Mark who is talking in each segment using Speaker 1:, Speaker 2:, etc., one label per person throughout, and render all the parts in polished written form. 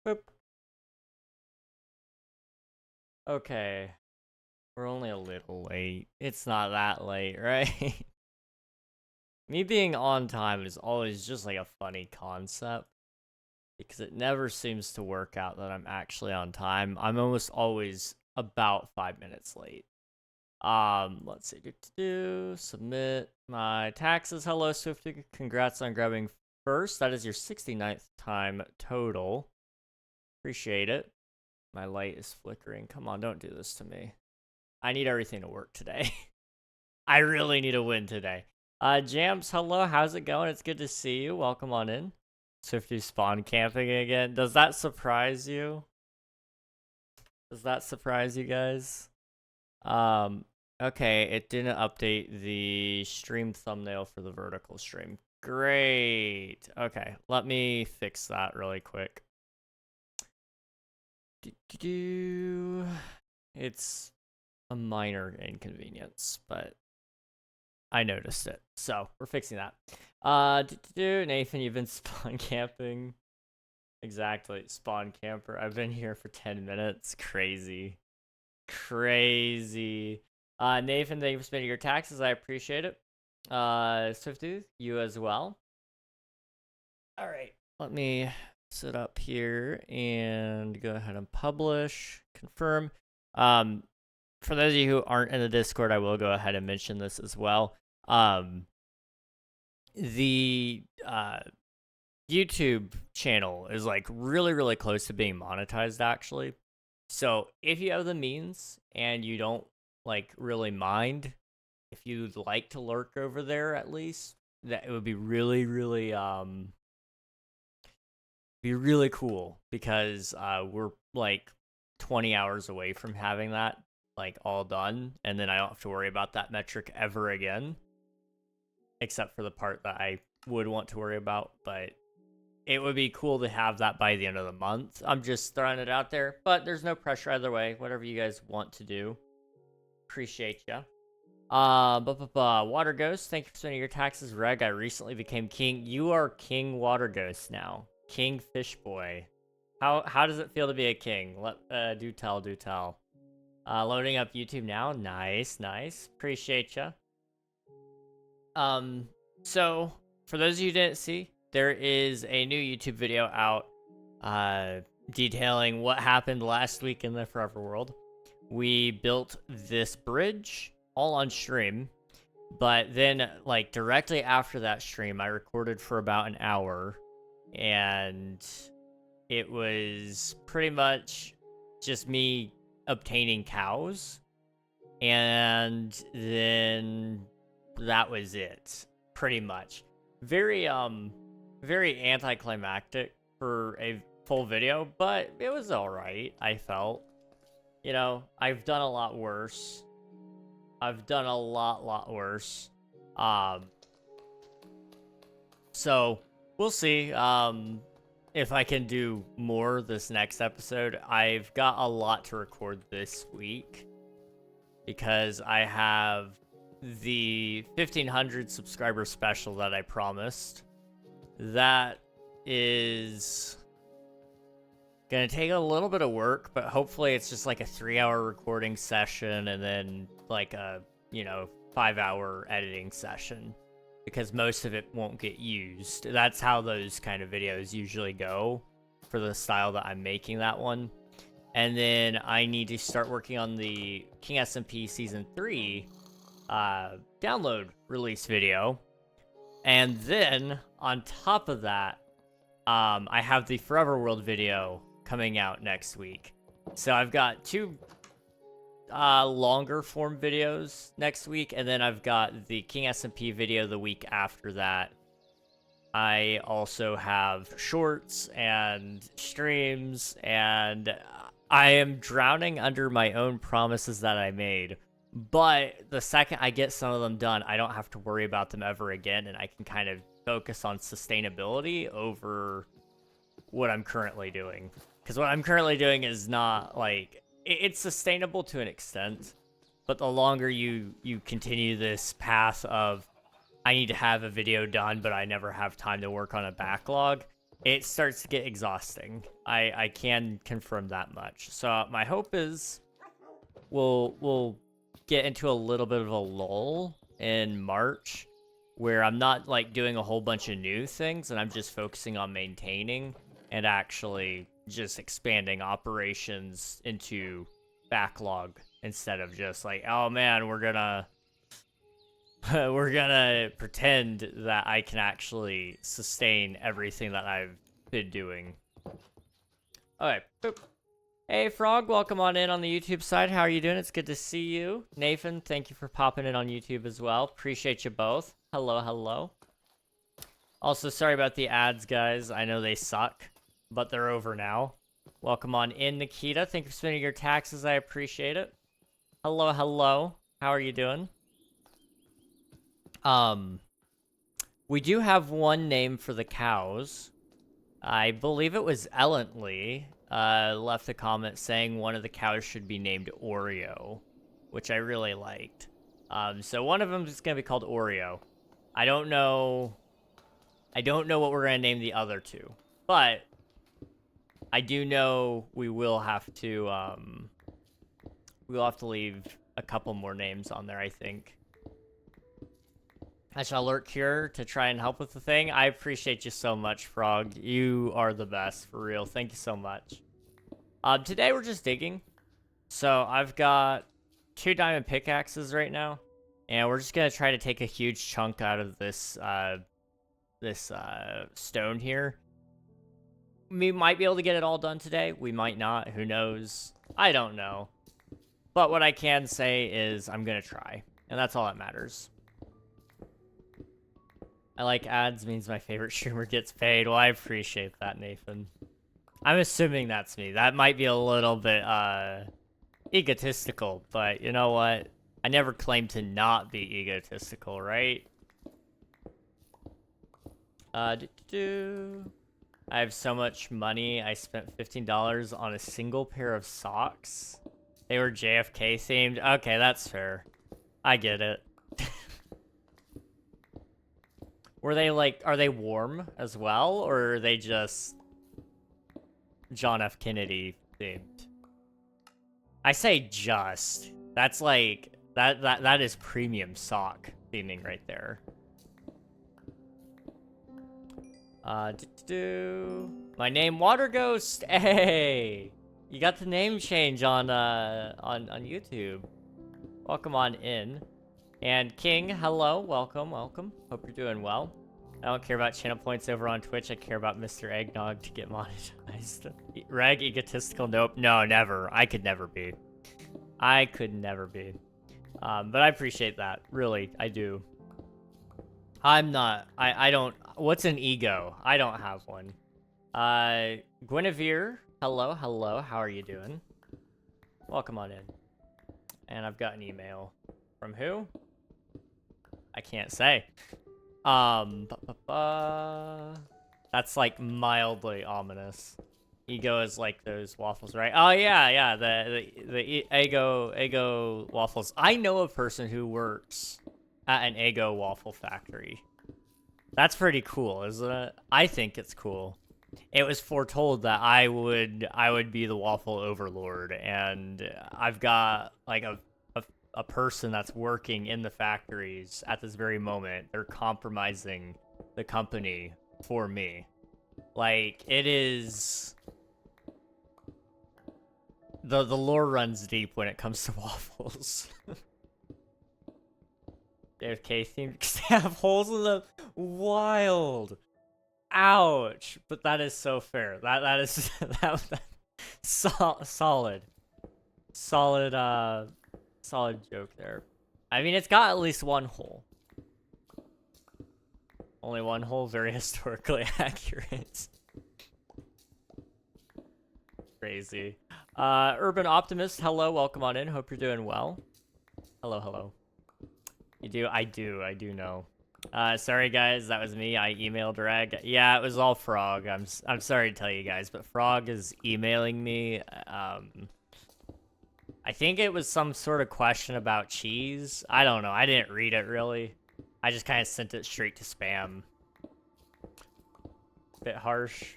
Speaker 1: Boop. Okay. We're only a little late. It's not that late, right? Me being on time is always just like a funny concept because it never seems to work out that I'm actually on time. I'm almost always about 5 minutes late. Let's see. Submit my taxes. Hello, Swifty. Congrats on grabbing first. That is your 69th time total. Appreciate it. My light is flickering. Come on, don't do this to me. I need everything to work today. I really need a win today. Jams, hello. How's it going? It's good to see you. Welcome on in. Swifty spawn camping again. Does that surprise you? Does that surprise you guys? Okay, it didn't update the stream thumbnail for the vertical stream. Great. Okay, let me fix that really quick. It's a minor inconvenience, but I noticed it. So, we're fixing that. Nathan, you've been spawn camping. Exactly, spawn camper. I've been here for 10 minutes. Crazy. Crazy. Nathan, thank you for spending your taxes. I appreciate it. Swifty, you as well. All right, let me sit up here and go ahead and publish, confirm. For those of you who aren't in the Discord, I will go ahead and mention this as well. The YouTube channel is like really close to being monetized actually. So if you have the means and you don't like really mind, if you'd like to lurk over there at least, that it would be really cool because we're like 20 hours away from having that like all done, and then I don't have to worry about that metric ever again, except for the part that I would want to worry about, but it would be cool to have that by the end of the month. I'm just throwing it out there, but there's no pressure either way. Whatever you guys want to do. Appreciate ya. Water Ghost, thank you for sending your taxes. Reg, I recently became king. You are King Water Ghost now. King Fish Boy. How does it feel to be a king? Do tell. Loading up YouTube now. Nice. Appreciate ya. So for those of you who didn't see, there is a new YouTube video out detailing what happened last week in the Forever World. We built this bridge all on stream, but then like directly after that stream, I recorded for about an hour, and it was pretty much just me obtaining cows, and then that was it, pretty much. Very anticlimactic for a full video, but it was all right. I felt, you know, I've done a lot worse. I've done a lot worse. So we'll see if I can do more this next episode. I've got a lot to record this week because I have the 1500 subscriber special that I promised. That is gonna take a little bit of work, but hopefully it's just like a 3-hour recording session and then like a 5-hour editing session, because most of it won't get used. That's how those kind of videos usually go for the style that I'm making that one. And then I need to start working on the King SMP Season 3 download release video. And then on top of that, I have the Forever World video coming out next week. So I've got 2 longer form videos next week, and then I've got the King SMP video the week after that. I also have shorts and streams, and I am drowning under my own promises that I made. But the second I get some of them done, I don't have to worry about them ever again, and I can kind of focus on sustainability over what I'm currently doing. Because what I'm currently doing is not, like, it's sustainable to an extent, but the longer you continue this path of, I need to have a video done, but I never have time to work on a backlog, it starts to get exhausting. I can confirm that much. So my hope is we'll get into a little bit of a lull in March where I'm not like doing a whole bunch of new things and I'm just focusing on maintaining and actually just expanding operations into backlog instead of just like, oh man, we're gonna we're gonna pretend that I can actually sustain everything that I've been doing. Alright, boop. Hey Frog, welcome on in on the YouTube side. How are you doing? It's good to see you. Nathan, thank you for popping in on YouTube as well. Appreciate you both. Hello, hello. Also, sorry about the ads, guys. I know they suck, but they're over now. Welcome on in, Nikita. Thank you for spending your taxes. I appreciate it. Hello, hello. How are you doing? We do have one name for the cows. I believe it was Ellently left a comment saying one of the cows should be named Oreo, which I really liked. So one of them is going to be called Oreo. I don't know what we're going to name the other two, but I do know we will have to leave a couple more names on there, I think. I shall lurk here to try and help with the thing. I appreciate you so much, Frog. You are the best, for real. Thank you so much. Today we're just digging. So I've got 2 diamond pickaxes right now. And we're just going to try to take a huge chunk out of this, stone here. We might be able to get it all done today. We might not. Who knows? I don't know. But what I can say is I'm going to try. And that's all that matters. I like ads means my favorite streamer gets paid. Well, I appreciate that, Nathan. I'm assuming that's me. That might be a little bit, egotistical, but you know what? I never claimed to not be egotistical, right? I have so much money. I spent $15 on a single pair of socks. They were JFK themed. Okay, that's fair. I get it. Were they like, are they warm as well, or are they just John F. Kennedy themed? I say just. That's like, that is premium sock theming right there. My name, Water Ghost. Hey, you got the name change on YouTube. Welcome on in. And King, hello, welcome. Hope you're doing well. I don't care about channel points over on Twitch. I care about Mr. Eggnog to get monetized. Reg, egotistical, nope. No, never. I could never be. But I appreciate that. Really, I do. I'm not. I don't. What's an ego? I don't have one. Guinevere, hello. How are you doing? Welcome on in. And I've got an email. From who? I can't say. That's like mildly ominous. Ego is like those waffles, right? Oh yeah, the Eggo waffles. I know a person who works at an Eggo waffle factory. That's pretty cool, isn't it? I think it's cool. It was foretold that I would be the waffle overlord, and I've got like a person that's working in the factories at this very moment. They're compromising the company for me. Like, it is... The lore runs deep when it comes to waffles. JFK themed because they have holes in them. Wild. Ouch. But that is so fair. That is solid. Solid joke there. I mean, it's got at least one hole. Only one hole, very historically accurate. Crazy. Urban Optimist, hello, welcome on in. Hope you're doing well. Hello. You do? I do know. Sorry guys, that was me. I emailed Reg. Yeah, it was all Frog. I'm sorry to tell you guys, but Frog is emailing me. I think it was some sort of question about cheese. I don't know. I didn't read it really. I just kind of sent it straight to spam. Bit harsh.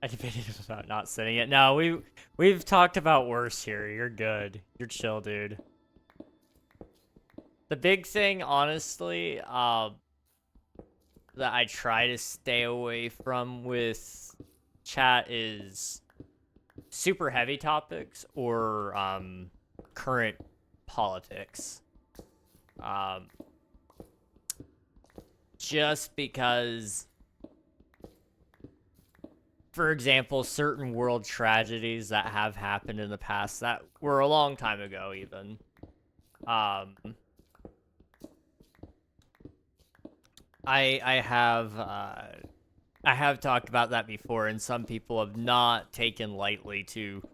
Speaker 1: I debated about not sending it. No, we've talked about worse here. You're good. You're chill, dude. The big thing, honestly, that I try to stay away from with chat is super heavy topics or current politics. Just because, for example, certain world tragedies that have happened in the past that were a long time ago even. I have talked about that before, and some people have not taken lightly to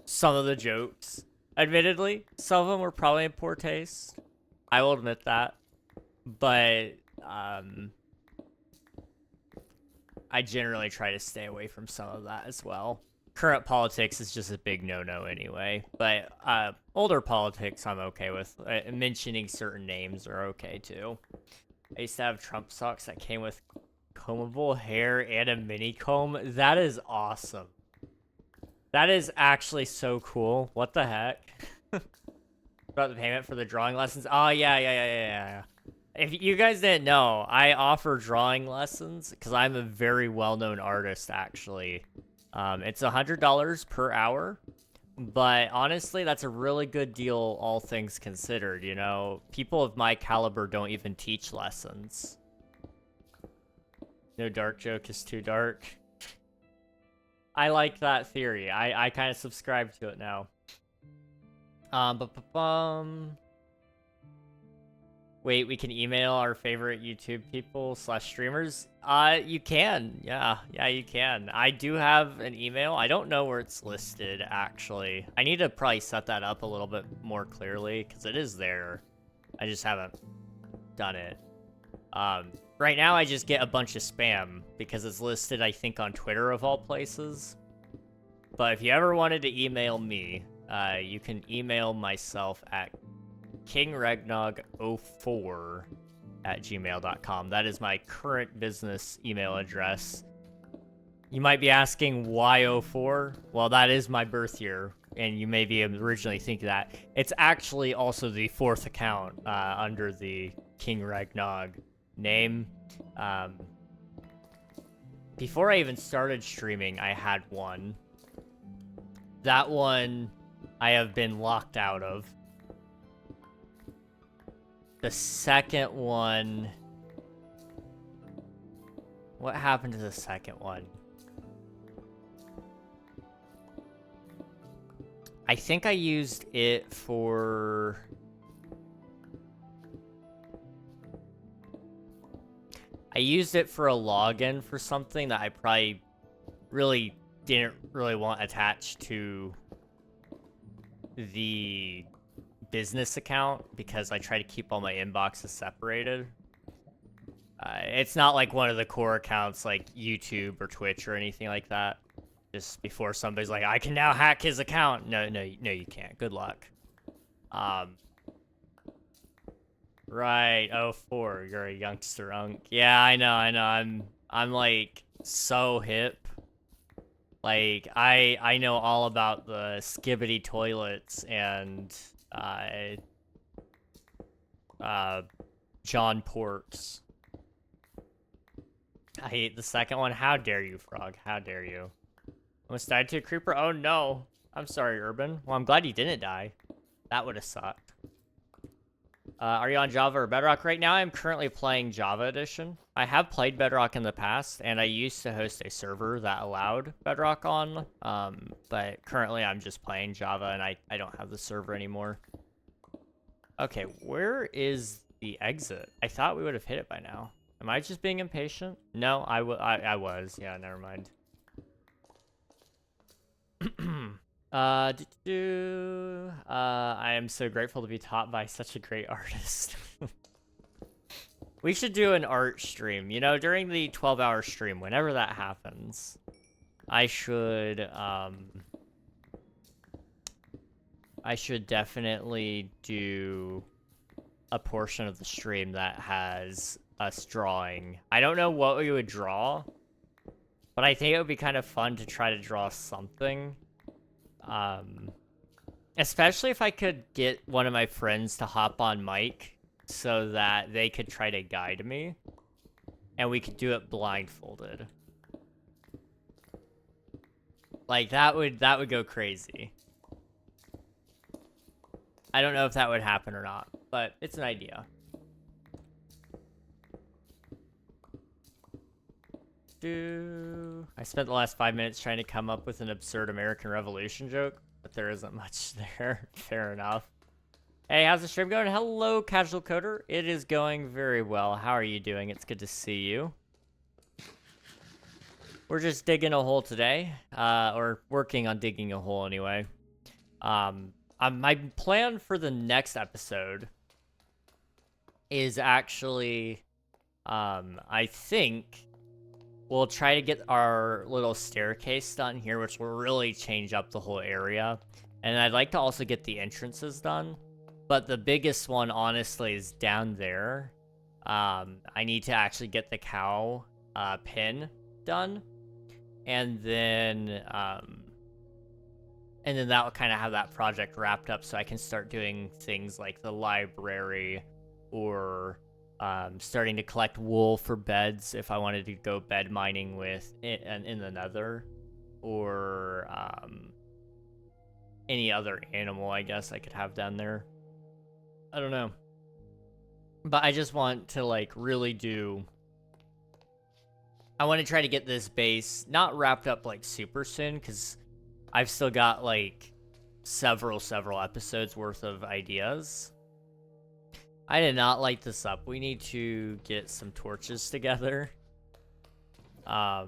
Speaker 1: some of the jokes. Admittedly, some of them were probably in poor taste. I will admit that. But I generally try to stay away from some of that as well. Current politics is just a big no-no anyway. But older politics I'm okay with. Mentioning certain names are okay too. I used to have Trump socks that came with combable hair and a mini comb. That is awesome. That is actually so cool. What the heck? About the payment for the drawing lessons. Oh, yeah. If you guys didn't know, I offer drawing lessons because I'm a very well-known artist, actually. It's $100 per hour. But honestly, that's a really good deal, all things considered, you know? People of my caliber don't even teach lessons. No dark joke is too dark. I like that theory. I kind of subscribe to it now. Wait, we can email our favorite YouTube people / streamers? You can. Yeah, you can. I do have an email. I don't know where it's listed, actually. I need to probably set that up a little bit more clearly, because it is there. I just haven't done it. Right now, I just get a bunch of spam, because it's listed, I think, on Twitter, of all places. But if you ever wanted to email me, you can email myself at kingregnog04@gmail.com. That is my current business email address. You might be asking why 04? Well, that is my birth year, and you may be originally thinking that. It's actually also the 4th account under the King Regnog name. Before I even started streaming, I had one. That one I have been locked out of. The second one... What happened to the second one? I think I used it for... I used it for a login for something that I probably really didn't really want attached to the business account because I try to keep all my inboxes separated. It's not like one of the core accounts like YouTube or Twitch or anything like that. Just before somebody's like, I can now hack his account. No, you can't. Good luck. Right, 04, you're a youngster unk. Yeah, I know. I'm like so hip. Like I know all about the skibbity toilets and John Porks. I hate the second one. How dare you, Frog? How dare you? Almost died to a creeper? Oh no. I'm sorry, Urban. Well, I'm glad you didn't die. That would have sucked. Are you on Java or Bedrock? Right now, I'm currently playing Java Edition. I have played Bedrock in the past, and I used to host a server that allowed Bedrock on, but currently I'm just playing Java, and I don't have the server anymore. Okay, where is the exit? I thought we would have hit it by now. Am I just being impatient? No, I was. Yeah, never mind. I am so grateful to be taught by such a great artist. We should do an art stream, you know, during the 12-hour stream, whenever that happens. I should definitely do a portion of the stream that has us drawing. I don't know what we would draw, But I think it would be kind of fun to try to draw something. Especially if I could get one of my friends to hop on mic so that they could try to guide me. And we could do it blindfolded. Like, that would go crazy. I don't know if that would happen or not, but it's an idea. I spent the last 5 minutes trying to come up with an absurd American Revolution joke, but there isn't much there. Fair enough. Hey, how's the stream going? Hello, Casual Coder. It is going very well. How are you doing? It's good to see you. We're just digging a hole today, or working on digging a hole anyway. My plan for the next episode is actually, I think we'll try to get our little staircase done here, which will really change up the whole area. And I'd like to also get the entrances done. But the biggest one, honestly, is down there. I need to actually get the cow pin done. And then that will kind of have that project wrapped up so I can start doing things like the library or starting to collect wool for beds if I wanted to go bed mining with in the nether, or any other animal I guess I could have down there. I don't know. But I just want to like really do... I want to try to get this base not wrapped up like super soon, because I've still got like several episodes worth of ideas. I did not light this up. We need to get some torches together. I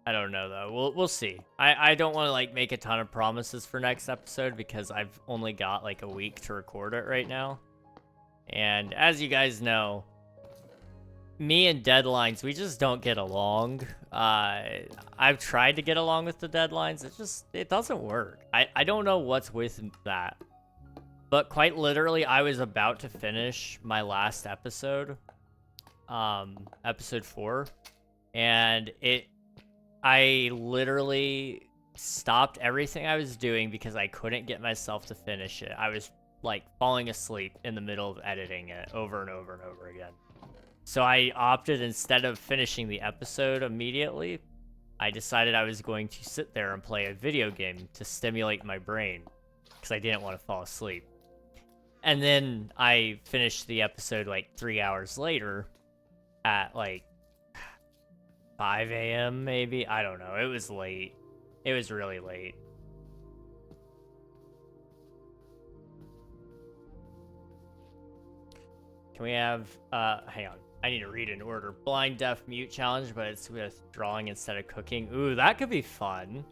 Speaker 1: don't know though. We'll see. I don't want to like make a ton of promises for next episode because I've only got like a week to record it right now. And as you guys know, me and deadlines, we just don't get along. I've tried to get along with the deadlines. It doesn't work. I don't know what's with that. But quite literally, I was about to finish my last episode, episode 4, and I literally stopped everything I was doing because I couldn't get myself to finish it. I was like falling asleep in the middle of editing it over and over and over again. So I opted, instead of finishing the episode immediately, I decided I was going to sit there and play a video game to stimulate my brain because I didn't want to fall asleep. And then I finished the episode like 3 hours later at like 5 a.m. maybe? I don't know. It was late. It was really late. Can we have, hang on. I need to read in order. Blind, deaf, mute challenge, but it's with drawing instead of cooking. Ooh, that could be fun.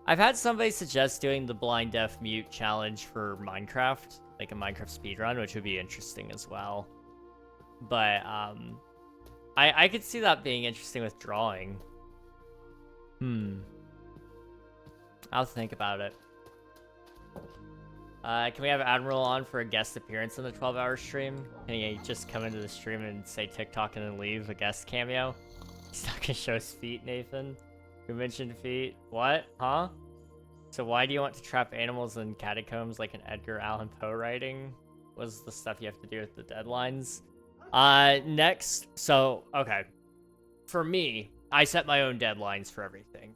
Speaker 1: I've had somebody suggest doing the blind, deaf, mute challenge for Minecraft, like a Minecraft speedrun, which would be interesting as well. But, I could see that being interesting with drawing. I'll think about it. Can we have Admiral on for a guest appearance in the 12-hour stream? Can he just come into the stream and say TikTok and then leave a guest cameo? He's not gonna show his feet, Nathan. Who mentioned feet? What? Huh? So why do you want to trap animals in catacombs like an Edgar Allan Poe writing? What's the stuff you have to do with the deadlines? Next, so, okay. For me, I set my own deadlines for everything.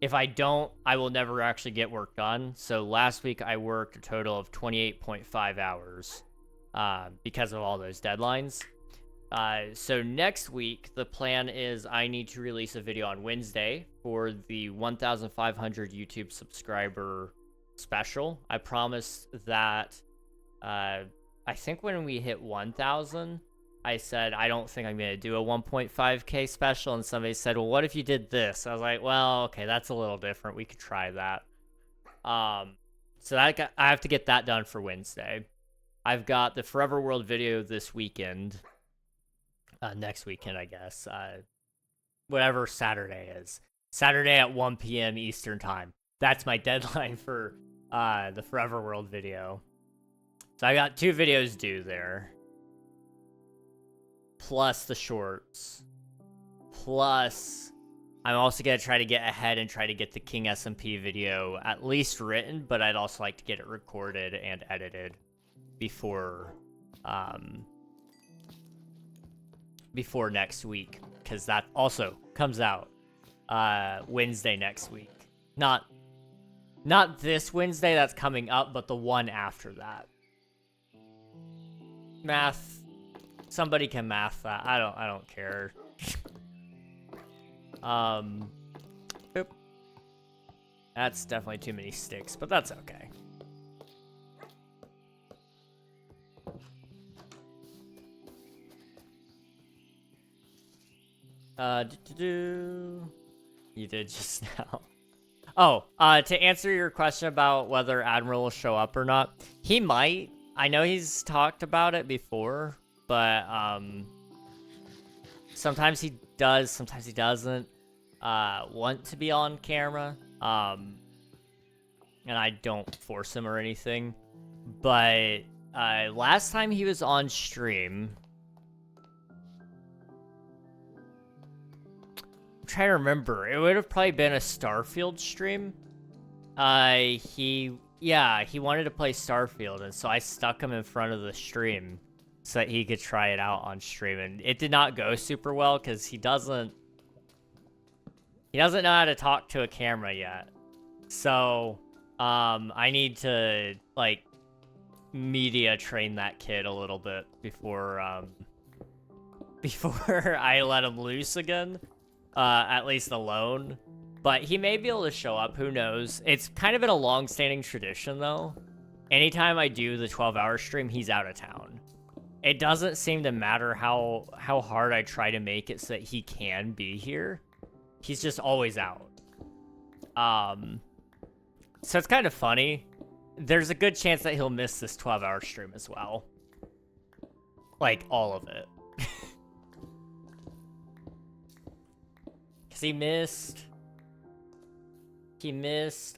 Speaker 1: If I don't, I will never actually get work done. So last week I worked a total of 28.5 hours because of all those deadlines. So next week, the plan is I need to release a video on Wednesday for the 1,500 YouTube subscriber special. I promised that, I think when we hit 1,000, I said, I don't think I'm going to do a 1.5K special. And somebody said, well, what if you did this? I was like, well, okay, that's a little different. We could try that. So I have to get that done for Wednesday. I've got the Forever World video this weekend. Next weekend, I guess. Whatever Saturday is. Saturday at 1 p.m. Eastern time. That's my deadline for the Forever World video. So I got 2 videos due there. plus the shorts, plus I'm also going to try to get ahead and try to get the King SMP video at least written, but I'd also like to get it recorded and edited before next week, because that also comes out Wednesday next week. Not this Wednesday that's coming up, but the one after that. Math. Somebody can math that. I don't care. Boop. That's definitely too many sticks, but that's okay. You did just now. Oh, to answer your question about whether Admiral will show up or not, he might. I know he's talked about it before, but sometimes he does, sometimes he doesn't want to be on camera. And I don't force him or anything. But last time he was on stream, I'm trying to remember. It would have probably been a Starfield stream. He wanted to play Starfield, and so I stuck him in front of the stream so that he could try it out on stream, and it did not go super well because he doesn't know how to talk to a camera yet. So I need to like media train that kid a little bit before I let him loose again, at least alone. But he may be able to show up, who knows. It's kind of been a long-standing tradition, though. Anytime I do the 12-hour stream, he's out of town. It doesn't seem to matter how hard I try to make it so that he can be here. He's just always out. So it's kind of funny. There's a good chance that he'll miss this 12-hour stream as well. Like, all of it. Because he missed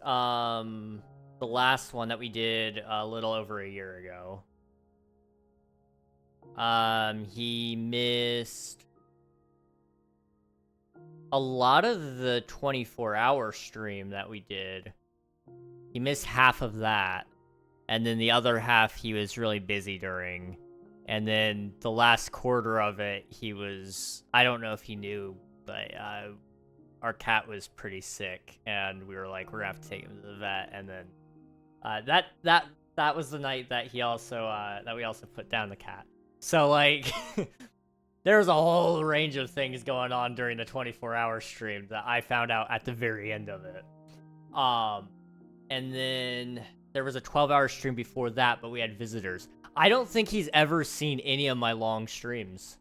Speaker 1: the last one that we did a little over a year ago. He missed a lot of the 24-hour stream that we did. He missed half of that, and then the other half he was really busy during. And then the last quarter of it, he was, I don't know if he knew, but our cat was pretty sick, and we were like, we're gonna have to take him to the vet. And then that was the night that he also that we also put down the cat. So like there was a whole range of things going on during the 24-hour stream that I found out at the very end of it. And then there was a 12-hour stream before that, but we had visitors. I don't think he's ever seen any of my long streams.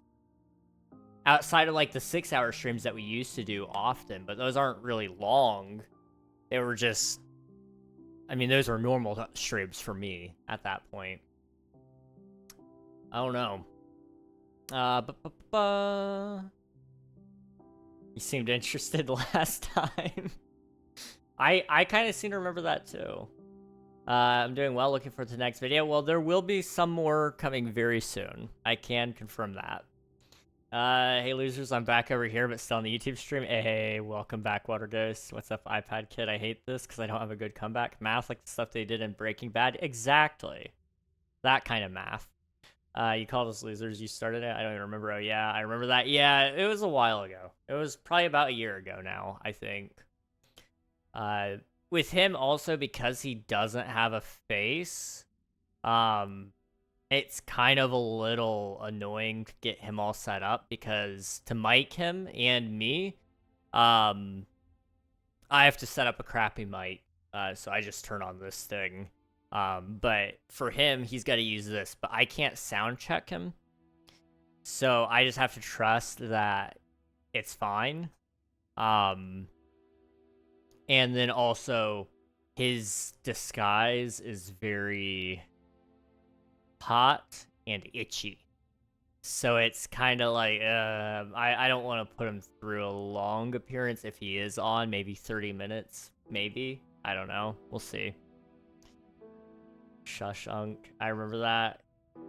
Speaker 1: Outside of, like, the 6-hour streams that we used to do often, but those aren't really long. They were just... I mean, those were normal streams for me at that point. I don't know. You seemed interested last time. I kind of seem to remember that, too. I'm doing well, looking forward to the next video. Well, there will be some more coming very soon. I can confirm that. Hey losers, I'm back over here, but still on the YouTube stream. Hey, welcome back, Water Ghost. What's up, iPad Kid? I hate this because I don't have a good comeback. Math like the stuff they did in Breaking Bad. Exactly. That kind of math. You called us losers. You started it? I don't even remember. Oh, yeah, I remember that. Yeah, it was a while ago. It was probably about a year ago now, I think. With him also, because he doesn't have a face, it's kind of a little annoying to get him all set up, because to mic him and me, I have to set up a crappy mic, so I just turn on this thing. But for him, he's got to use this, but I can't sound check him, so I just have to trust that it's fine. And then also, his disguise is very hot and itchy. So it's kind of like, I don't want to put him through a long appearance if he is on, maybe 30 minutes, maybe. I don't know. We'll see. Shushunk. I remember that.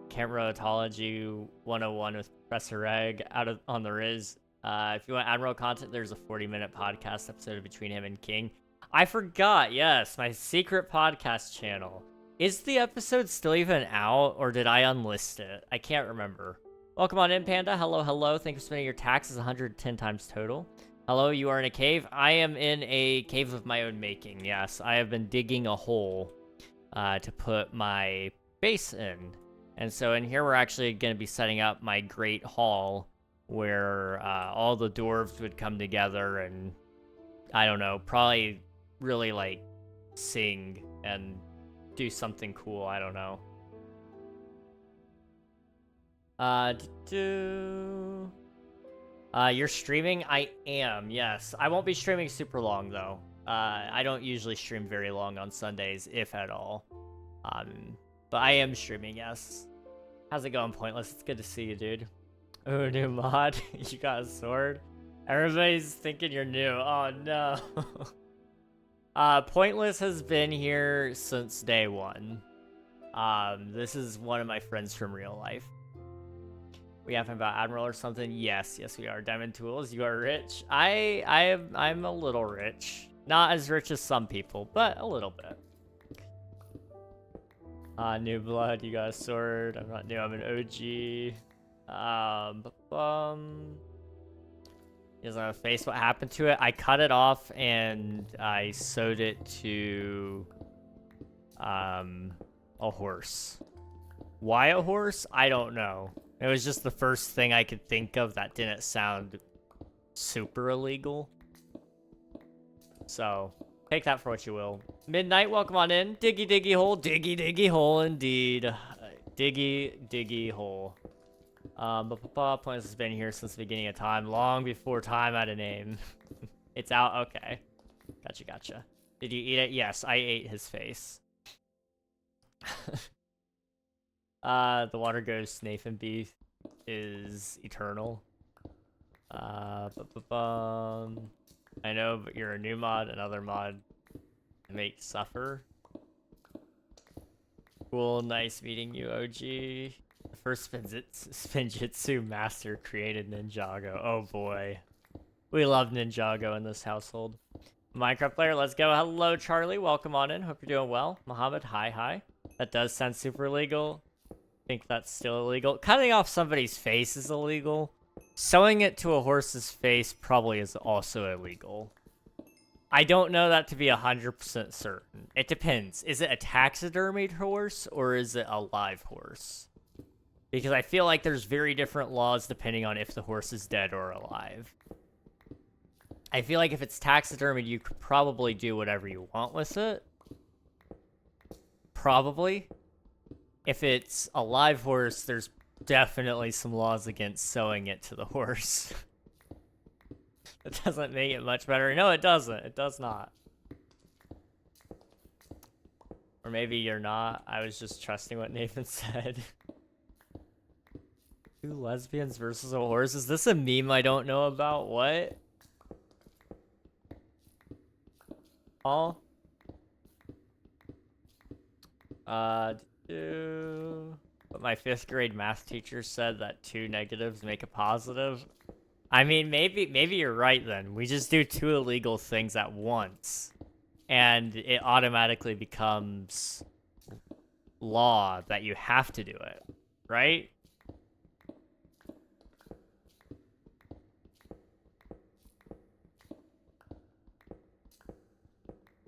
Speaker 1: Cameratology 101 with Professor Reg on the Riz. If you want Admiral content, there's a 40-minute podcast episode between him and King. I forgot, yes, my secret podcast channel. Is the episode still even out, or did I unlist it? I can't remember. Welcome on in, Panda. Hello, hello. Thank you for spending your taxes 110 times total. Hello, you are in a cave? I am in a cave of my own making, yes. I have been digging a hole to put my base in. And so in here, we're actually going to be setting up my great hall where all the dwarves would come together and, I don't know, probably really, like, sing and do something cool. I don't know. You're streaming? I am, yes. I won't be streaming super long, though. I don't usually stream very long on Sundays, if at all. But I am streaming, yes. How's it going, Pointless? It's good to see you, dude. Oh, new mod. You got a sword? Everybody's thinking you're new. Oh, no. Pointless has been here since day one. This is one of my friends from real life. We have him about Admiral or something? Yes, we are. Diamond Tools, you are rich. I'm a little rich. Not as rich as some people, but a little bit. New blood, you got a sword. I'm not new, I'm an OG. He doesn't have a face. What happened to it? I cut it off and I sewed it to a horse. Why a horse? I don't know. It was just the first thing I could think of that didn't sound super illegal. So, take that for what you will. Midnight, welcome on in. Diggy, diggy hole. Diggy, diggy hole indeed. Diggy, diggy hole. Pointless has been here since the beginning of time. Long before time had a name. It's out? Okay. Gotcha. Did you eat it? Yes, I ate his face. The water ghost Nathan Beef is eternal. I know, but you're a new mod, another mod to make suffer. Cool, nice meeting you, OG. The first Spinjitzu master created Ninjago. Oh boy. We love Ninjago in this household. Minecraft player, let's go. Hello, Charlie. Welcome on in. Hope you're doing well. Mohammed, hi. That does sound super illegal. I think that's still illegal. Cutting off somebody's face is illegal. Sewing it to a horse's face probably is also illegal. I don't know that to be 100% certain. It depends. Is it a taxidermied horse or is it a live horse? Because I feel like there's very different laws depending on if the horse is dead or alive. I feel like if it's taxidermied, you could probably do whatever you want with it. Probably. If it's a live horse, there's definitely some laws against sewing it to the horse. It doesn't make it much better. No, it doesn't. It does not. Or maybe you're not. I was just trusting what Nathan said. Two lesbians versus a horse? Is this a meme I don't know about? What? Oh. But my 5th grade math teacher said that 2 negatives make a positive. I mean, maybe you're right then. We just do 2 illegal things at once, and it automatically becomes law that you have to do it, right?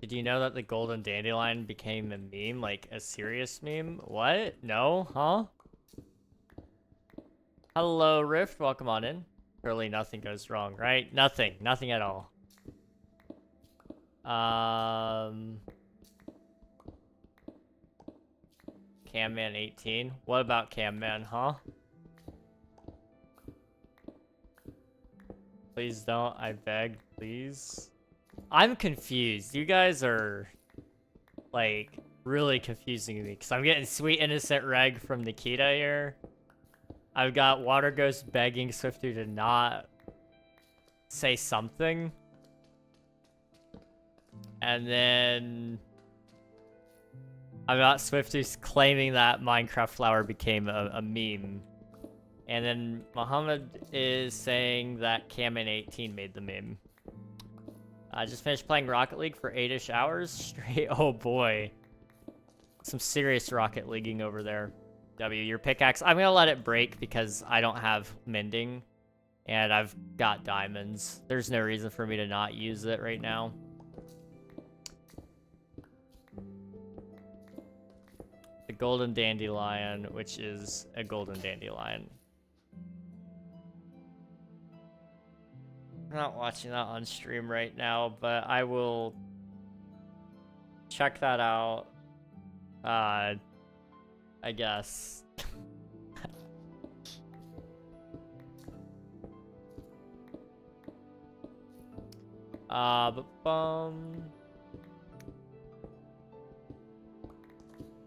Speaker 1: Did you know that the golden dandelion became a meme, like a serious meme? What? No? Huh? Hello, Rift. Welcome on in. Surely nothing goes wrong, right? Nothing at all. Camman 18. What about Camman, huh? Please don't, I beg, please. I'm confused. You guys are, like, really confusing me, because I'm getting Sweet Innocent Reg from Nikita here. I've got Water Ghost begging Swifty to not say something. And then I'm not Swifties claiming that Minecraft Flower became a meme. And then Muhammad is saying that Camin18 made the meme. I just finished playing Rocket League for 8-ish hours straight. Oh boy. Some serious Rocket Leaguing over there. W, your pickaxe. I'm gonna let it break because I don't have mending. And I've got diamonds. There's no reason for me to not use it right now. The golden dandelion, which is a golden dandelion. I'm not watching that on stream right now, but I will check that out. I guess. But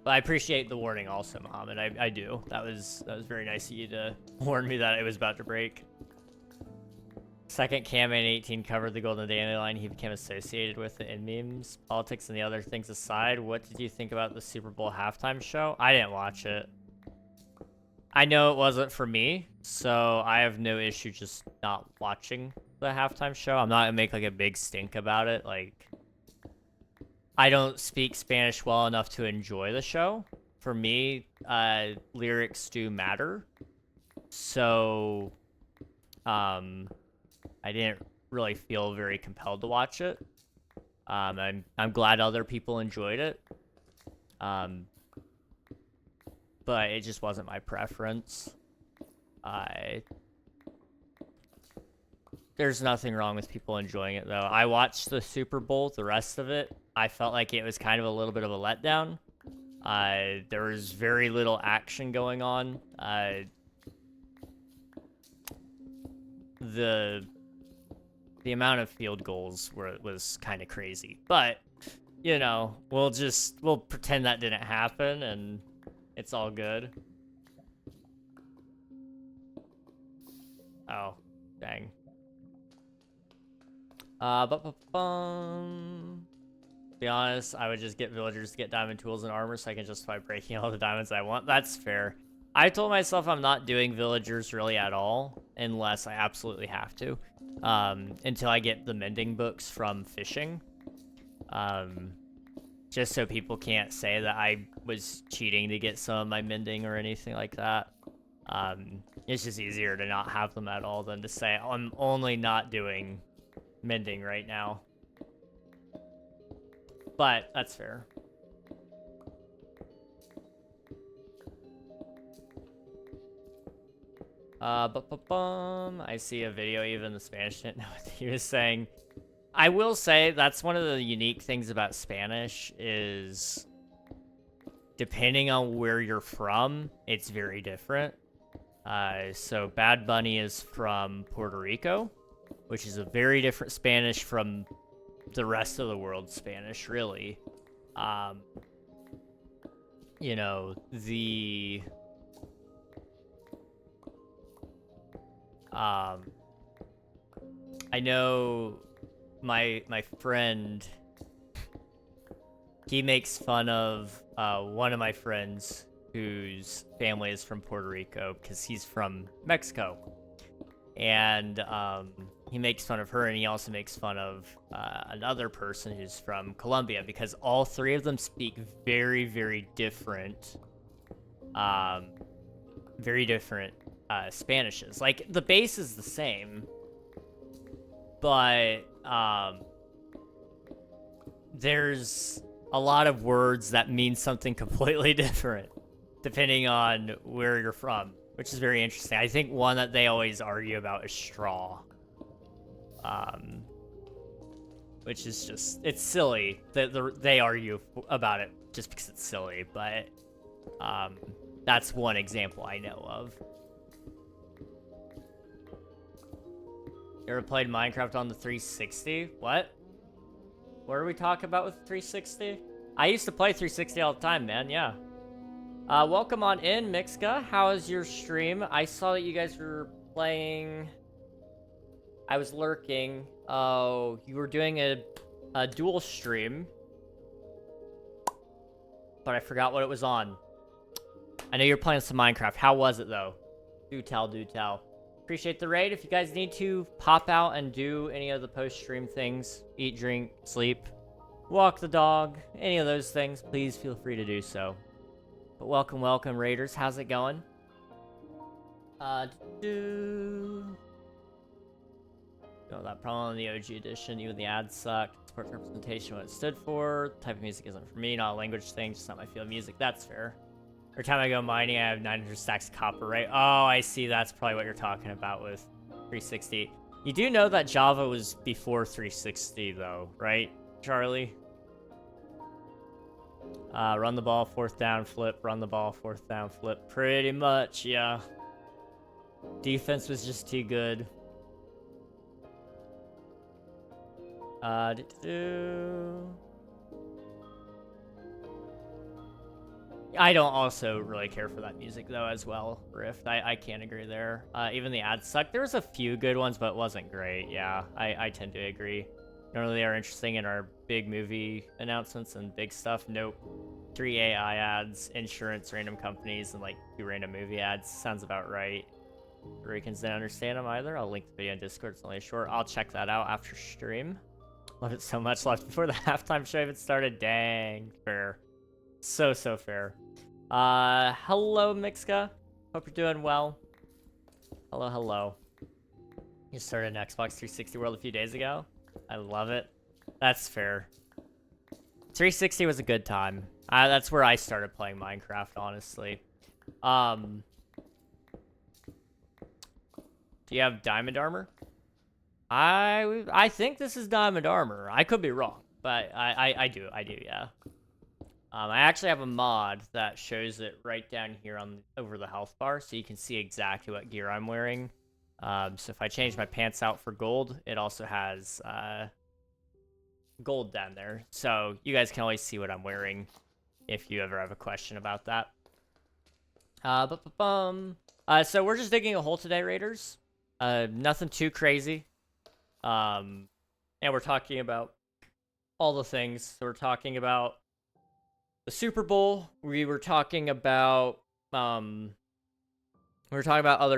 Speaker 1: I appreciate the warning also, Mohammed. I do. That was very nice of you to warn me that it was about to break. Second Camin18 covered the golden dandelion. He became associated with it in memes. Politics and the other things aside, what did you think about the Super Bowl halftime show? I didn't watch it. I know it wasn't for me, so I have no issue just not watching the halftime show. I'm not gonna make like a big stink about it. Like, I don't speak Spanish well enough to enjoy the show. For me, lyrics do matter. So, I didn't really feel very compelled to watch it. I'm glad other people enjoyed it. But it just wasn't my preference. There's nothing wrong with people enjoying it, though. I watched the Super Bowl, the rest of it. I felt like it was kind of a little bit of a letdown. There was very little action going on. The amount of field goals was kind of crazy. But, you know, we'll pretend that didn't happen, and it's all good. Oh, dang. To be honest, I would just get villagers to get diamond tools and armor so I can justify breaking all the diamonds I want. That's fair. I told myself I'm not doing villagers really at all unless I absolutely have to. Until I get the mending books from fishing. Just so people can't say that I was cheating to get some of my mending or anything like that. It's just easier to not have them at all than to say, oh, I'm only not doing mending right now. But that's fair. I see a video, even the Spanish didn't know what he was saying. I will say that's one of the unique things about Spanish is depending on where you're from, it's very different. So Bad Bunny is from Puerto Rico, which is a very different Spanish from the rest of the world Spanish, really. You know, I know my friend, he makes fun of one of my friends whose family is from Puerto Rico because he's from Mexico. And he makes fun of her, and he also makes fun of another person who's from Colombia because all three of them speak very, very different Spanishes. Like, the base is the same, but there's a lot of words that mean something completely different depending on where you're from, which is very interesting. I think one that they always argue about is straw, which is just, it's silly that they argue about it just because it's silly, but that's one example I know of. You ever played Minecraft on the 360? What? What are we talking about with 360? I used to play 360 all the time, man, yeah. Welcome on in, Mixka. How is your stream? I saw that you guys were playing... I was lurking. Oh, you were doing a dual stream. but I forgot what it was on. I know you're playing some Minecraft. How was it, though? Do tell, do tell. Appreciate the raid. If you guys need to pop out and do any of the post-stream things, eat, drink, sleep, walk the dog, any of those things, please feel free to do so. But welcome, welcome, raiders. How's it going? No, that problem in the OG edition. Even the ads sucked. Sports representation, what it stood for. The type of music isn't for me. Not a language thing. Just not my field of music. That's fair. Every time I go mining, I have 900 stacks of copper, right? Oh, I see. That's probably what you're talking about with 360. You do know that Java was before 360, though, right, Charlie? Run the ball, fourth down, flip. Run the ball, fourth down, flip. Pretty much, yeah. Defense was just too good. I don't also really care for that music, though, as well, Rift. I can't agree there. Even the ads sucked. There was a few good ones, but it wasn't great. Yeah, I tend to agree. Normally they are interesting in our big movie announcements and big stuff. Nope. 3 AI ads, insurance, random companies, and, like, 2 random movie ads. Sounds about right. Ricans didn't understand them either. I'll link the video in Discord. It's only short. I'll check that out after stream. Love it so much. Left before the halftime show even started. Dang. Fair. So fair. Hello, Mixka. Hope you're doing well. Hello. You started an Xbox 360 World a few days ago. I love it. That's fair. 360 was a good time. That's where I started playing Minecraft, honestly. Do you have diamond armor? I think this is diamond armor. I could be wrong, but I do, yeah. I actually have a mod that shows it right down here over the health bar, so you can see exactly what gear I'm wearing. So if I change my pants out for gold, it also has gold down there. So you guys can always see what I'm wearing if you ever have a question about that. So we're just digging a hole today, Raiders. Nothing too crazy. And we're talking about all the things. So we're talking about the Super Bowl. We were talking about other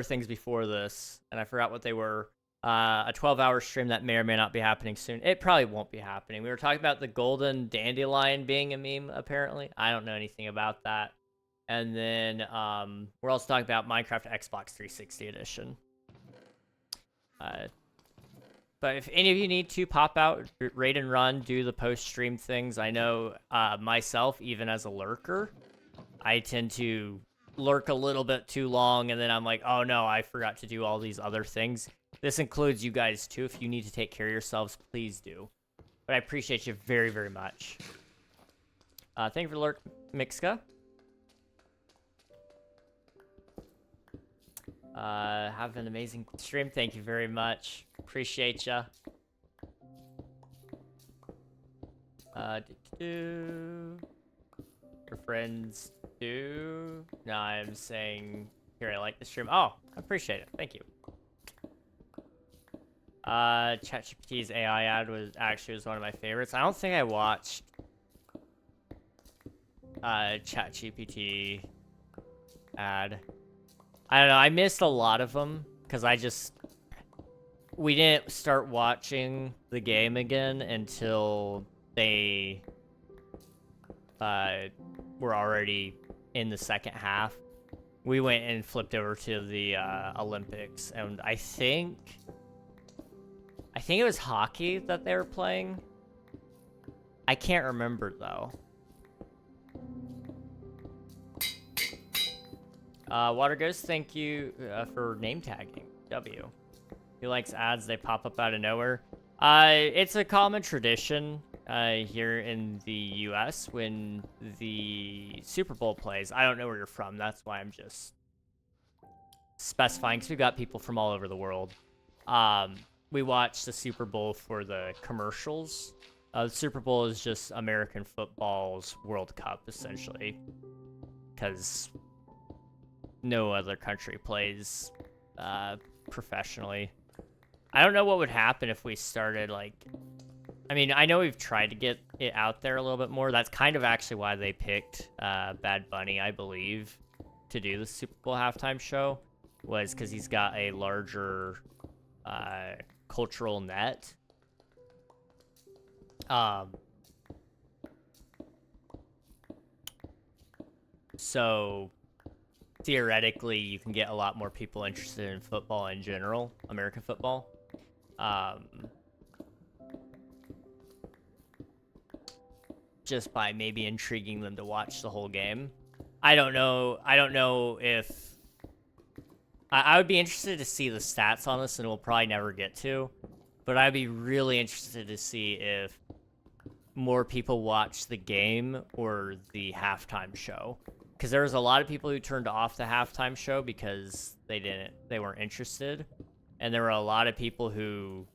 Speaker 1: things before this, and I forgot what they were. A 12-hour stream that may or may not be happening soon. It probably won't be happening. We were talking about the golden dandelion being a meme, apparently. I don't know anything about that. And then we're also talking about Minecraft Xbox 360 edition. But if any of you need to pop out, raid and run, do the post-stream things, I know myself, even as a lurker, I tend to lurk a little bit too long, and then I'm like, oh no, I forgot to do all these other things. This includes you guys too. If you need to take care of yourselves, please do. But I appreciate you very, very much. Thank you for the lurk, Mixka. Have an amazing stream. Thank you very much. Appreciate ya. Your friends do? No, I'm saying here, I like the stream. Oh, I appreciate it. Thank you. ChatGPT's AI ad was one of my favorites. I don't think I watched ChatGPT ad. I don't know. I missed a lot of them because we didn't start watching the game again until they were already in the second half. We went and flipped over to the Olympics, and I think it was hockey that they were playing. I can't remember though. Water Ghost, thank you for name tagging. W. He likes ads, they pop up out of nowhere. It's a common tradition here in the US when the Super Bowl plays. I don't know where you're from, that's why I'm just specifying, because we've got people from all over the world. We watch the Super Bowl for the commercials. The Super Bowl is just American football's World Cup, essentially, because no other country plays professionally. I don't know what would happen if we started, like, I mean, I know we've tried to get it out there a little bit more. That's kind of actually why they picked Bad Bunny, I believe, to do the Super Bowl halftime show, was because he's got a larger cultural net. So theoretically, you can get a lot more people interested in football in general, American football. Just by maybe intriguing them to watch the whole game. I don't know if I would be interested to see the stats on this, and we'll probably never get to, but I'd be really interested to see if more people watch the game or the halftime show, because there was a lot of people who turned off the halftime show because they weren't interested, and there were a lot of people who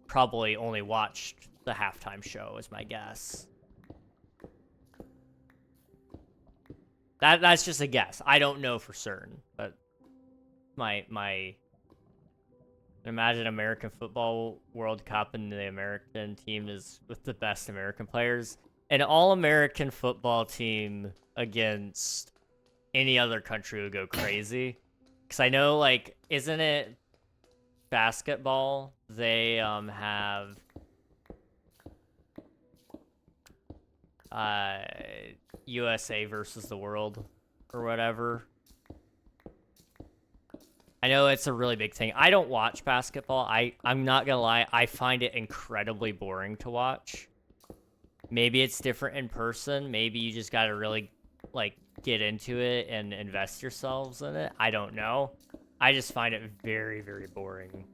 Speaker 1: probably only watched the halftime show, is my guess. That's just a guess. I don't know for certain, but my imagine American football World Cup and the American team is with the best American players. An all-American football team against any other country would go crazy. Because I know, like, isn't it basketball? They have USA versus the world or whatever. I know it's a really big thing. I don't watch basketball. I'm not gonna lie, I find it incredibly boring to watch. Maybe it's different in person. Maybe you just gotta really, like, get into it and invest yourselves in it. I don't know. I just find it very, very boring.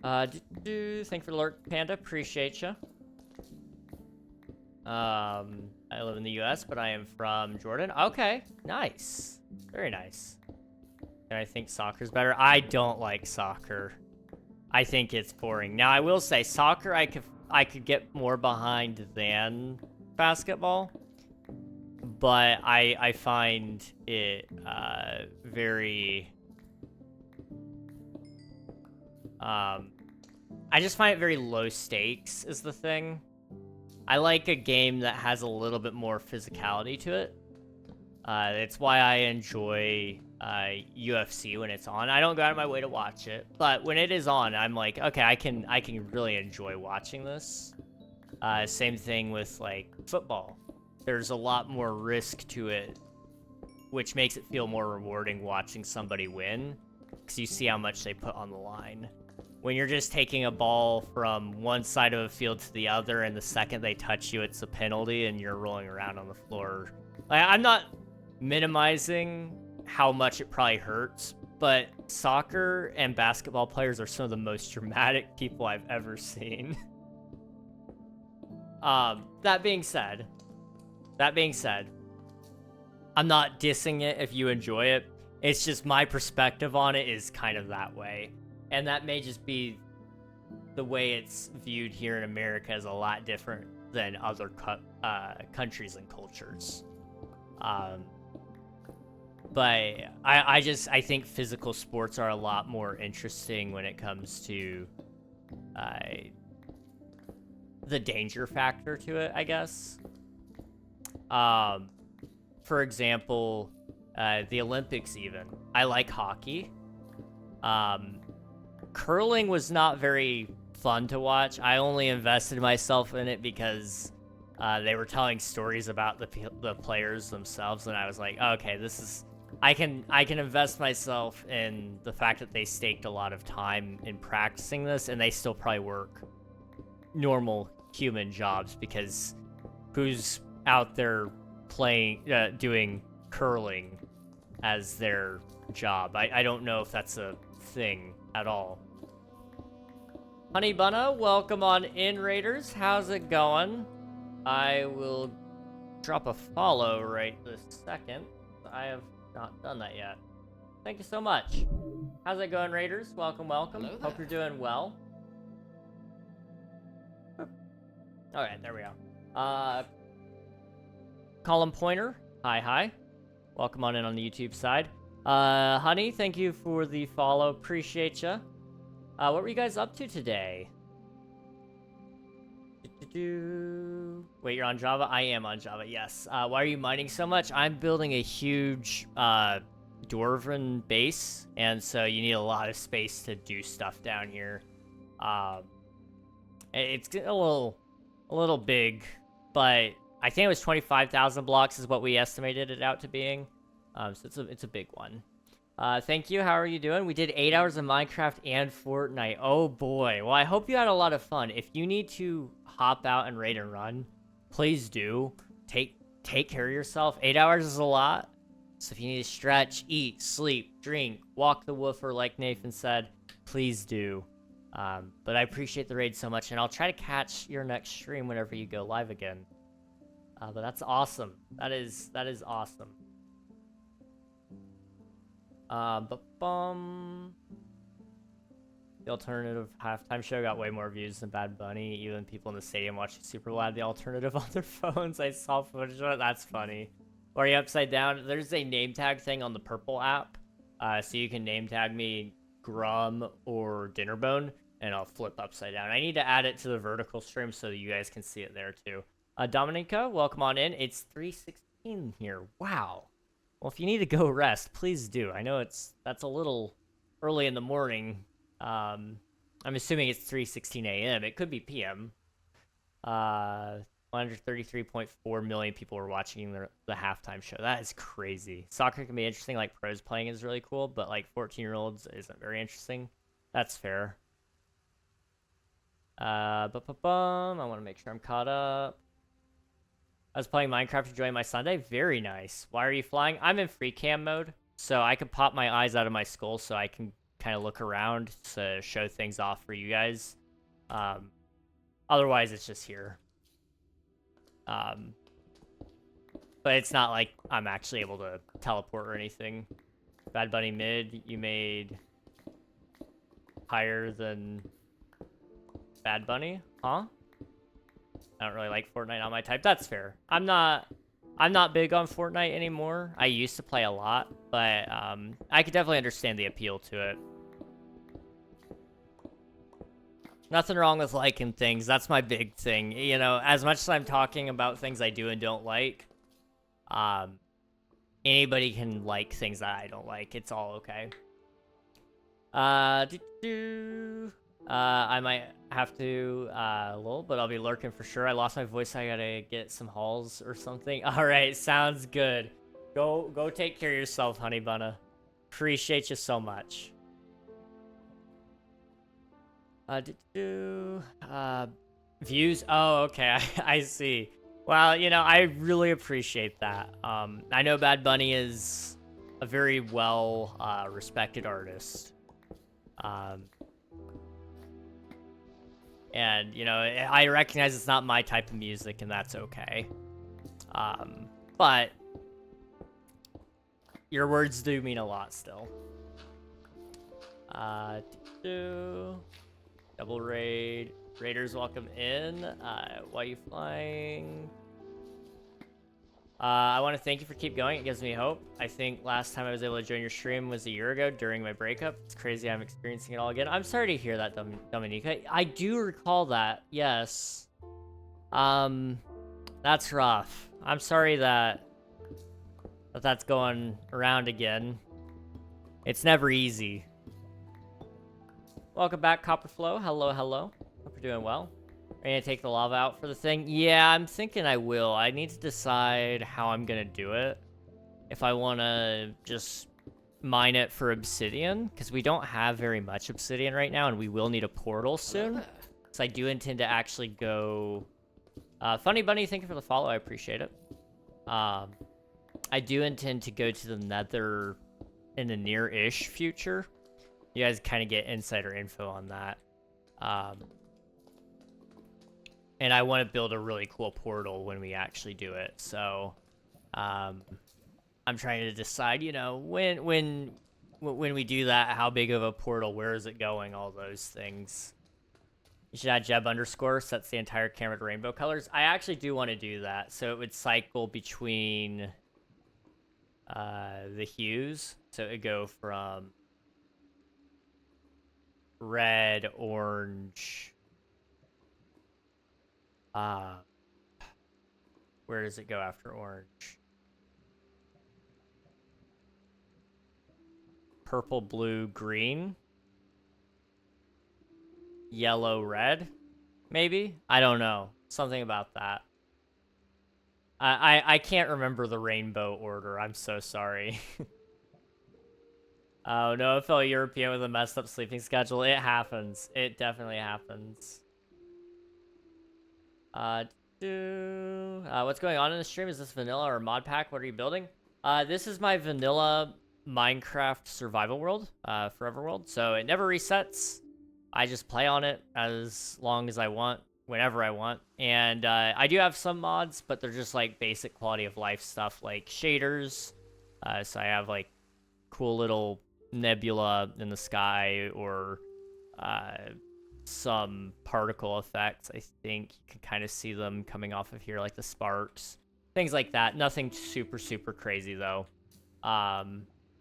Speaker 1: Thank you for the alert, Panda. Appreciate you. I live in the U.S., but I am from Jordan. Okay, nice. Very nice. And I think soccer's better. I don't like soccer. I think it's boring. Now, I will say, soccer I could get more behind than basketball, but I find it very... I just find it very low stakes is the thing. I like a game that has a little bit more physicality to it. It's why I enjoy UFC when it's on. I don't go out of my way to watch it, but when it is on, I'm like, okay, I can really enjoy watching this. Same thing with, like, football. There's a lot more risk to it, which makes it feel more rewarding watching somebody win, because you see how much they put on the line. When you're just taking a ball from one side of a field to the other, and the second they touch you, it's a penalty, and you're rolling around on the floor. Like, I'm not minimizing how much it probably hurts, but soccer and basketball players are some of the most dramatic people I've ever seen. That being said, I'm not dissing it if you enjoy it. It's just my perspective on it is kind of that way. And that may just be the way it's viewed here in America is a lot different than other countries and cultures. But I think physical sports are a lot more interesting when it comes to the danger factor to it, I guess. For example, the Olympics even. I like hockey. Curling was not very fun to watch. I only invested myself in it because they were telling stories about the players themselves, and I was like, okay, this is... I can invest myself in the fact that they staked a lot of time in practicing this, and they still probably work normal human jobs, because who's out there playing, doing curling as their job? I don't know if that's a thing at all. Honey Bunna, welcome on in, Raiders. How's it going? I will drop a follow right this second. I have not done that yet. Thank you so much. How's it going, Raiders? Welcome, welcome. Hope you're doing well. Alright, there we go. Colin Pointer, hi. Welcome on in on the YouTube side. Honey, thank you for the follow. Appreciate ya. What were you guys up to today? Wait, you're on Java? I am on Java, yes. Why are you mining so much? I'm building a huge dwarven base, and so you need a lot of space to do stuff down here. It's a little big, but I think it was 25,000 blocks is what we estimated it out to being. So it's a big one. Thank you. How are you doing? We did 8 hours of Minecraft and Fortnite. Oh boy. Well, I hope you had a lot of fun. If you need to hop out and raid and run, please do. Take care of yourself. 8 hours is a lot. So if you need to stretch, eat, sleep, drink, walk the woofer like Nathan said, please do. But I appreciate the raid so much, and I'll try to catch your next stream whenever you go live again. But that's awesome. That is awesome. The alternative halftime show got way more views than Bad Bunny. Even people in the stadium watching Super Loud the alternative on their phones. I saw footage of it. That's funny. Or are you upside down? There's a name tag thing on the Purple app. So you can name tag me Grum or Dinnerbone, and I'll flip upside down. I need to add it to the vertical stream so that you guys can see it there too. Dominica, welcome on in. It's 3:16 here. Wow. Well, if you need to go rest, please do. I know that's a little early in the morning. I'm assuming it's 3:16 a.m. It could be p.m. 133.4 million people were watching the halftime show. That is crazy. Soccer can be interesting, like pros playing is really cool, but like 14-year-olds isn't very interesting. That's fair. I want to make sure I'm caught up. I was playing Minecraft enjoying my Sunday. Very nice. Why are you flying? I'm in free cam mode, so I can pop my eyes out of my skull so I can kind of look around to show things off for you guys. Otherwise, it's just here. But it's not like I'm actually able to teleport or anything. Bad Bunny mid, you made higher than Bad Bunny? Huh? I don't really like Fortnite on my type. That's fair. I'm not big on Fortnite anymore. I used to play a lot, but I could definitely understand the appeal to it. Nothing wrong with liking things. That's my big thing. You know, as much as I'm talking about things I do and don't like, anybody can like things that I don't like. It's all okay. I might have to, lol, but I'll be lurking for sure. I lost my voice. I gotta get some hauls or something. All right, sounds good. Go take care of yourself, honey bunna. Appreciate you so much. Views? Oh, okay. I see. Well, you know, I really appreciate that. I know Bad Bunny is a very well respected artist. And, you know, I recognize it's not my type of music, and that's okay. But your words do mean a lot still. Double raid. Raiders, welcome in. Why are you flying? I want to thank you for keep going. It gives me hope. I think last time I was able to join your stream was a year ago during my breakup. It's crazy I'm experiencing it all again. I'm sorry to hear that, Dominica. I do recall that. Yes. That's rough. I'm sorry that's going around again. It's never easy. Welcome back, Copperflow. Hello, hello. Hope you're doing well. Are you gonna take the lava out for the thing? Yeah, I'm thinking I will. I need to decide how I'm gonna do it. If I wanna just mine it for obsidian, because we don't have very much obsidian right now, and we will need a portal soon. So I do intend to actually go... Funny Bunny, thank you for the follow. I appreciate it. I do intend to go to the nether in the near-ish future. You guys kind of get insider info on that. And I want to build a really cool portal when we actually do it. So, I'm trying to decide, you know, when we do that, how big of a portal, where is it going, all those things. You should add Jeb underscore, sets the entire camera to rainbow colors. I actually do want to do that, so it would cycle between the hues. So it would go from red, orange. Where does it go after orange? Purple, blue, green. Yellow, red. Maybe? I don't know. Something about that. I can't remember the rainbow order. I'm so sorry. Oh, no, a fellow European with a messed up sleeping schedule. It happens. It definitely happens. What's going on in the stream? Is this vanilla or mod pack? What are you building? This is my vanilla Minecraft survival world, forever world. So it never resets. I just play on it as long as I want, whenever I want. And I do have some mods, but they're just like basic quality of life stuff like shaders. So I have like cool little nebula in the sky or some particle effects. I think you can kind of see them coming off of here, like the sparks, things like that. Nothing super, super crazy though.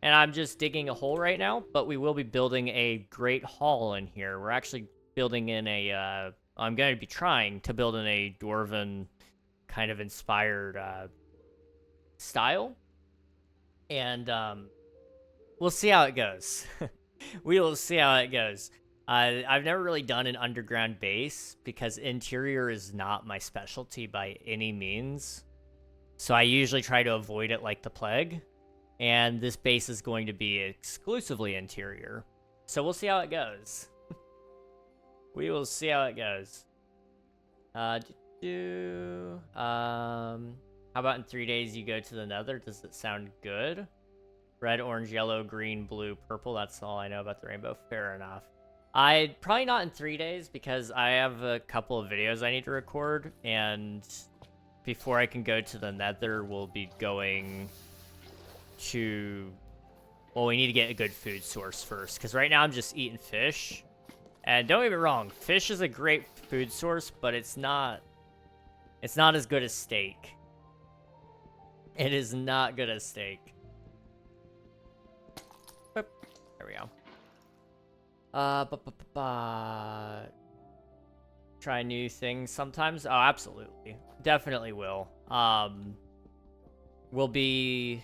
Speaker 1: And I'm just digging a hole right now, but we will be building a great hall in here. We're actually building in a, I'm going to be trying to build in a Dwarven kind of inspired style. And we'll see how it goes. We will see how it goes. I've never really done an underground base because interior is not my specialty by any means. So I usually try to avoid it like the plague. And this base is going to be exclusively interior. So we'll see how it goes. We will see how it goes. How about in 3 days you go to the nether? Does it sound good? Red, orange, yellow, green, blue, purple. That's all I know about the rainbow. Fair enough. Probably not in 3 days because I have a couple of videos I need to record. And before I can go to the nether, we'll be going to... Well, we need to get a good food source first. Because right now I'm just eating fish. And don't get me wrong, fish is a great food source, but it's not as good as steak. It is not good as steak. Boop. There we go. Try new things sometimes. Oh, absolutely. Definitely will. Will be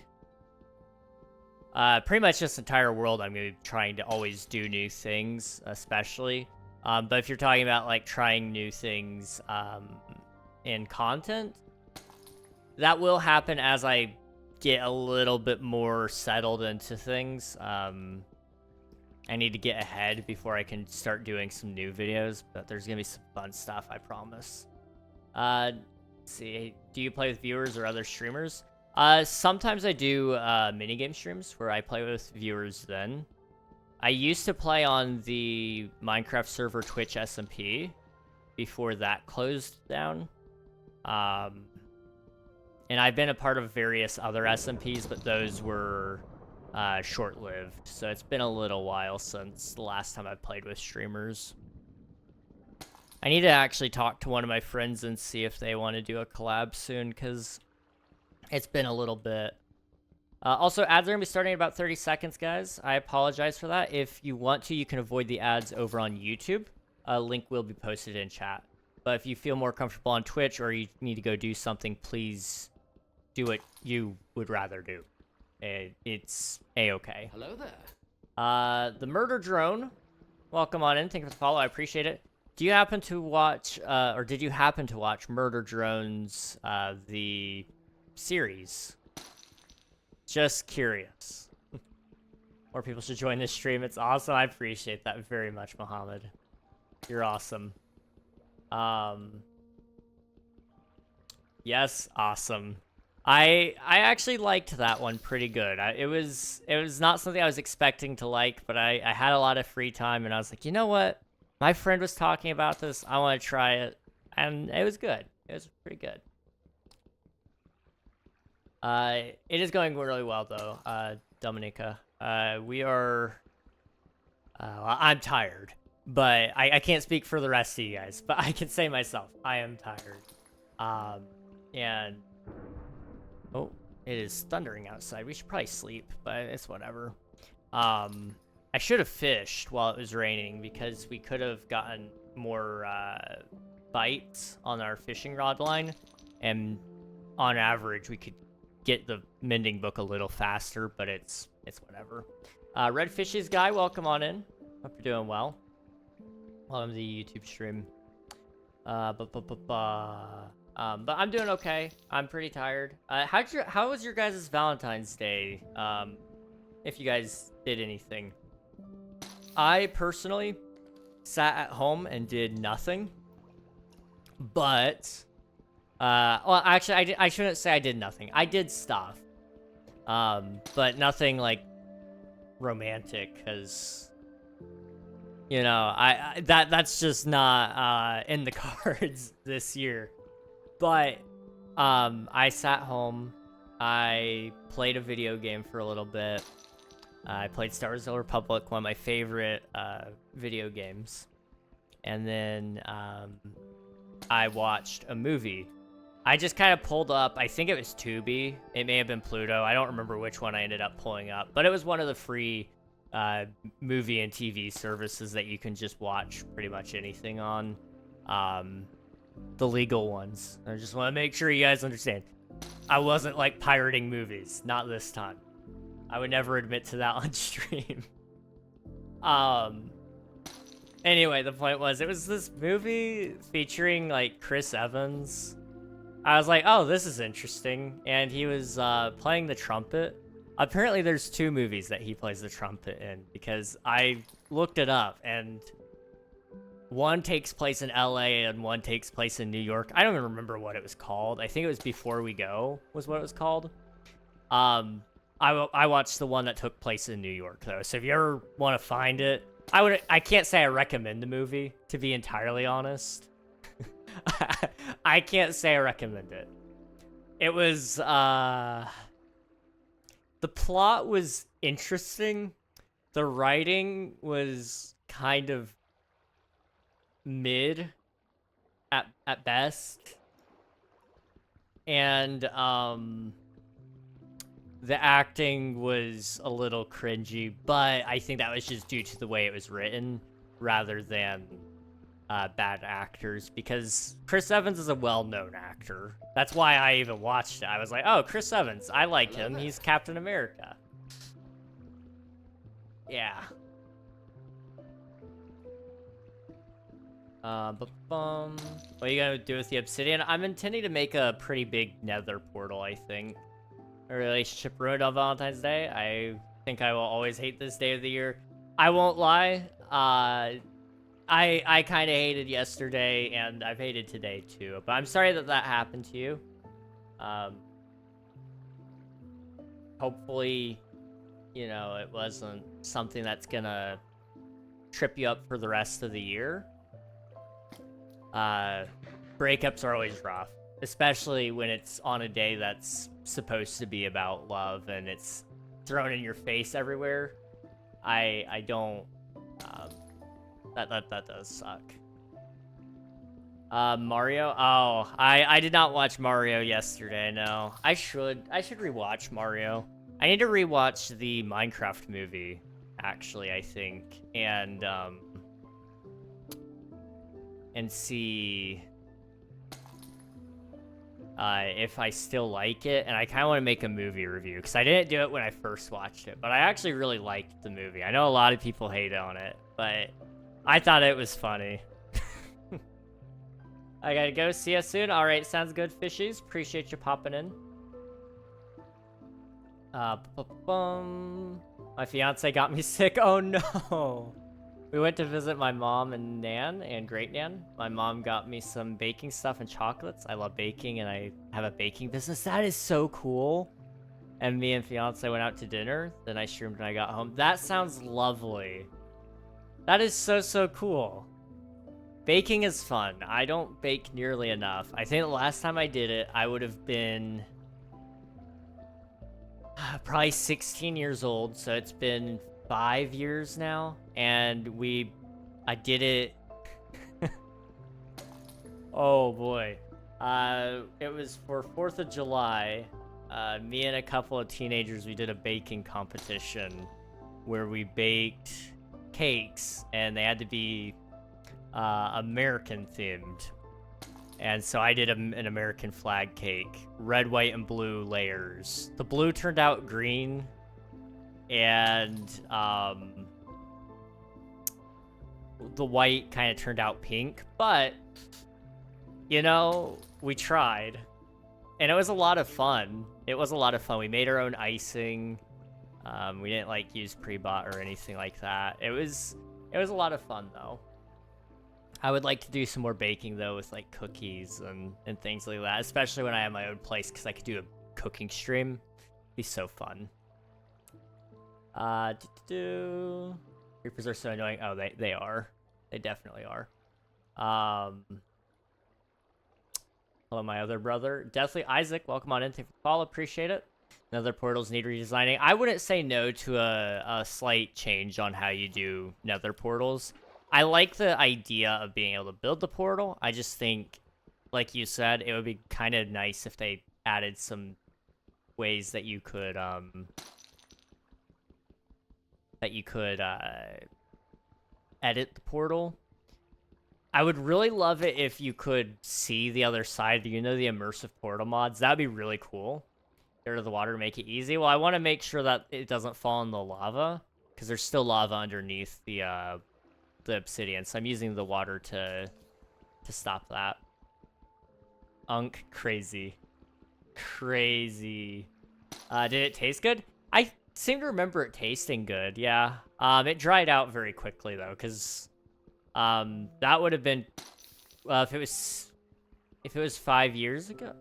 Speaker 1: pretty much this entire world. I'm going to be trying to always do new things, especially. But if you're talking about like trying new things in content, that will happen as I get a little bit more settled into things. I need to get ahead before I can start doing some new videos, but there's gonna be some fun stuff, I promise. Let's see, do you play with viewers or other streamers? Sometimes I do minigame streams where I play with viewers then. I used to play on the Minecraft server Twitch SMP before that closed down. And I've been a part of various other SMPs, but those were short-lived. So it's been a little while since the last time I played with streamers. I need to actually talk to one of my friends and see if they want to do a collab soon, because it's been a little bit. Also, ads are going to be starting in about 30 seconds, guys. I apologize for that. If you want to, you can avoid the ads over on YouTube. A link will be posted in chat. But if you feel more comfortable on Twitch or you need to go do something, please do what you would rather do. It's a-okay.
Speaker 2: Hello there.
Speaker 1: The Murder Drone. Welcome on in. Thank you for the follow. I appreciate it. Do you happen to watch, or did you happen to watch Murder Drones, the series? Just curious. More people should join this stream. It's awesome. I appreciate that very much, Mohammed. You're awesome. Yes, awesome. I actually liked that one pretty good. It was not something I was expecting to like, but I had a lot of free time, and I was like, you know what? My friend was talking about this. I want to try it, and it was good. It was pretty good. It is going really well, though, Dominica. We are... I'm tired, but I can't speak for the rest of you guys, but I can say myself, I am tired. And... Oh, it is thundering outside. We should probably sleep, but it's whatever. I should have fished while it was raining because we could have gotten more bites on our fishing rod line, and on average we could get the mending book a little faster, but it's whatever. Red Fishes guy, welcome on in. Hope you're doing well. Welcome to the YouTube stream. But I'm doing okay. I'm pretty tired. How was your guys' Valentine's Day? If you guys did anything. I personally sat at home and did nothing. But well, actually, I shouldn't say I did nothing. I did stuff. But nothing like romantic, because you know, that's just not in the cards this year. But I sat home, I played a video game for a little bit. I played Star Wars: The Old Republic, one of my favorite video games. And then I watched a movie. I just kind of pulled up, I think it was Tubi. It may have been Pluto. I don't remember which one I ended up pulling up. But it was one of the free movie and TV services that you can just watch pretty much anything on. The legal ones. I just want to make sure you guys understand. I wasn't like pirating movies. Not this time. I would never admit to that on stream. Anyway, the point was, it was this movie featuring like Chris Evans. I was like, oh, this is interesting. And he was playing the trumpet. Apparently there's 2 movies that he plays the trumpet in, because I looked it up, and one takes place in LA and one takes place in New York. I don't even remember what it was called. I think it was Before We Go was what it was called. I watched the one that took place in New York, though. So if you ever want to find it, I can't say I recommend the movie, to be entirely honest. I can't say I recommend it. It was, the plot was interesting. The writing was kind of mid at best. And, the acting was a little cringy, but I think that was just due to the way it was written rather than bad actors, because Chris Evans is a well-known actor. That's why I even watched it. I was like, oh, Chris Evans, I like him. He's Captain America. Yeah. What are you gonna do with the obsidian? I'm intending to make a pretty big nether portal, I think. A relationship ruined on Valentine's Day. I think I will always hate this day of the year. I won't lie. I kind of hated yesterday, and I've hated today too. But I'm sorry that happened to you. Hopefully, you know, it wasn't something that's gonna trip you up for the rest of the year. Breakups are always rough, especially when it's on a day that's supposed to be about love and it's thrown in your face everywhere. I don't, that does suck. Mario? Oh, I did not watch Mario yesterday, no. I should rewatch Mario. I need to rewatch the Minecraft movie, actually, I think, and see if I still like it. And I kind of want to make a movie review, because I didn't do it when I first watched it, but I actually really liked the movie. I know a lot of people hate on it, but I thought it was funny. I gotta go. See you soon. All right, sounds good, fishies. Appreciate you popping in. My fiance got me sick. Oh no. We went to visit my mom and Nan and Great Nan. My mom got me some baking stuff and chocolates. I love baking, and I have a baking business. That is so cool. And me and fiance went out to dinner. Then I streamed when I got home. That sounds lovely. That is so cool. Baking is fun. I don't bake nearly enough. I think the last time I did it, I would have been probably 16 years old. So it's been 5 years now. And I did it. Oh boy. It was for 4th of July. Me and a couple of teenagers, we did a baking competition. where we baked cakes, and they had to be American themed. And so I did an American flag cake, red, white, and blue layers. The blue turned out green, and the white kind of turned out pink, but you know, we tried, and it was a lot of fun. It was a lot of fun. We made our own icing. We didn't like use pre-bought or anything like that. It was a lot of fun though. I would like to do some more baking though, with like cookies and things like that, especially when I have my own place, because I could do a cooking stream. It'd be so fun. Creepers are so annoying. Oh, they are. They definitely are. Hello, my other brother. Deathly Isaac, welcome on in. Thank you for the follow. Appreciate it. Nether portals need redesigning. I wouldn't say no to a slight change on how you do nether portals. I like the idea of being able to build the portal. I just think, like you said, it would be kind of nice if they added some ways that you could edit the portal. I would really love it if you could see the other side. You know, the immersive portal mods. That'd be really cool. Get rid of the water to make it easy. Well, I want to make sure that it doesn't fall in the lava, because there's still lava underneath the obsidian. So I'm using the water to stop that. Crazy. Did it taste good? I seem to remember it tasting good. Yeah. It dried out very quickly though, because that would have been if it was 5 years ago.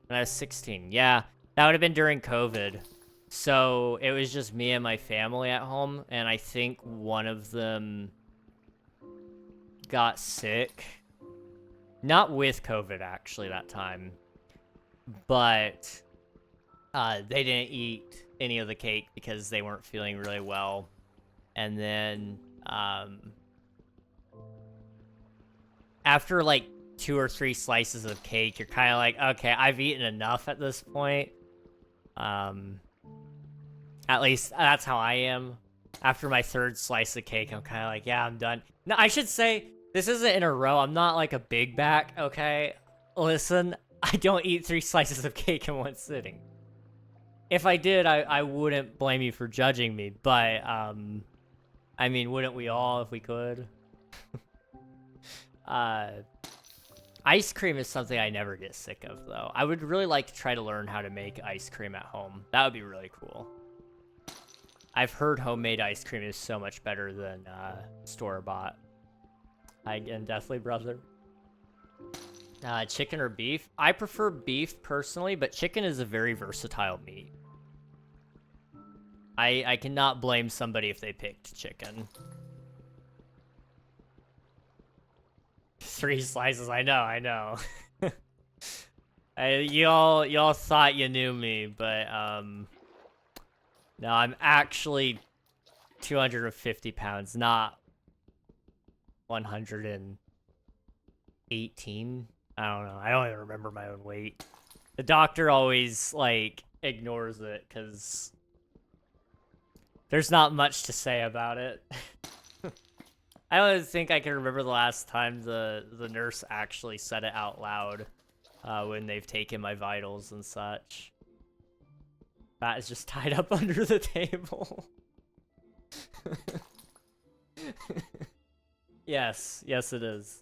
Speaker 1: When I was 16. Yeah, that would have been during COVID. So it was just me and my family at home, and I think one of them got sick. Not with COVID, actually, that time. But they didn't eat any of the cake because they weren't feeling really well. And then after like 2 or 3 slices of cake, you're kind of like, okay, I've eaten enough at this point. At least that's how I am. After my 3rd slice of cake, I'm kind of like, yeah, I'm done. No, I should say, this isn't in a row. I'm not like a big back, okay? Listen, I don't eat 3 slices of cake in one sitting. If I did, I wouldn't blame you for judging me, but, I mean, wouldn't we all if we could? Ice cream is something I never get sick of, though. I would really like to try to learn how to make ice cream at home. That would be really cool. I've heard homemade ice cream is so much better than store-bought. Again, definitely, brother. Chicken or beef? I prefer beef, personally, but chicken is a very versatile meat. I cannot blame somebody if they picked chicken. 3 slices, I know. Y'all thought you knew me, but no, I'm actually 250 pounds, not 118. I don't know. I don't even remember my own weight. The doctor always like ignores it because there's not much to say about it. I don't think I can remember the last time the nurse actually said it out loud when they've taken my vitals and such. That is just tied up under the table. Yes, it is.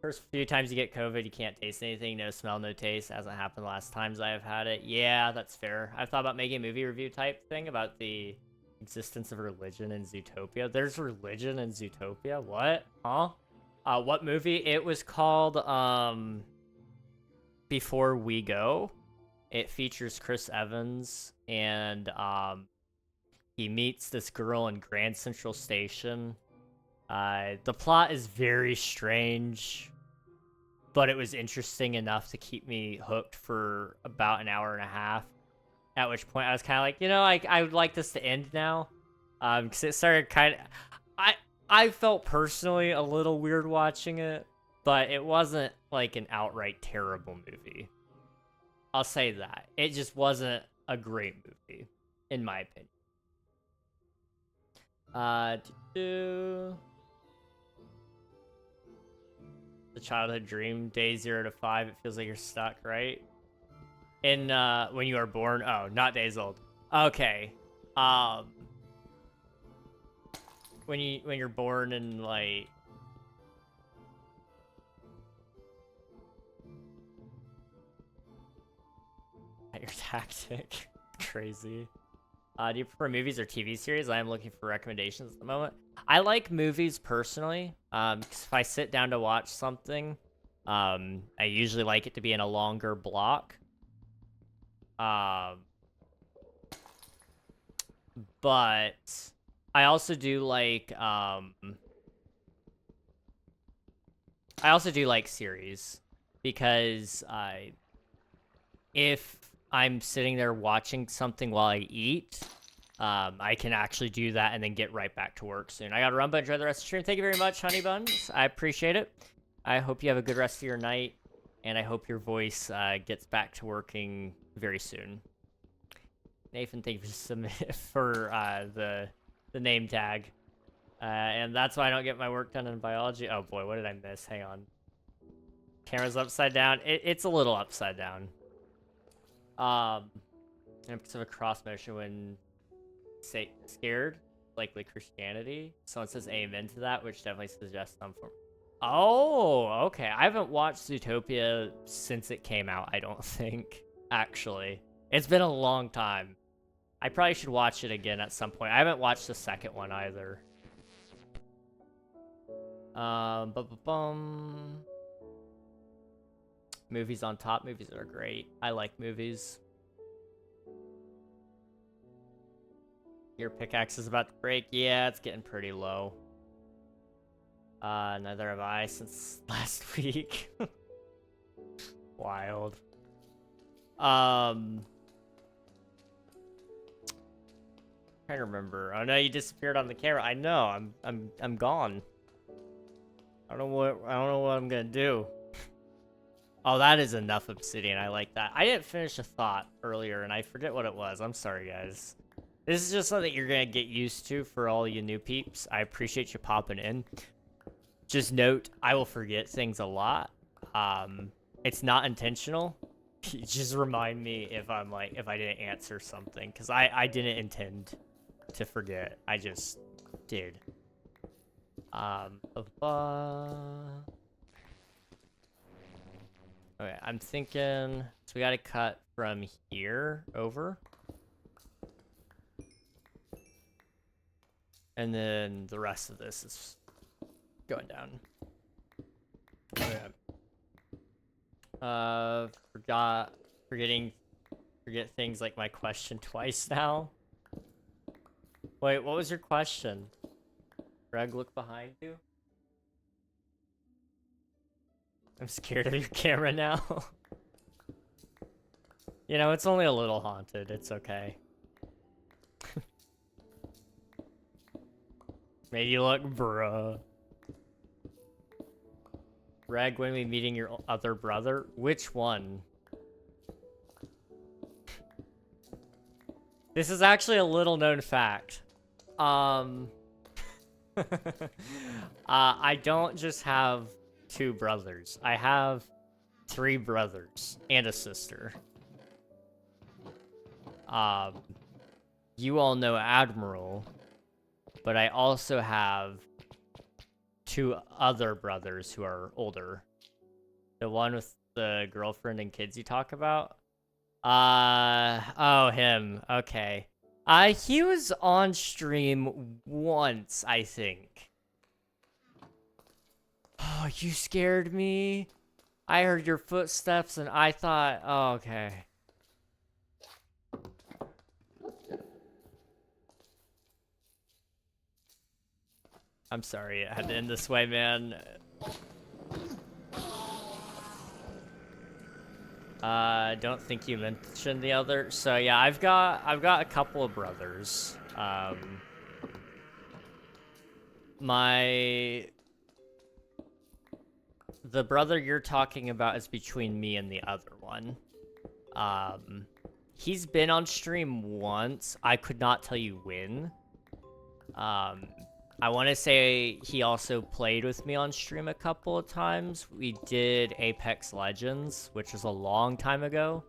Speaker 1: First few times you get COVID, you can't taste anything. No smell, no taste. Hasn't happened the last times I have had it. Yeah, that's fair. I've thought about making a movie review type thing about the existence of religion in Zootopia. There's religion in Zootopia? What? Huh? What movie? It was called, Before We Go. It features Chris Evans, and, he meets this girl in Grand Central Station. The plot is very strange, but it was interesting enough to keep me hooked for about an hour and a half. At which point I was kind of like, you know, I would like this to end now. Because it started kind of... I felt personally a little weird watching it, but it wasn't like an outright terrible movie. I'll say that. It just wasn't a great movie, in my opinion. The childhood dream, day 0 to 5, it feels like you're stuck, right? In, when you are born? Oh, not days old. Okay. When you're born and, like... Your tactic. Crazy. Do you prefer movies or TV series? I am looking for recommendations at the moment. I like movies personally. 'Cause if I sit down to watch something, I usually like it to be in a longer block. But I also do like series because if I'm sitting there watching something while I eat, I can actually do that and then get right back to work soon. I gotta run, but enjoy the rest of the stream. Thank you very much, Honey Buns. I appreciate it. I hope you have a good rest of your night, and I hope your voice gets back to working very soon. Nathan, thank you for the name tag. And that's why I don't get my work done in biology. Oh boy, what did I miss? Hang on. Camera's upside down. It's a little upside down. And because of a cross motion when scared, likely Christianity. Someone says amen to that, which definitely suggests some form. Oh, okay. I haven't watched Zootopia since it came out, I don't think, actually. It's been a long time. I probably should watch it again at some point. I haven't watched the second one either. Movies on top. Movies are great. I like movies. Your pickaxe is about to break. Yeah, it's getting pretty low. Neither have I since last week. Wild. Trying to remember. Oh no, you disappeared on the camera. I know. I'm gone. I don't know what I'm gonna do. Oh, that is enough obsidian. I like that. I didn't finish a thought earlier, and I forget what it was. I'm sorry, guys. This is just something you're gonna get used to for all you new peeps. I appreciate you popping in. Just note, I will forget things a lot. It's not intentional. Just remind me if I didn't answer something, because I didn't intend to forget. I just did. Okay, I'm thinking, so we gotta cut from here over. And then the rest of this is going down. Okay. Forget things like my question twice now. Wait, what was your question? Greg, look behind you. I'm scared of your camera now. You know, it's only a little haunted. It's okay. Made you look, bruh. Reg, when we meeting your other brother? Which one? This is actually a little known fact. I don't just have 2 brothers. I have 3 brothers and a sister. You all know Admiral, but I also have 2 other brothers who are older. The one with the girlfriend and kids you talk about? Oh, him. Okay. He was on stream once, I think. Oh, you scared me. I heard your footsteps and I thought, oh, okay. I'm sorry it had to end this way, man. Don't think you mentioned the other. So yeah, I've got a couple of brothers. The brother you're talking about is between me and the other one. He's been on stream once. I could not tell you when. I want to say he also played with me on stream a couple of times. We did Apex Legends, which was a long time ago.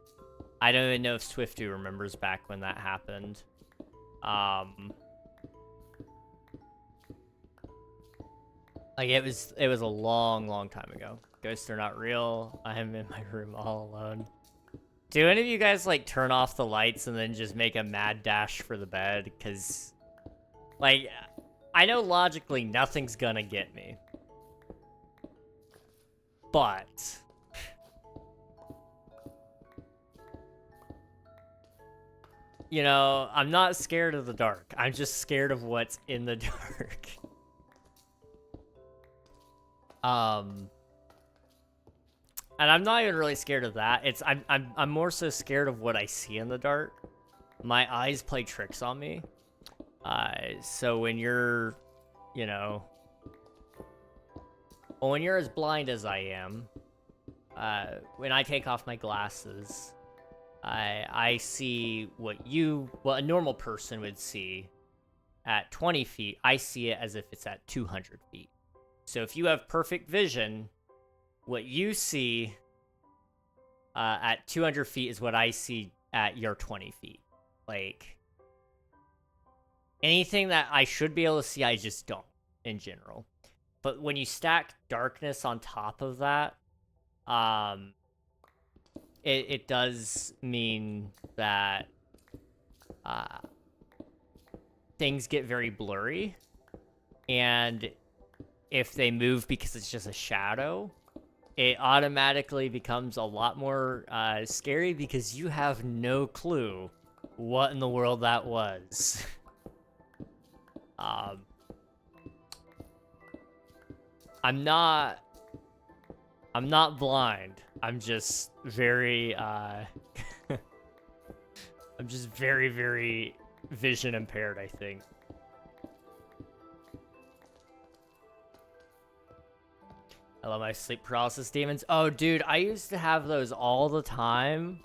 Speaker 1: I don't even know if Swifty remembers back when that happened. Like it was a long time ago. Ghosts are not real. I am in my room all alone. Do any of you guys like turn off the lights and then just make a mad dash for the bed? Cause like I know logically nothing's gonna get me. But you know, I'm not scared of the dark. I'm just scared of what's in the dark. And I'm not even really scared of that. I'm more so scared of what I see in the dark. My eyes play tricks on me. So when you're, you know, well, when you're as blind as I am, when I take off my glasses, I see what a normal person would see at 20 feet. I see it as if it's at 200 feet. So if you have perfect vision, what you see at 200 feet is what I see at your 20 feet. Like, anything that I should be able to see, I just don't, in general. But when you stack darkness on top of that, it does mean that things get very blurry. And if they move because it's just a shadow, it automatically becomes a lot more scary because you have no clue what in the world that was. I'm not blind. I'm just very I'm just very vision impaired, I think. I love my sleep paralysis demons. Oh, dude, I used to have those all the time.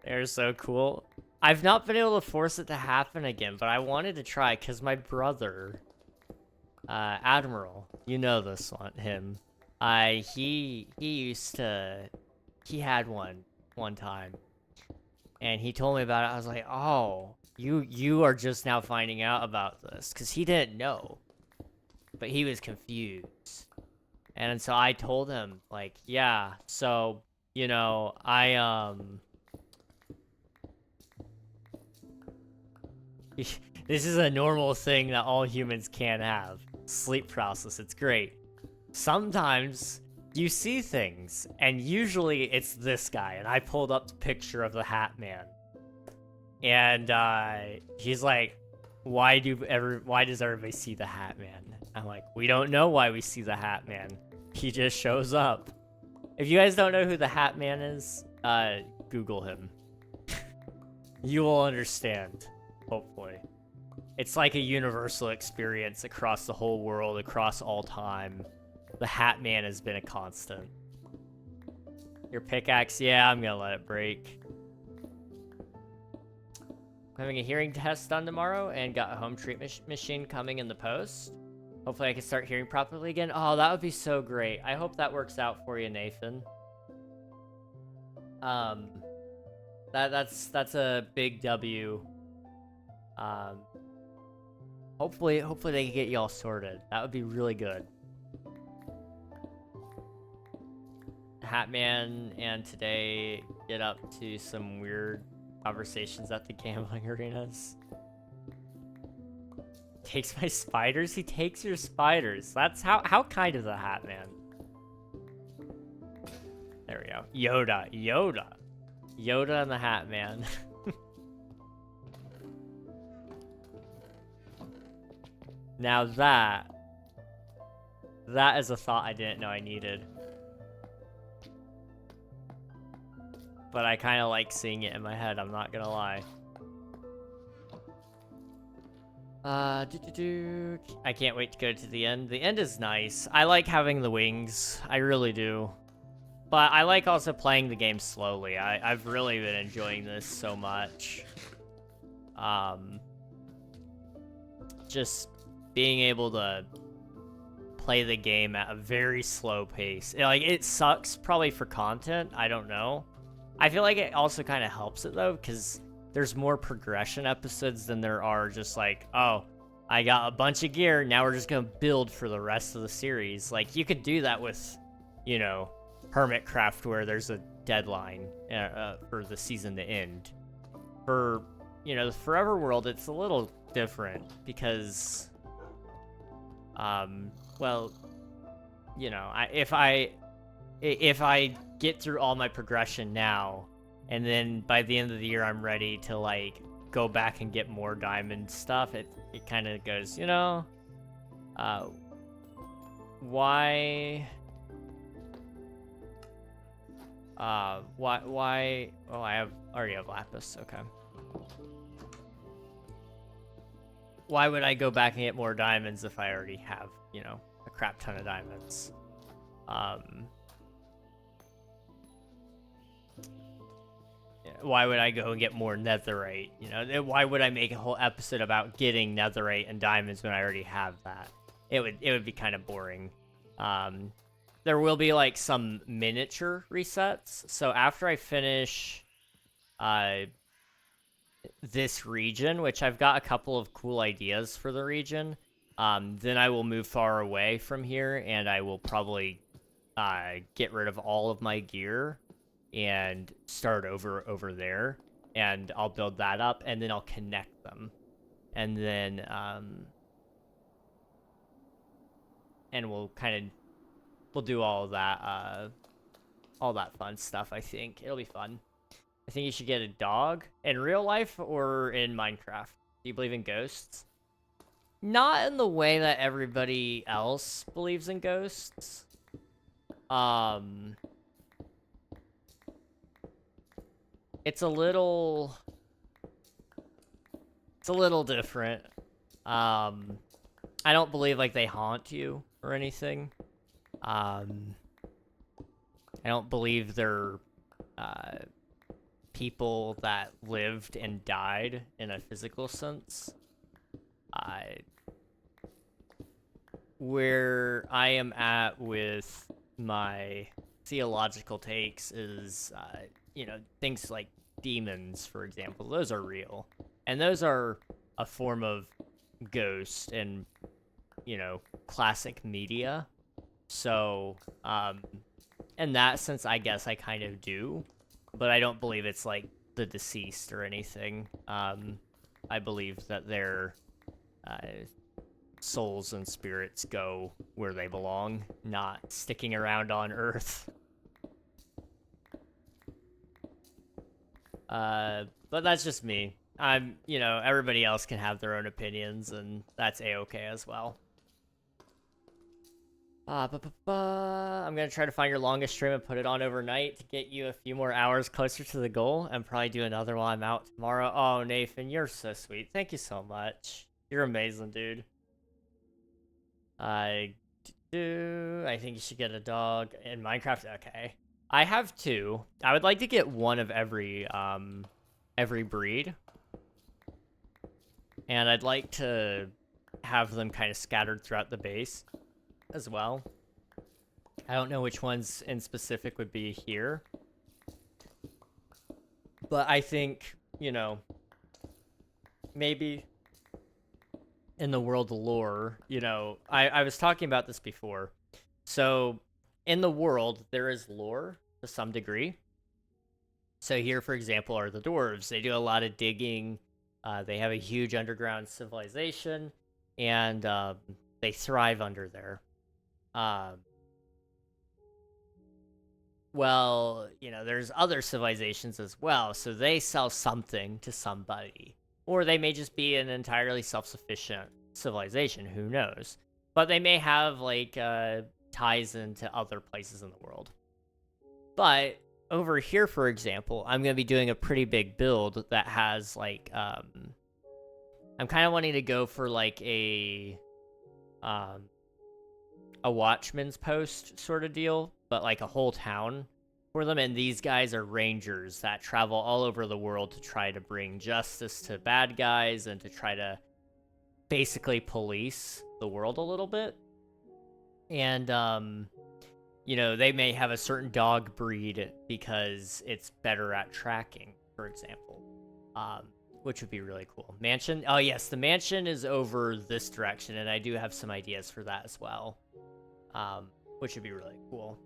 Speaker 1: They're so cool. I've not been able to force it to happen again, but I wanted to try because my brother, Admiral, you know this one, him. He had one time, and he told me about it. I was like, oh, you are just now finding out about this, because he didn't know. But he was confused. And so I told him, like, yeah, so, you know, this is a normal thing that all humans can have. Sleep paralysis, it's great. Sometimes you see things, and usually it's this guy, and I pulled up the picture of the Hat Man. And, he's like, why does everybody see the Hat Man? I'm like, we don't know why we see the Hat Man. He just shows up. If you guys don't know who the Hat Man is, Google him. You will understand, hopefully. It's like a universal experience across the whole world, across all time. The Hat Man has been a constant. Your pickaxe, yeah, I'm gonna let it break. I'm having a hearing test done tomorrow and got a home treatment machine coming in the post. Hopefully I can start hearing properly again. Oh, that would be so great. I hope that works out for you, Nathan. That's a big W. Hopefully they can get you all sorted. That would be really good. Hatman and today get up to some weird conversations at the gambling arenas. Takes my spiders? He takes your spiders. That's how kind is the Hat Man? There we go. Yoda and the Hat Man. Now that is a thought I didn't know I needed. But I kind of like seeing it in my head, I'm not gonna lie. I can't wait to go to the end. The end is nice. I like having the wings. I really do. But I like also playing the game slowly. I've really been enjoying this so much. just being able to play the game at a very slow pace. Like, it sucks probably for content, I don't know. I feel like it also kind of helps it, though, because there's more progression episodes than there are just like, oh, I got a bunch of gear, now we're just gonna build for the rest of the series. Like, you could do that with, you know, Hermitcraft, where there's a deadline for the season to end. For, you know, the Forever World, it's a little different, because, well, you know, if I get through all my progression now, and then by the end of the year I'm ready to, like, go back and get more diamond stuff, it kind of goes, you know, why, oh, I already have lapis, okay. Why would I go back and get more diamonds if I already have, you know, a crap ton of diamonds? Why would I go and get more netherite? You know, why would I make a whole episode about getting netherite and diamonds when I already have that? It would be kind of boring. There will be, like, some miniature resets. So after I finish this region, which I've got a couple of cool ideas for the region, then I will move far away from here, and I will probably get rid of all of my gear and start over there, and I'll build that up, and then I'll connect them, and then and we'll do all that fun stuff. I think it'll be fun. I think you should get a dog in real life or in Minecraft. Do you believe in ghosts? Not in the way that everybody else believes in ghosts. It's a little different. I don't believe, like, they haunt you or anything. I don't believe they're people that lived and died in a physical sense. Where I am at with my theological takes is, you know, things like demons, for example. Those are real. And those are a form of ghost and, you know, classic media. So, in that sense, I guess I kind of do. But I don't believe it's, like, the deceased or anything. I believe that their souls and spirits go where they belong, not sticking around on Earth. But that's just me. You know, everybody else can have their own opinions, and that's a-okay as well. I'm gonna try to find your longest stream and put it on overnight to get you a few more hours closer to the goal, and probably do another while I'm out tomorrow. Oh, Nathan, you're so sweet. Thank you so much. You're amazing, dude. I think you should get a dog in Minecraft. Okay. I have 2. I would like to get one of every breed. And I'd like to have them kind of scattered throughout the base as well. I don't know which ones in specific would be here. But I think, you know, maybe in the world lore, you know, I was talking about this before. So in the world, there is lore to some degree. So here, for example, are the dwarves. They do a lot of digging. They have a huge underground civilization, and they thrive under there. Well, you know, there's other civilizations as well, so they sell something to somebody. Or they may just be an entirely self-sufficient civilization, who knows? But they may have, like, ties into other places in the world. But over here, for example, I'm going to be doing a pretty big build that has, like, I'm kind of wanting to go for, like, a watchman's post sort of deal, but, like, a whole town. for them, and these guys are rangers that travel all over the world to try to bring justice to bad guys and to try to basically police the world a little bit. And you know, they may have a certain dog breed because it's better at tracking, for example, which would be really cool. Mansion, oh yes, the mansion is over this direction, and I do have some ideas for that as well, which would be really cool.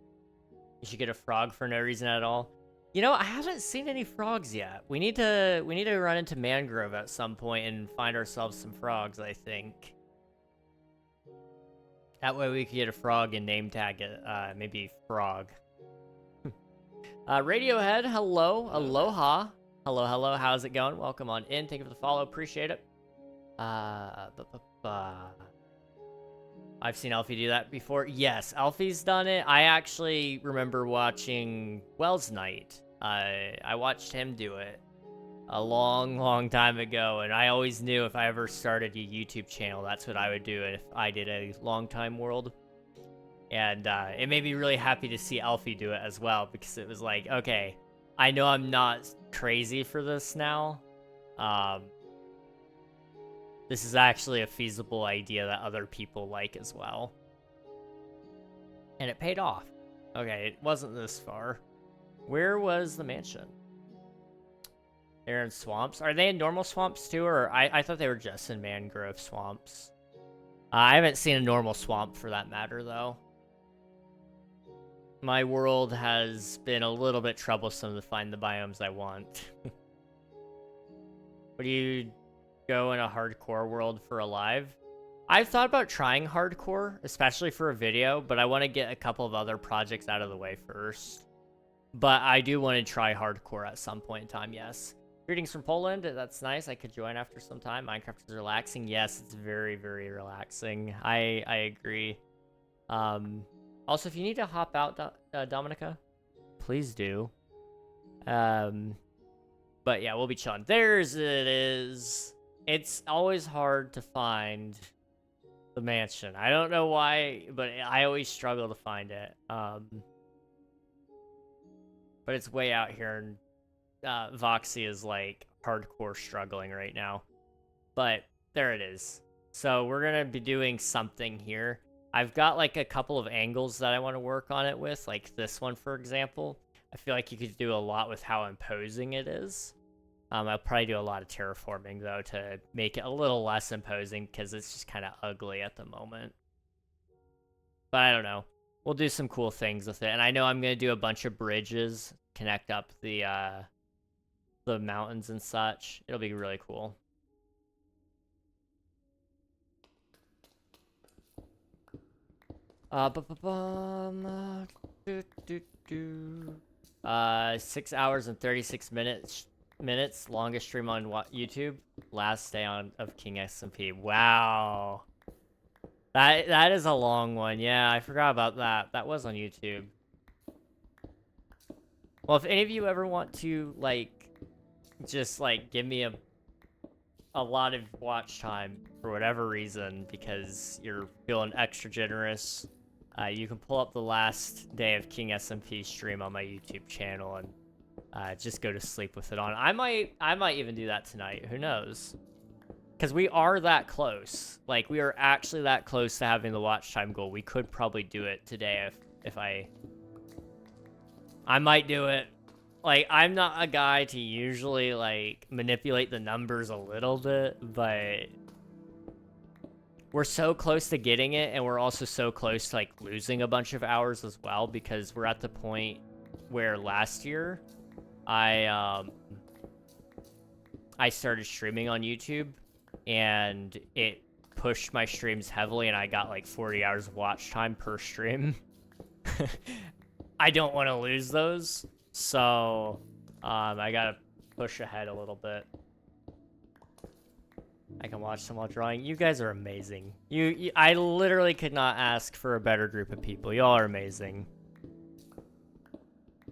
Speaker 1: You should get a frog for no reason at all. You know, I haven't seen any frogs yet. We need to run into Mangrove at some point and find ourselves some frogs, I think. That way we could get a frog and name tag it, maybe Frog. Radiohead, hello, aloha. Hello, hello, how's it going? Welcome on in, thank you for the follow, appreciate it. I've seen Alfie do that before. Yes, Alfie's done it. I actually remember watching Wells Night. I watched him do it a long time ago, and I always knew if I ever started a YouTube channel, that's what I would do if I did a long time world. And it made me really happy to see Alfie do it as well, because it was like, okay, I know I'm not crazy for this now. This is actually a feasible idea that other people like as well. And it paid off. Okay, it wasn't this far. Where was the mansion? They're in swamps. Are they in normal swamps too, or I thought they were just in mangrove swamps? I haven't seen a normal swamp for that matter, though. My world has been a little bit troublesome to find the biomes I want. Would you go in a hardcore world for a live? I've thought about trying hardcore, especially for a video, but I want to get a couple of other projects out of the way first. But I do want to try hardcore at some point in time, yes. Greetings from Poland, that's nice. I could join after some time. Minecraft is relaxing. Yes, it's very, very relaxing. I agree. Also, if you need to hop out, Dominica, please do. But yeah, we'll be chilling. There's it is. It's always hard to find the mansion. I don't know why, but I always struggle to find it. But it's way out here, and Voxy is like hardcore struggling right now. But there it is. So we're gonna be doing something here. I've got like a couple of angles that I want to work on it with, like this one, for example. I feel like you could do a lot with how imposing it is. I'll probably do a lot of terraforming, though, to make it a little less imposing, because it's just kind of ugly at the moment. But I don't know. We'll do some cool things with it. And I know I'm going to do a bunch of bridges, connect up the mountains and such. It'll be really cool. Uh, 6 hours and 36 minutes, longest stream on YouTube, last day of King SMP. Wow, that is a long one. Yeah, I forgot about that. That was on YouTube. Well, if any of you ever want to like just like give me a lot of watch time for whatever reason, because you're feeling extra generous, you can pull up the last day of King SMP stream on my YouTube channel and just go to sleep with it on. I might even do that tonight. Who knows? Because we are that close. Like, we are actually that close to having the watch time goal. We could probably do it today if I might do it. Like, I'm not a guy to usually, like, manipulate the numbers a little bit, but we're so close to getting it, and we're also so close to, like, losing a bunch of hours as well, because we're at the point where last year I started streaming on YouTube, and it pushed my streams heavily, and I got like 40 hours of watch time per stream. I don't want to lose those, so I gotta push ahead a little bit. I can watch them while drawing. You guys are amazing. I literally could not ask for a better group of people. Y'all are amazing.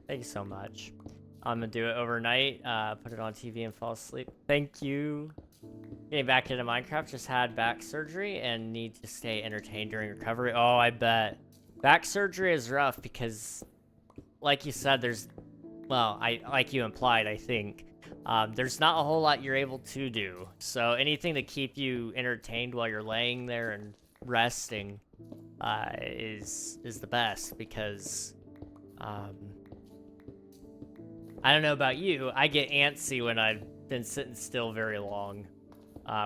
Speaker 1: Thank you so much. I'm gonna do it overnight, put it on TV and fall asleep. Thank you. Getting back into Minecraft, just had back surgery and need to stay entertained during recovery. Oh, I bet. Back surgery is rough because like you said, like you implied, I think, there's not a whole lot you're able to do. So anything to keep you entertained while you're laying there and resting, is the best because, I don't know about you, I get antsy when I've been sitting still very long,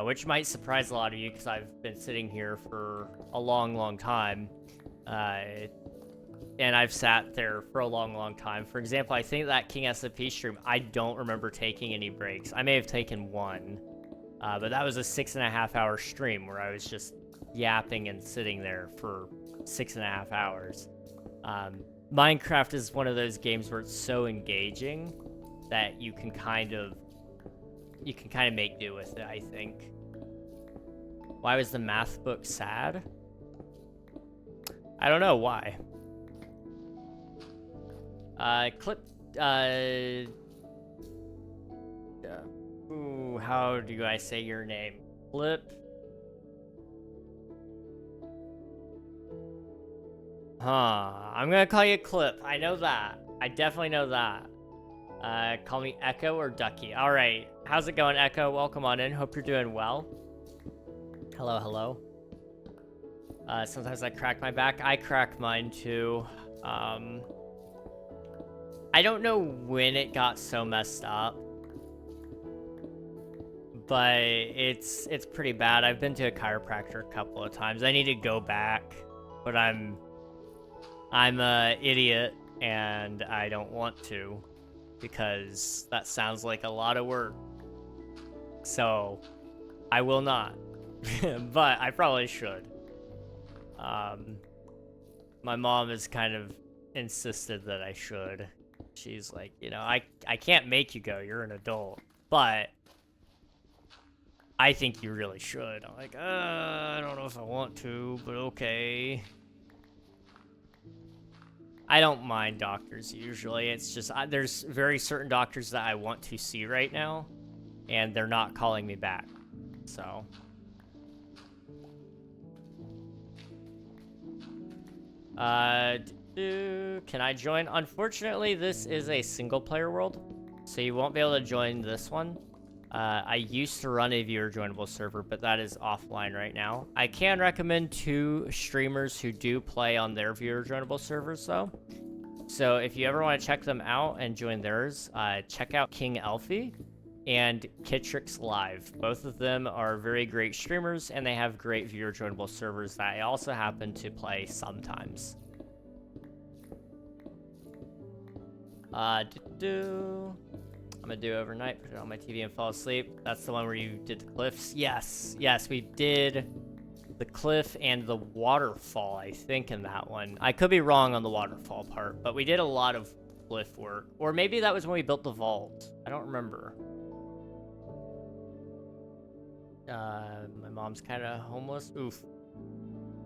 Speaker 1: which might surprise a lot of you because I've been sitting here for a long, long time, and I've sat there for a long, long time. For example, I think that King SMP stream, I don't remember taking any breaks. I may have taken one, but that was a 6.5-hour stream where I was just yapping and sitting there for 6.5 hours. Minecraft is one of those games where it's so engaging that you can kind of make do with it, I think. Why was the math book sad? I don't know why. How do I say your name? Clip. I'm gonna call you Clip. I know that. I definitely know that. Call me Echo or Ducky. All right. How's it going, Echo? Welcome on in. Hope you're doing well. Hello, hello. Sometimes I crack my back. I crack mine too. I don't know when it got so messed up, but it's pretty bad. I've been to a chiropractor a couple of times. I need to go back, but I'm a idiot and I don't want to because that sounds like a lot of work. So I will not, but I probably should. My mom has kind of insisted that I should. She's like, you know, I can't make you go. You're an adult, but I think you really should. I'm like, I don't know if I want to, but okay. I don't mind doctors usually. It's just there's very certain doctors that I want to see right now, and they're not calling me back. So. Can I join? Unfortunately, this is a single player world, so you won't be able to join this one. I used to run a viewer joinable server, but that is offline right now. I can recommend 2 streamers who do play on their viewer joinable servers though. So if you ever want to check them out and join theirs, check out King Elfie and Kitrix Live. Both of them are very great streamers, and they have great viewer joinable servers that I also happen to play sometimes. I'm gonna do overnight, put it on my TV and fall asleep. That's the one where you did the cliffs. Yes, we did the cliff and the waterfall, I think, in that one. I could be wrong on the waterfall part, but we did a lot of cliff work. Or maybe that was when we built the vault. I don't remember. My mom's kind of homeless. Oof.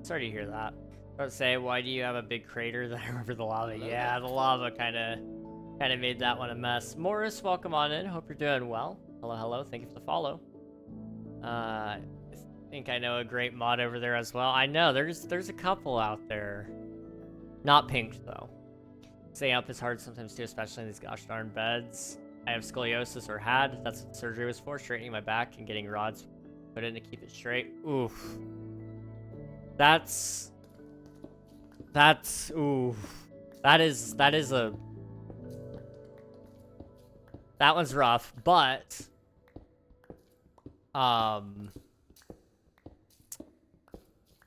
Speaker 1: Sorry to hear that. I would say, why do you have a big crater there over the lava? Yeah, the lava kind of made that one a mess. Morris, welcome on in. Hope you're doing well. Hello, hello. Thank you for the follow. I think I know a great mod over there as well. I know there's a couple out there. Not pink though. Staying up is hard sometimes too, especially in these gosh darn beds. I have scoliosis, or had. That's what surgery was for, straightening my back and getting rods put in to keep it straight. Oof. That's oof. That one's rough, but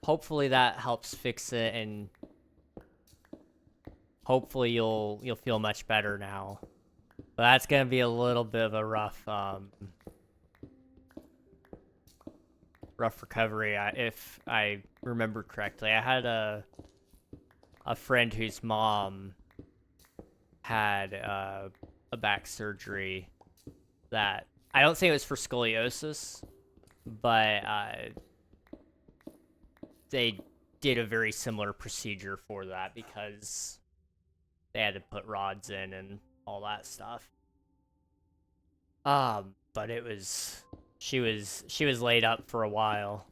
Speaker 1: hopefully that helps fix it, and hopefully you'll feel much better now. But that's gonna be a little bit of a rough recovery, if I remember correctly. I had a friend whose mom had a back surgery that I don't think it was for scoliosis, but they did a very similar procedure for that because they had to put rods in and all that stuff. But it was she was laid up for a while.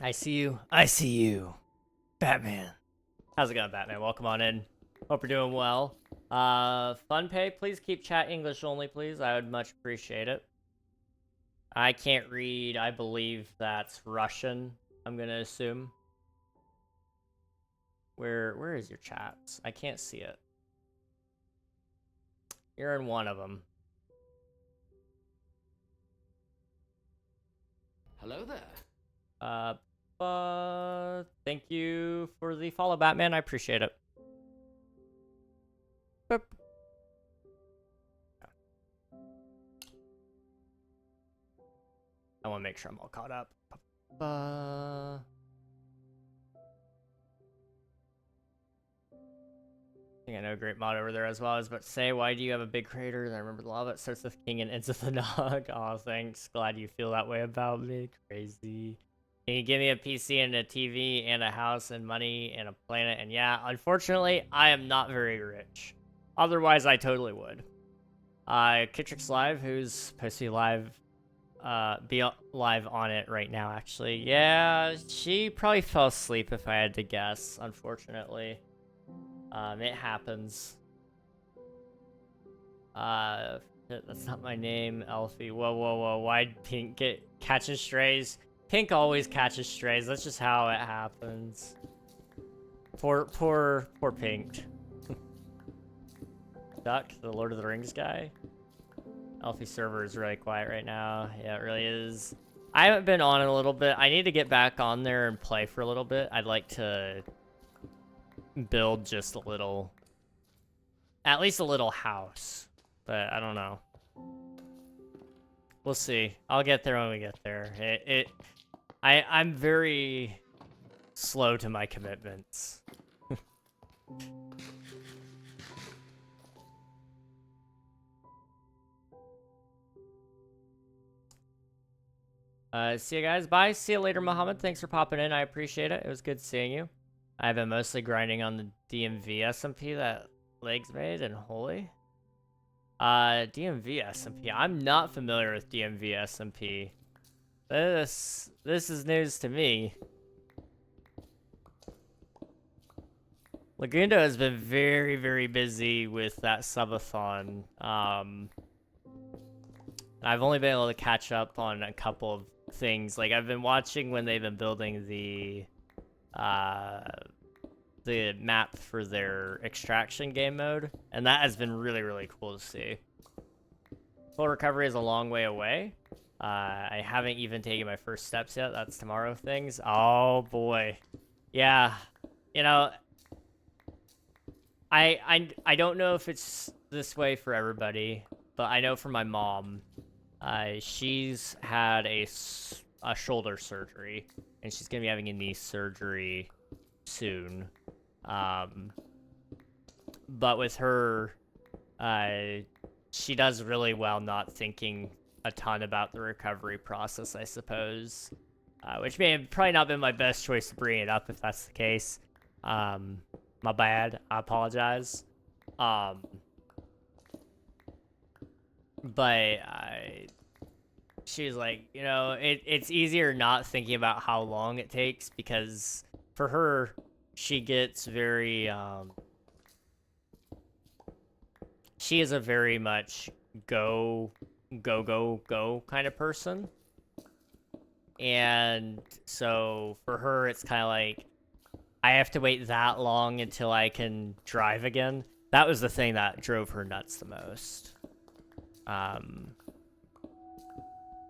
Speaker 1: I see you, Batman. How's it going, Batman? Welcome on in. Hope you're doing well. Funpay, please keep chat English only, please. I would much appreciate it. I can't read. I believe that's Russian, I'm gonna assume. Where is your chats? I can't see it. You're in one of them.
Speaker 2: Hello there.
Speaker 1: Thank you for the follow, Batman. I appreciate it. Boop. I want to make sure I'm all caught up. I think I know a great mod over there as well. I was about to say, why do you have a big crater? And I remember the lava. It starts with king and ends with a nog. Aw, thanks. Glad you feel that way about me. Crazy. Can you give me a PC and a TV and a house and money and a planet? And yeah, unfortunately, I am not very rich. Otherwise, I totally would. Kitrix Live, who's supposed to be live, be live on it right now, actually. Yeah, she probably fell asleep if I had to guess, unfortunately. It happens. That's not my name, Elfie. Whoa. Why'd Pink get catching strays? Pink always catches strays. That's just how it happens. Poor Pink. Duck, the Lord of the Rings guy. Elfie server is really quiet right now. Yeah, it really is. I haven't been on in a little bit. I need to get back on there and play for a little bit. I'd like to build just a little, at least a little house, but I don't know. We'll see. I'll get there when we get there. I'm very slow to my commitments. See you guys. Bye. See you later, Muhammad. Thanks for popping in. I appreciate it. It was good seeing you. I've been mostly grinding on the DMV SMP that Legs made and Holy. DMV SMP. I'm not familiar with DMV SMP. This is news to me. Lagundo has been very, very busy with that subathon. I've only been able to catch up on a couple of things. Like, I've been watching when they've been building the map for their extraction game mode, and that has been really, really cool to see. Full recovery is a long way away. I haven't even taken my first steps yet. That's tomorrow things. Oh boy. Yeah. You know, I don't know if it's this way for everybody, but I know for my mom, she's had a shoulder surgery, and she's gonna be having a knee surgery soon. But with her, she does really well not thinking a ton about the recovery process, I suppose. Which may have probably not been my best choice to bring it up if that's the case. My bad. I apologize. But she's like, you know, it's easier not thinking about how long it takes, because for her, she gets very, she is a very much go kind of person. And so for her, it's kind of like, I have to wait that long until I can drive again. That was the thing that drove her nuts the most.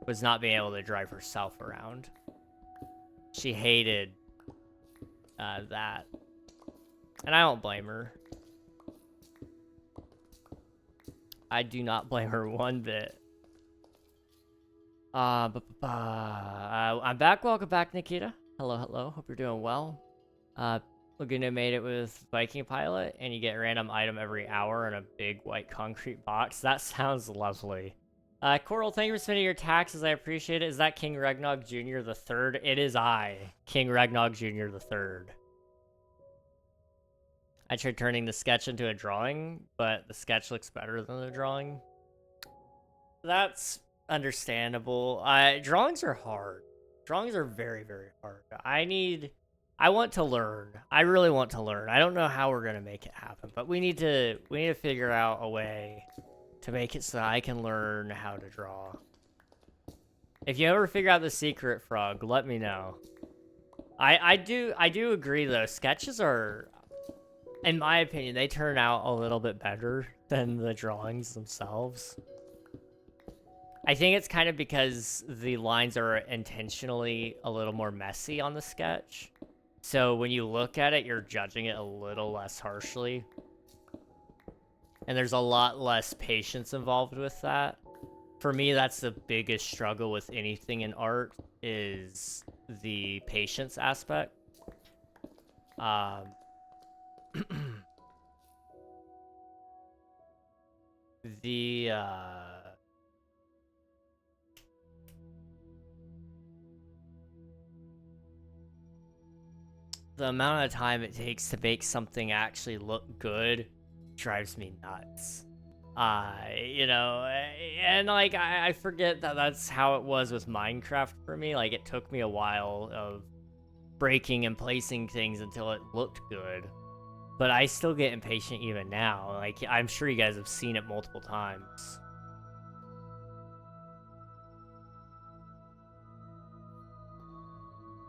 Speaker 1: Was not being able to drive herself around. She hated that. And I don't blame her. I do not blame her one bit. I'm back. Welcome back, Nikita. Hello. Hope you're doing well. Laguna made it with Viking Pilot, and you get a random item every hour in a big white concrete box. That sounds lovely. Coral, thank you for spending your taxes. I appreciate it. Is that King Regnog Jr. the Third? It is I, King Regnog Jr. the Third. I tried turning the sketch into a drawing, but the sketch looks better than the drawing. That's understandable. Drawings are hard. Drawings are very, very hard. I I want to learn. I really want to learn. I don't know how we're gonna make it happen, but we need to figure out a way to make it so I can learn how to draw. If you ever figure out the secret, Frog, let me know. I do agree though. Sketches are, in my opinion, they turn out a little bit better than the drawings themselves. I think it's kind of because the lines are intentionally a little more messy on the sketch. So when you look at it, you're judging it a little less harshly. And there's a lot less patience involved with that. For me, that's the biggest struggle with anything in art, is the patience aspect. The amount of time it takes to make something actually look good drives me nuts. You know, and like I forget that that's how it was with Minecraft for me. Like, it took me a while of breaking and placing things until it looked good. But I still get impatient even now. Like, I'm sure you guys have seen it multiple times.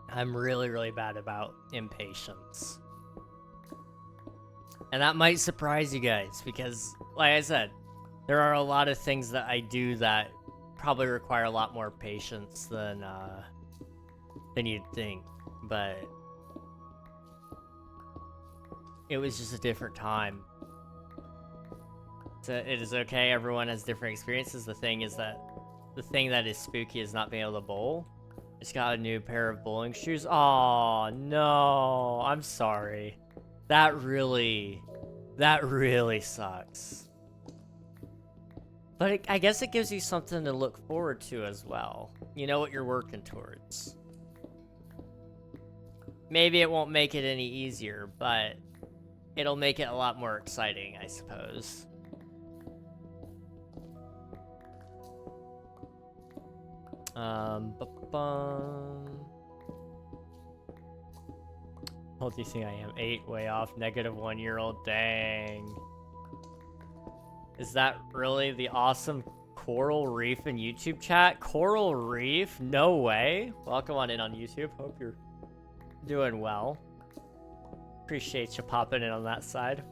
Speaker 1: I'm really, really bad about impatience. And that might surprise you guys, because, like I said, there are a lot of things that I do that probably require a lot more patience than you'd think. But it was just a different time. So it is okay, everyone has different experiences. The thing is that the thing that is spooky is not being able to bowl. Just got a new pair of bowling shoes. Oh no, I'm sorry. That really sucks. But I guess it gives you something to look forward to as well. You know what you're working towards. Maybe it won't make it any easier, but it'll make it a lot more exciting, I suppose. How old do you think I am? 8, way off. -1-year-old. Dang. Is that really the awesome Coral Reef in YouTube chat? Coral Reef? No way. Welcome on in on YouTube. Hope you're doing well. Appreciate you popping in on that side.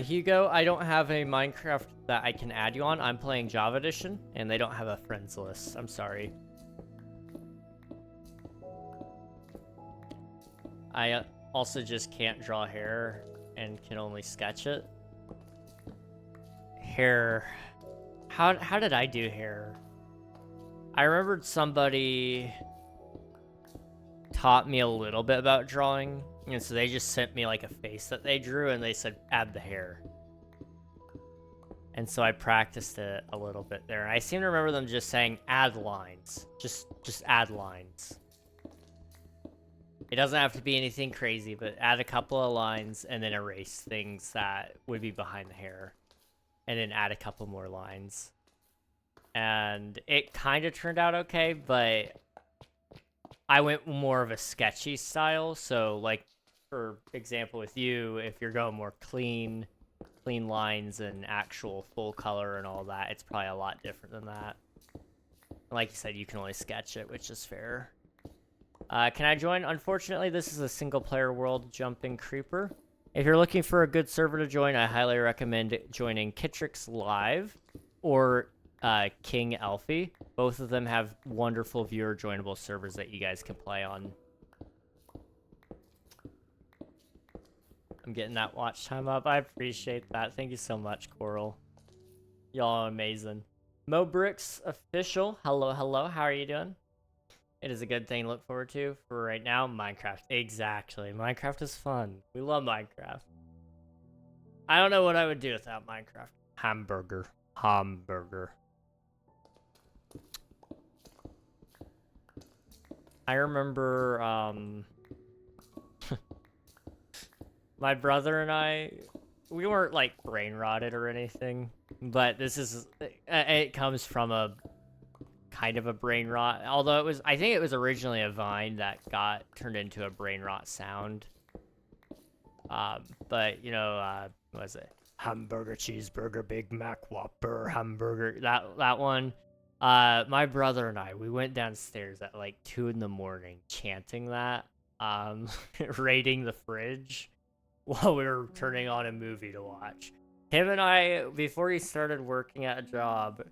Speaker 1: Hugo, I don't have a Minecraft that I can add you on. I'm playing Java Edition, and they don't have a friends list. I'm sorry. I also just can't draw hair and can only sketch it. Hair. How did I do hair? I remembered somebody taught me a little bit about drawing, and so they just sent me like a face that they drew, and they said add the hair. And so I practiced it a little bit there. I seem to remember them just saying add lines. Just add lines. It doesn't have to be anything crazy, but add a couple of lines and then erase things that would be behind the hair. And then add a couple more lines. And it kind of turned out okay, but I went more of a sketchy style. So, like, for example, with you, if you're going more clean lines and actual full color and all that, it's probably a lot different than that. And like you said, you can only sketch it, which is fair. Can I join? Unfortunately, this is a single-player world jumping creeper. If you're looking for a good server to join, I highly recommend joining Kittrix Live or King Elfie. Both of them have wonderful viewer joinable servers that you guys can play on. I'm getting that watch time up. I appreciate that. Thank you so much, Coral. Y'all are amazing. Mobricks Official. Hello, hello. How are you doing? It is a good thing to look forward to. For right now, Minecraft. Exactly. Minecraft is fun. We love Minecraft. I don't know what I would do without Minecraft. Hamburger. I remember, my brother and I, we weren't, like, brain rotted or anything, but this is, it comes from kind of a brain rot. Although I think it was originally a vine that got turned into a brain rot sound. But you know, what was it? Hamburger, cheeseburger, Big Mac, Whopper, hamburger. That one. My brother and I, we went downstairs at like 2 in the morning chanting that, raiding the fridge while we were turning on a movie to watch. Him and I, before he started working at a job,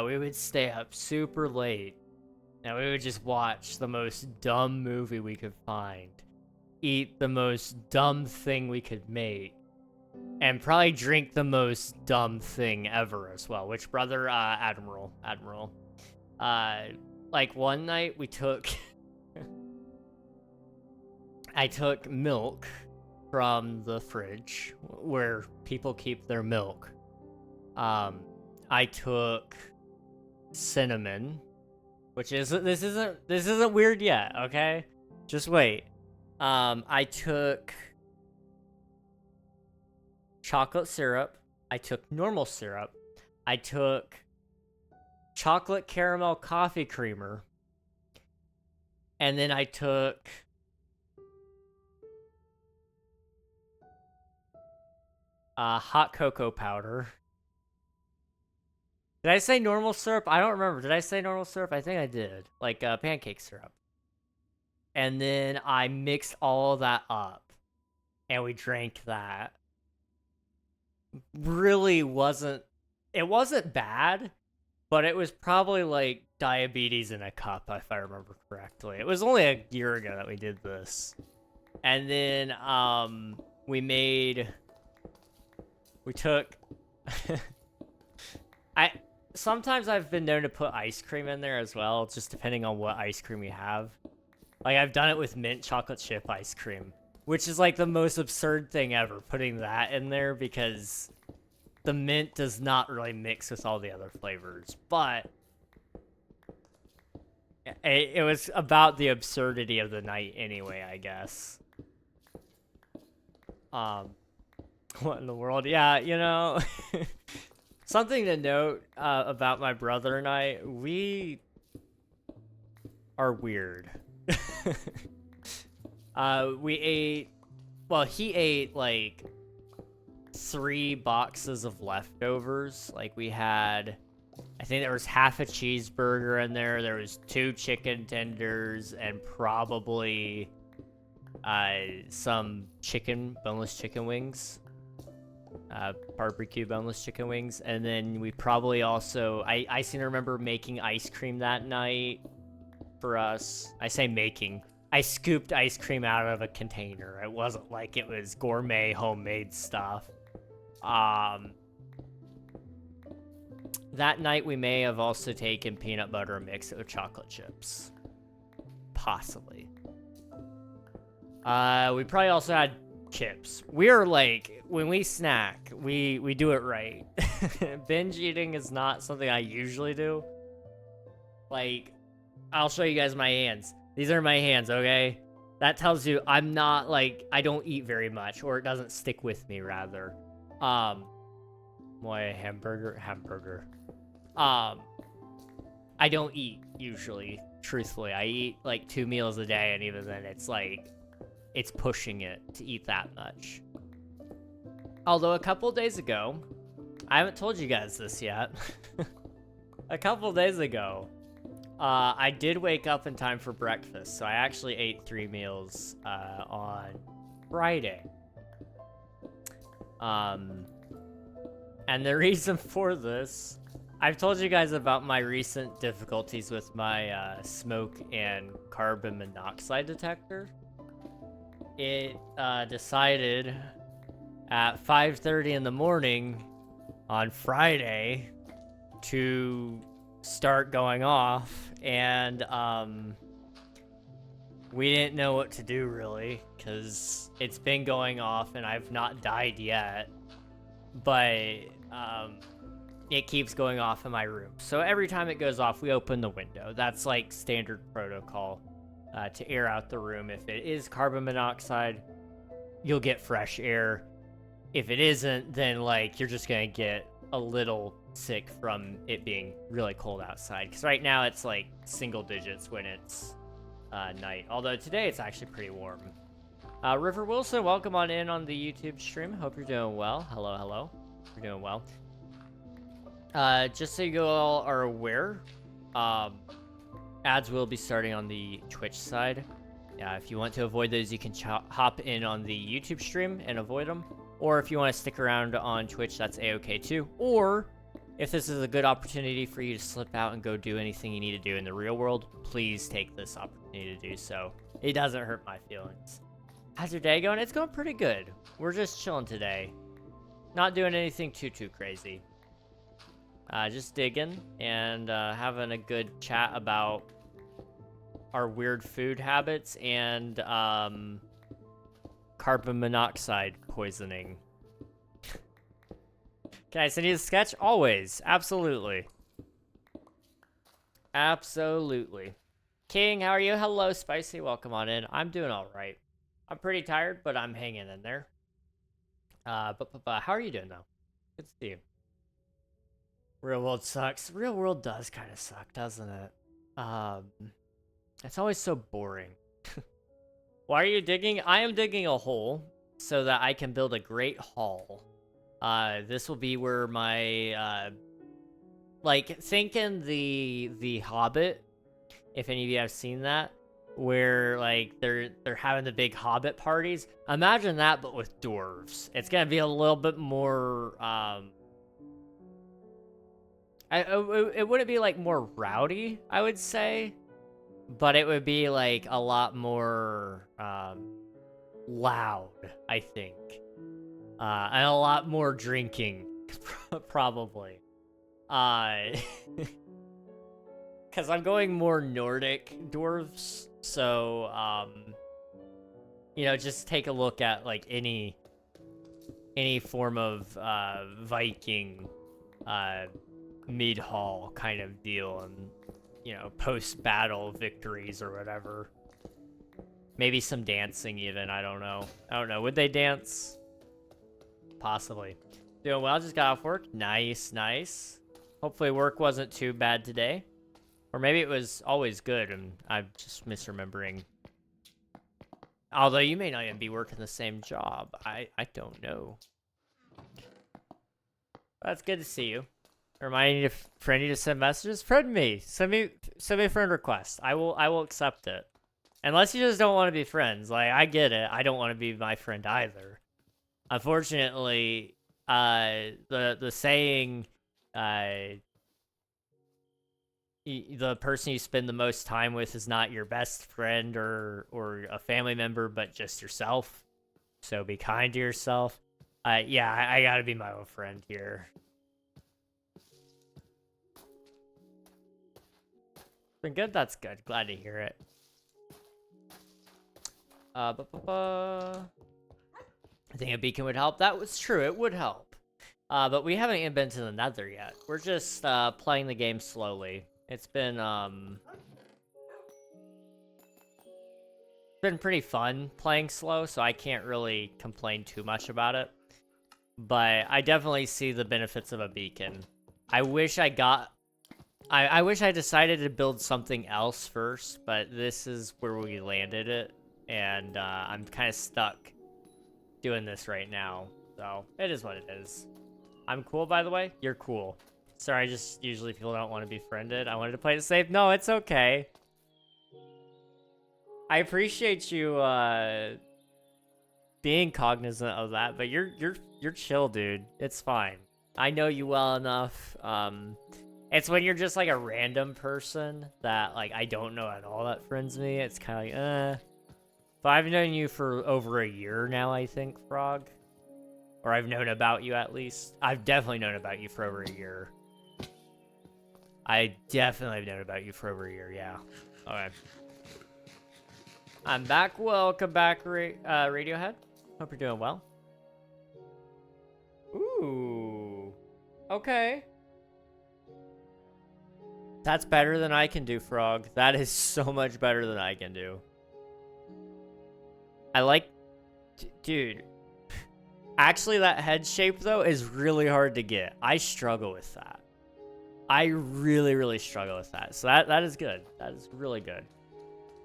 Speaker 1: we would stay up super late and we would just watch the most dumb movie we could find, eat the most dumb thing we could make, and probably drink the most dumb thing ever as well. Which brother? Admiral. Like one night we took, I took milk from the fridge where people keep their milk. I took cinnamon, which is this isn't weird yet. Okay, just wait. I took chocolate syrup. I took normal syrup. I took chocolate caramel coffee creamer. And then I took hot cocoa powder. Did I say normal syrup? I don't remember. Did I say normal syrup? I think I did. Like pancake syrup. And then I mixed all that up. And we drank that. Really wasn't... It wasn't bad. But it was probably like diabetes in a cup, if I remember correctly. It was only a year ago that we did this. And then we took... Sometimes I've been known to put ice cream in there as well, just depending on what ice cream we have. Like, I've done it with mint chocolate chip ice cream, which is like the most absurd thing ever, putting that in there, because the mint does not really mix with all the other flavors. But it was about the absurdity of the night anyway, I guess. What in the world? Yeah, you know... Something to note about my brother and I, we are weird. He ate like 3 boxes of leftovers. Like we had, I think there was half a cheeseburger in there. There was 2 chicken tenders and probably some boneless chicken wings. Barbecue boneless chicken wings, and then we probably also I seem to remember making ice cream that night for us. I say making, I scooped ice cream out of a container. It wasn't like it was gourmet homemade stuff. That night we may have also taken peanut butter and mixed it with chocolate chips, possibly. We probably also had chips. We're like, when we snack, we do it right. Binge eating is not something I usually do. Like, I'll show you guys my hands. These are my hands, okay? That tells you I'm not like, I don't eat very much, or it doesn't stick with me, rather. Hamburger. I don't eat usually, truthfully. I eat like 2 meals a day, and even then it's like, it's pushing it to eat that much. Although a couple days ago, I haven't told you guys this yet. A couple days ago, I did wake up in time for breakfast, so I actually ate 3 meals on Friday. And the reason for this, I've told you guys about my recent difficulties with my smoke and carbon monoxide detector. It decided at 5:30 in the morning on Friday to start going off, and we didn't know what to do really, because it's been going off and I've not died yet, but it keeps going off in my room. So every time it goes off, we open the window. That's like standard protocol. To air out the room. If it is carbon monoxide, you'll get fresh air. If it isn't, then like you're just gonna get a little sick from it being really cold outside. Because right now it's like single digits when it's night. Although today it's actually pretty warm. River Wilson, welcome on in on the YouTube stream. Hope you're doing well. Hello, hello. You're doing well. Just so you all are aware, ads will be starting on the Twitch side. If you want to avoid those, you can hop in on the YouTube stream and avoid them. Or if you want to stick around on Twitch, that's a-okay too. Or if this is a good opportunity for you to slip out and go do anything you need to do in the real world, please take this opportunity to do so. It doesn't hurt my feelings. How's your day going? It's going pretty good. We're just chilling today. Not doing anything too crazy. Just digging and having a good chat about our weird food habits and carbon monoxide poisoning. Can I send you the sketch? Always. Absolutely. Absolutely. King, how are you? Hello, Spicy. Welcome on in. I'm doing all right. I'm pretty tired, but I'm hanging in there. But how are you doing, though? Good to see you. Real world sucks. Real world does kind of suck, doesn't it? It's always so boring. Why are you digging? I am digging a hole so that I can build a great hall. This will be where my, like, think in the Hobbit, if any of you have seen that, where, like, they're having the big Hobbit parties. Imagine that, but with dwarves. It's gonna be a little bit more, it wouldn't be, like, more rowdy, I would say, but it would be, like, a lot more, loud, I think. And a lot more drinking, probably. Because I'm going more Nordic dwarves, so, you know, just take a look at, like, any form of, Viking, mid hall kind of deal, and, you know, post-battle victories or whatever. Maybe some dancing even, I don't know. Would they dance? Possibly. Doing well, just got off work. Nice. Hopefully work wasn't too bad today. Or maybe it was always good and I'm just misremembering. Although you may not even be working the same job. I don't know. That's good to see you. Remind you friend you to send messages. Friend me. Send me a friend request. I will accept it. Unless you just don't want to be friends. Like, I get it. I don't want to be my friend either. Unfortunately, the saying, the person you spend the most time with is not your best friend or a family member, but just yourself. So be kind to yourself. Yeah, I gotta be my own friend here. Been good? That's good. Glad to hear it. I think a beacon would help. That was true. It would help. But we haven't even been to the Nether yet. We're just playing the game slowly. It's been pretty fun playing slow, so I can't really complain too much about it. But I definitely see the benefits of a beacon. I wish I decided to build something else first, but this is where we landed it, and I'm kind of stuck doing this right now. So it is what it is. I'm cool, by the way. You're cool. Sorry, just usually people don't want to be friended. I wanted to play it safe. No, it's okay. I appreciate you being cognizant of that, but you're chill, dude. It's fine. I know you well enough. It's when you're just like a random person that like I don't know at all that friends me. It's kind of like, But I've known you for over a year now, I think, Frog. Or I've known about you at least. I've definitely known about you for over a year. I definitely have known about you for over a year, yeah. Okay. I'm back. Welcome back, Radiohead. Hope you're doing well. Ooh. Okay. That's better than I can do, Frog. That is so much better than I can do. I like... Dude. Actually, that head shape, though, is really hard to get. I struggle with that. I really struggle with that. So that is good. That is really good.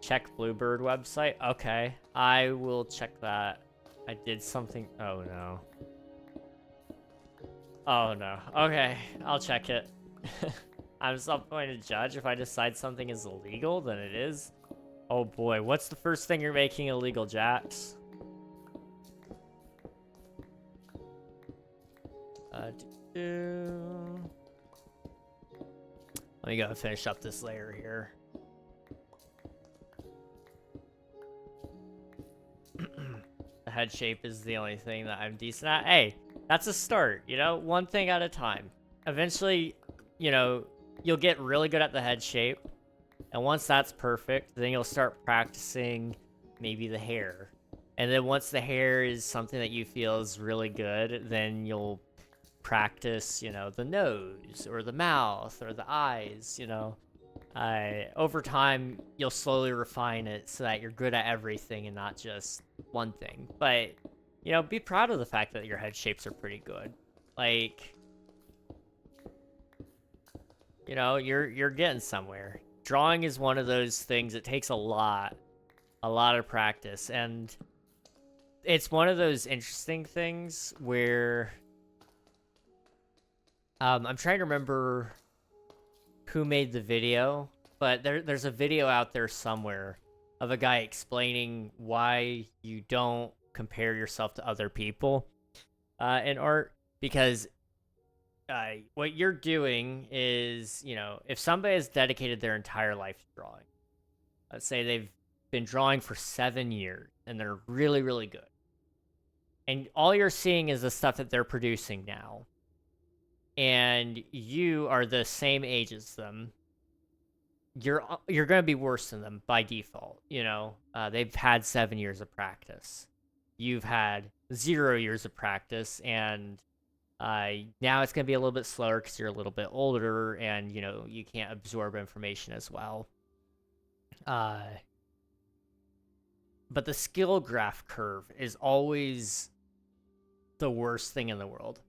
Speaker 1: Check Bluebird website. Okay. I will check that. I did something. Oh, no. Oh, no. Okay. I'll check it. I'm not going to judge. If I decide something is illegal, then it is. Oh, boy. What's the first thing you're making illegal, Jax? Let me go and finish up this layer here. The head shape is the only thing that I'm decent at. Hey, that's a start, you know? One thing at a time. Eventually, you know, you'll get really good at the head shape. And once that's perfect, then you'll start practicing maybe the hair. And then once the hair is something that you feel is really good, then you'll practice, you know, the nose or the mouth or the eyes, you know. Over time, you'll slowly refine it so that you're good at everything and not just one thing. But, you know, be proud of the fact that your head shapes are pretty good. Like, you know, you're getting somewhere. Drawing is one of those things, it takes a lot of practice. And it's one of those interesting things where I'm trying to remember who made the video, but there's a video out there somewhere of a guy explaining why you don't compare yourself to other people in art, because what you're doing is, you know, if somebody has dedicated their entire life to drawing, let's say they've been drawing for 7 years and they're really good, and all you're seeing is the stuff that they're producing now, and you are the same age as them, you're going to be worse than them by default. You know, they've had 7 years of practice. You've had 0 years of practice, and now it's going to be a little bit slower because you're a little bit older, and, you know, you can't absorb information as well. But the skill graph curve is always the worst thing in the world.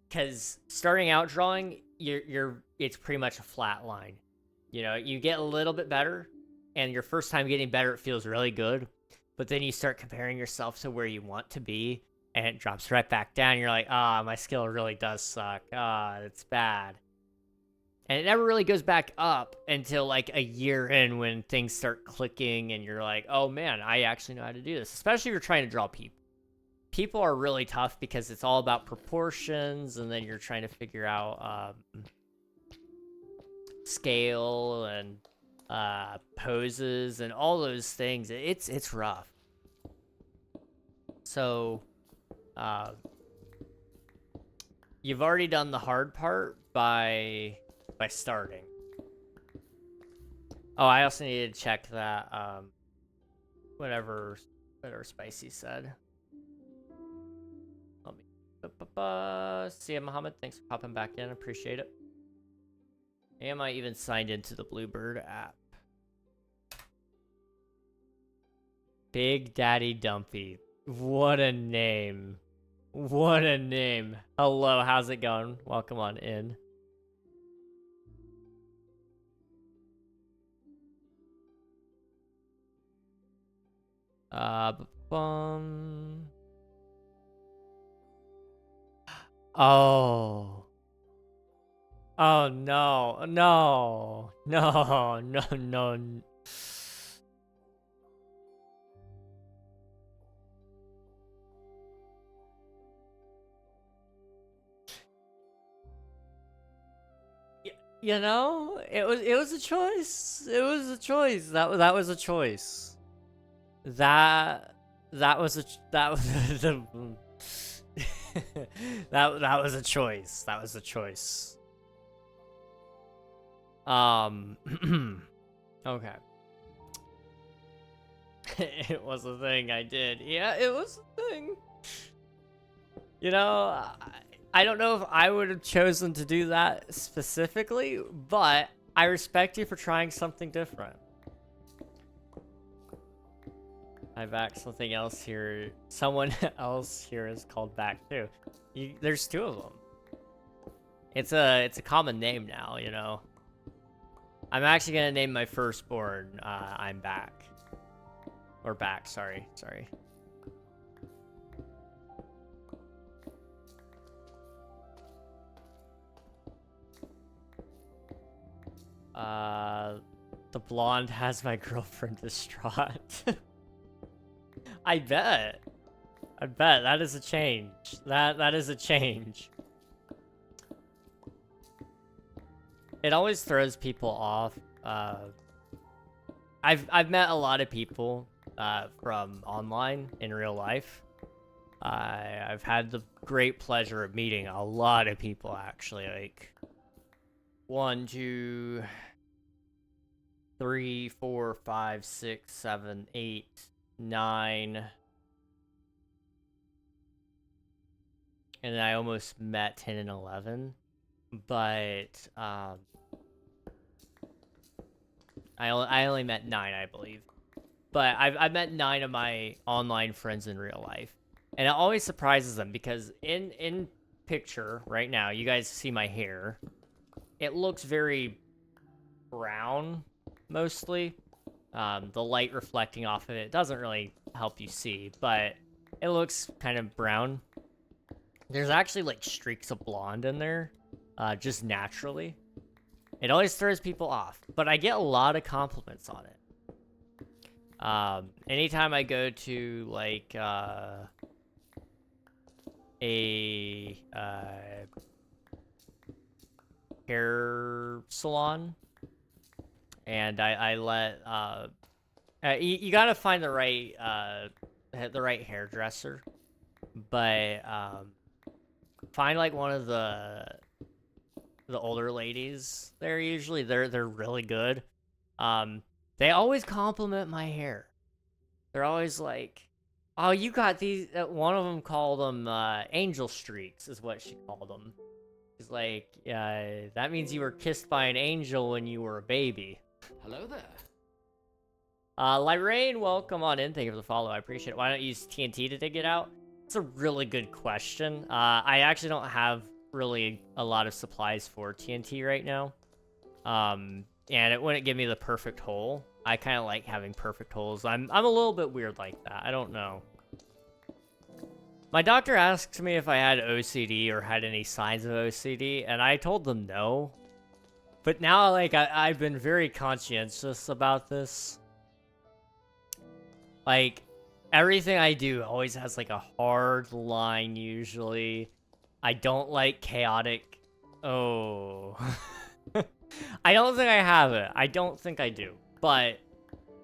Speaker 1: Because starting out drawing, it's pretty much a flat line. You know, you get a little bit better, and your first time getting better, it feels really good. But then you start comparing yourself to where you want to be, and it drops right back down. You're like, my skill really does suck. It's bad. And it never really goes back up until like a year in, when things start clicking, and you're like, oh man, I actually know how to do this. Especially if you're trying to draw people. People are really tough because it's all about proportions, and then you're trying to figure out scale and poses and all those things. It's rough. So you've already done the hard part by starting. Oh, I also needed to check that whatever Spicy said. See ya, Muhammad. Thanks for popping back in. Appreciate it. Am I even signed into the Bluebird app? Big Daddy Dumpy. What a name. What a name. Hello, how's it going? Welcome on in. Oh. Oh no. No. No. No. No. You know, it was a choice. It was a choice. That was a choice. That was a that was the that was a choice. That was a choice. Okay. It was a thing I did. Yeah, it was a thing. You know, I don't know if I would have chosen to do that specifically, but I respect you for trying something different. Hi back. Something else here. Someone else here is called back too. There's two of them. It's a common name now, you know. I'm actually gonna name my firstborn. I'm back. Or back. Sorry. The blonde has my girlfriend distraught. I bet that is a change. That is a change. It always throws people off. I've met a lot of people from online in real life. I've had the great pleasure of meeting a lot of people actually. Like 1, 2, 3, 4, 5, 6, 7, 8, 9. And I almost met 10 and 11. But I only met 9, I believe. But I've met 9 of my online friends in real life. And it always surprises them because in picture right now, you guys see my hair. It looks very brown, mostly. The light reflecting off of it doesn't really help you see, but it looks kind of brown. There's actually like streaks of blonde in there, just naturally. It always throws people off, but I get a lot of compliments on it. Anytime I go to like a hair salon, and I let you gotta find the right hairdresser, but find like one of the older ladies there. Usually they're really good. They always compliment my hair. They're always like, oh, you got these. One of them called them angel streaks, is what she called them. She's like, yeah, that means you were kissed by an angel when you were a baby.
Speaker 2: Hello there.
Speaker 1: Lyrene, welcome on in. Thank you for the follow. I appreciate it. Why not use TNT to dig it out? It's a really good question. I actually don't have really a lot of supplies for TNT right now. And it wouldn't give me the perfect hole. I kind of like having perfect holes. I'm a little bit weird like that. I don't know. My doctor asked me if I had OCD or had any signs of OCD, and I told them no. But now, like, I've been very conscientious about this. Like, everything I do always has, like, a hard line, usually. I don't like chaotic... Oh... I don't think I have it. I don't think I do. But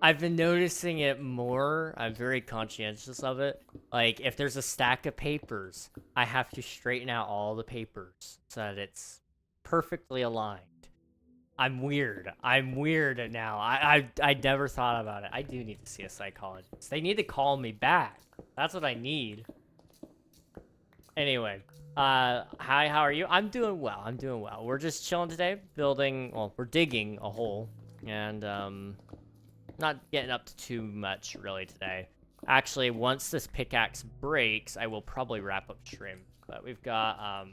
Speaker 1: I've been noticing it more. I'm very conscientious of it. Like, if there's a stack of papers, I have to straighten out all the papers so that it's perfectly aligned. I'm weird. I'm weird now. I never thought about it. I do need to see a psychologist. They need to call me back. That's what I need. Anyway. Hi, how are you? I'm doing well. We're just chilling today, we're digging a hole, and, not getting up to too much, really, today. Actually, once this pickaxe breaks, I will probably wrap up stream, but we've got,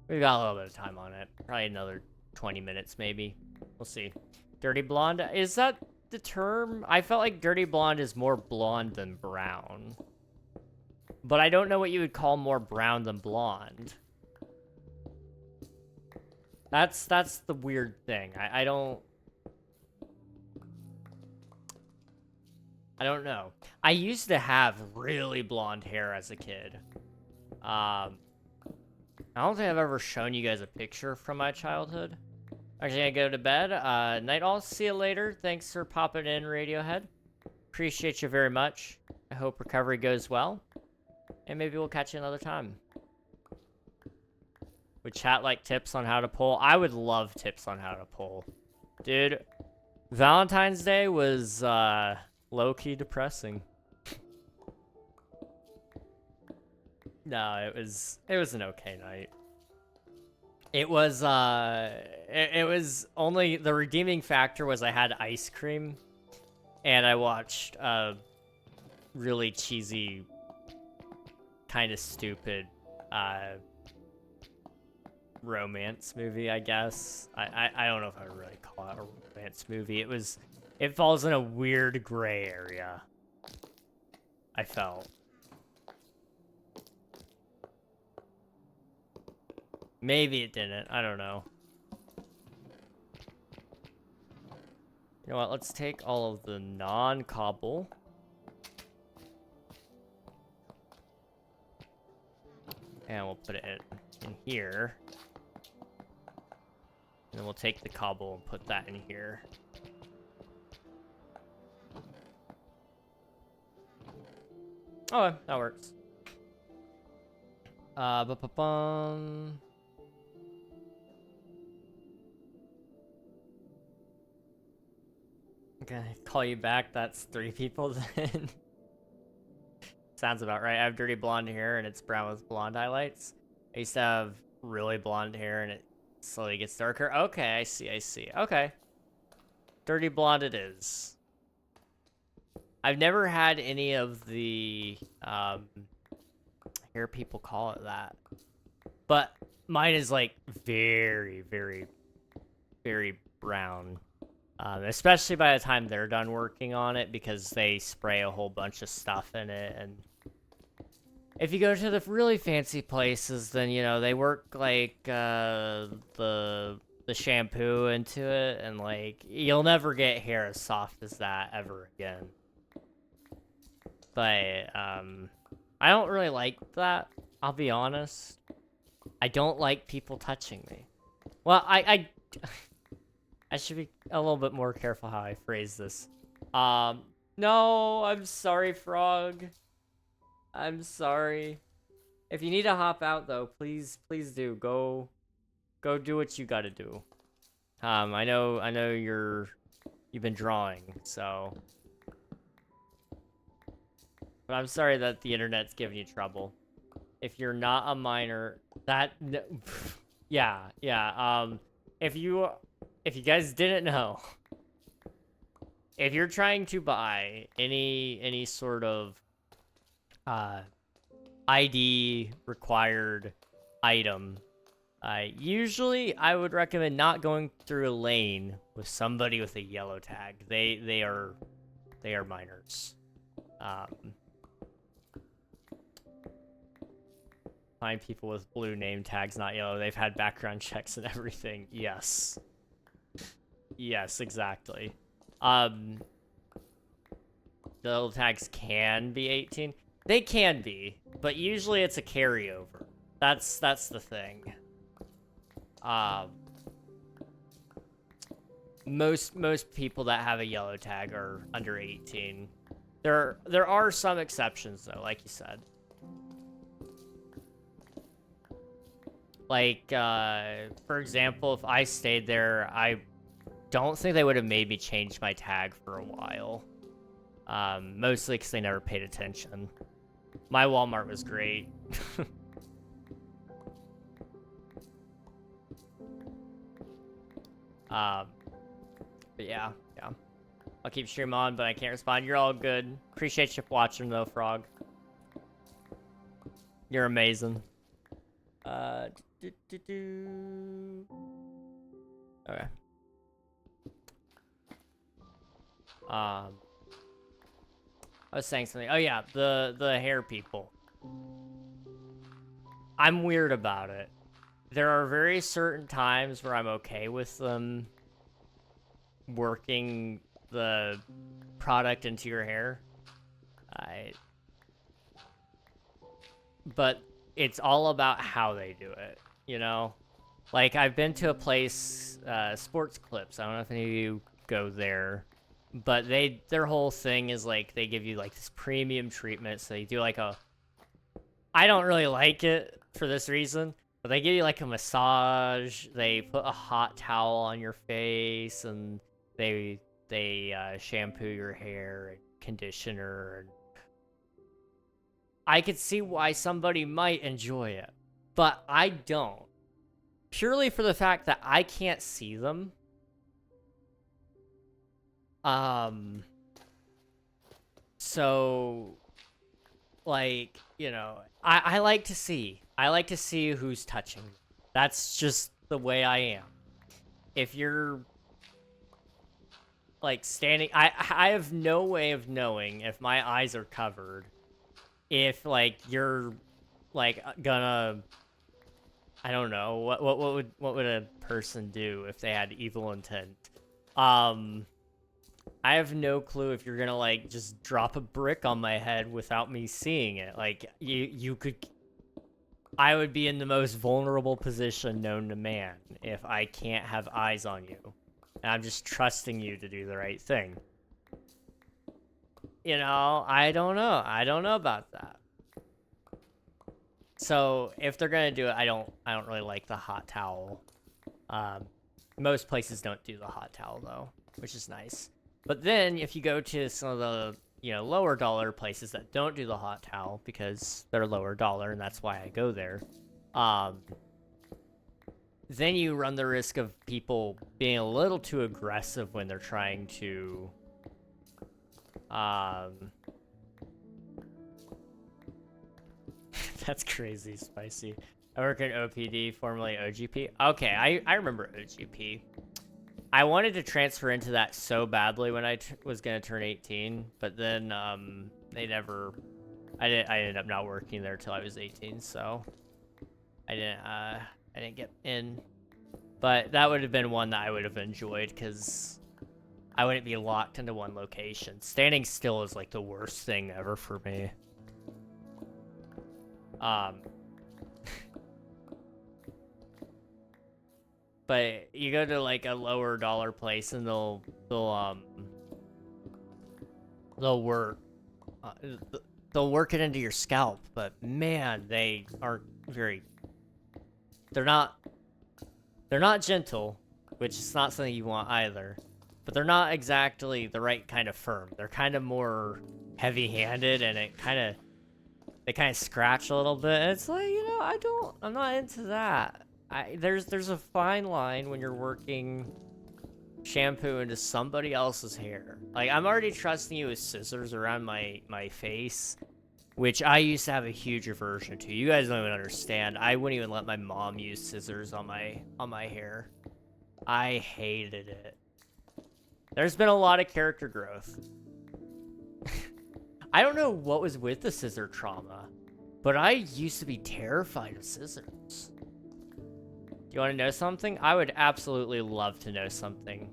Speaker 1: we've got a little bit of time on it. Probably another 20 minutes, maybe. We'll see. Dirty blonde, is that the term? I felt like dirty blonde is more blonde than brown. But I don't know what you would call more brown than blonde. That's the weird thing. I don't know. I used to have really blonde hair as a kid. I don't think I've ever shown you guys a picture from my childhood. Actually, I go to bed. Night all. See you later. Thanks for popping in, Radiohead. Appreciate you very much. I hope recovery goes well. And maybe we'll catch you another time. Would chat like tips on how to pull? I would love tips on how to pull. Dude, Valentine's Day was low-key depressing. No, it was an okay night. It was it was only the redeeming factor was I had ice cream, and I watched a really cheesy, kind of stupid, romance movie. I guess I don't know if I would really call it a romance movie. It falls in a weird gray area. I felt. Maybe it didn't. I don't know. You know what? Let's take all of the non-cobble. And we'll put it in here. And then we'll take the cobble and put that in here. Oh, that works. Ba-ba-bum. Okay, call you back. That's 3 people then. Sounds about right. I have dirty blonde hair and it's brown with blonde highlights. I used to have really blonde hair and it slowly gets darker. Okay, I see. Okay. Dirty blonde it is. I've never had any of the, hair people call it that. But mine is like very, very, very brown. Especially by the time they're done working on it because they spray a whole bunch of stuff in it. And if you go to the really fancy places, then, you know, they work like the shampoo into it. And like, you'll never get hair as soft as that ever again. But I don't really like that. I'll be honest. I don't like people touching me. Well, I should be a little bit more careful how I phrase this. No, I'm sorry, Frog. I'm sorry. If you need to hop out, though, please do. Go do what you gotta do. I know you've been drawing, so. But I'm sorry that the internet's giving you trouble. If you're not a minor, yeah. If you guys didn't know, if you're trying to buy any sort of ID required item, usually I would recommend not going through a lane with somebody with a yellow tag. They are minors. Find people with blue name tags, not yellow. They've had background checks and everything. Yes. Yes, exactly. The little tags can be 18. They can be, but usually it's a carryover. That's the thing. Most people that have a yellow tag are under 18. There are some exceptions though, like you said. Like, for example, if I stayed there, I don't think they would have made me change my tag for a while. Mostly because they never paid attention. My Walmart was great. But yeah. I'll keep stream on, but I can't respond. You're all good. Appreciate you watching, though, Frog. You're amazing. Okay. I was saying something. Oh yeah, the hair people. I'm weird about it. There are very certain times where I'm okay with them working the product into your hair. But it's all about how they do it, you know? Like, I've been to a place, Sports Clips. I don't know if any of you go there. But their whole thing is, like, they give you, like, this premium treatment. So they do, like, I don't really like it for this reason. But they give you, like, a massage. They put a hot towel on your face. And they shampoo your hair and conditioner. And I could see why somebody might enjoy it. But I don't. purely for the fact that I can't see them. So, like, you know, I like to see. I like to see who's touching me. That's just the way I am. If you're, like, standing... I have no way of knowing if my eyes are covered. If, like, you're, like, gonna... I don't know. What would a person do if they had evil intent? I have no clue if you're gonna, like, just drop a brick on my head without me seeing it. Like, you could... I would be in the most vulnerable position known to man if I can't have eyes on you. And I'm just trusting you to do the right thing. You know, I don't know. I don't know about that. So, if they're gonna do it, I don't really like the hot towel. Most places don't do the hot towel, though, which is nice. But then, if you go to some of the, you know, lower dollar places that don't do the hot towel, because they're lower dollar, and that's why I go there, then you run the risk of people being a little too aggressive when they're trying to, that's crazy spicy. I work at OPD, formerly OGP. Okay, I remember OGP. I wanted to transfer into that so badly when I was gonna turn 18, but then they never... I ended up not working there till I was 18, so I didn't get in. But that would have been one that I would have enjoyed, because I wouldn't be locked into one location. Standing still is like the worst thing ever for me. But you go to, like, a lower dollar place and they'll work it into your scalp, but man, they aren't very... They're not gentle, which is not something you want either, but they're not exactly the right kind of firm. They're kind of more heavy-handed, and they kind of scratch a little bit, and it's like, you know, I'm not into that. There's a fine line when you're working shampoo into somebody else's hair. Like, I'm already trusting you with scissors around my face, which I used to have a huge aversion to. You guys don't even understand. I wouldn't even let my mom use scissors on my hair. I hated it. There's been a lot of character growth. I don't know what was with the scissor trauma, but I used to be terrified of scissors. You want to know something? I would absolutely love to know something.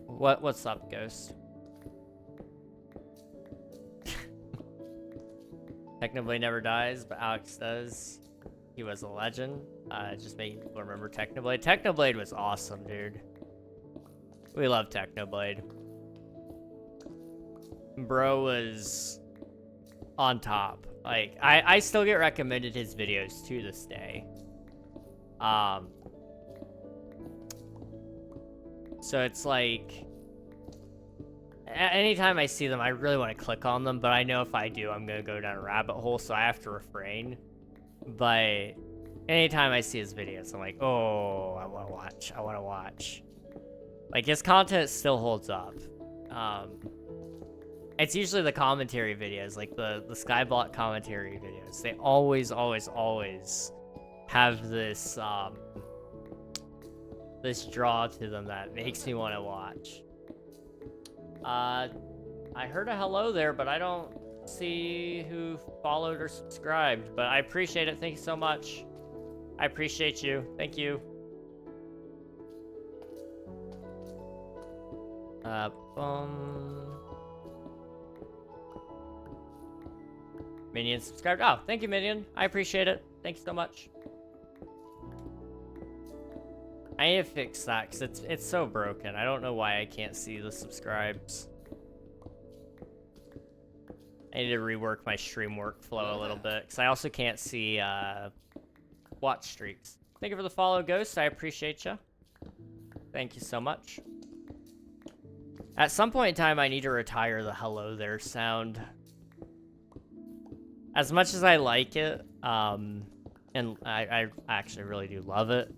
Speaker 1: What's up, Ghost? Technoblade never dies, but Alex does. He was a legend. Just making people remember Technoblade. Technoblade was awesome, dude. We love Technoblade. Bro was on top. Like, I still get recommended his videos to this day. So it's like, anytime I see them, I really want to click on them, but I know if I do, I'm gonna go down a rabbit hole, so I have to refrain. But anytime I see his videos, I'm like, oh, I want to watch. Like, his content still holds up. It's usually the commentary videos, like the Skyblock commentary videos. They always have this, this draw to them that makes me want to watch. I heard a hello there, but I don't see who followed or subscribed, but I appreciate it. Thank you so much. I appreciate you. Thank you. Minion subscribed. Oh, thank you, Minion. I appreciate it. Thank you so much. I need to fix that, because it's so broken. I don't know why I can't see the subscribes. I need to rework my stream workflow a little bit, because I also can't see watch streaks. Thank you for the follow, Ghost. I appreciate you. Thank you so much. At some point in time, I need to retire the hello there sound. As much as I like it, and I actually really do love it,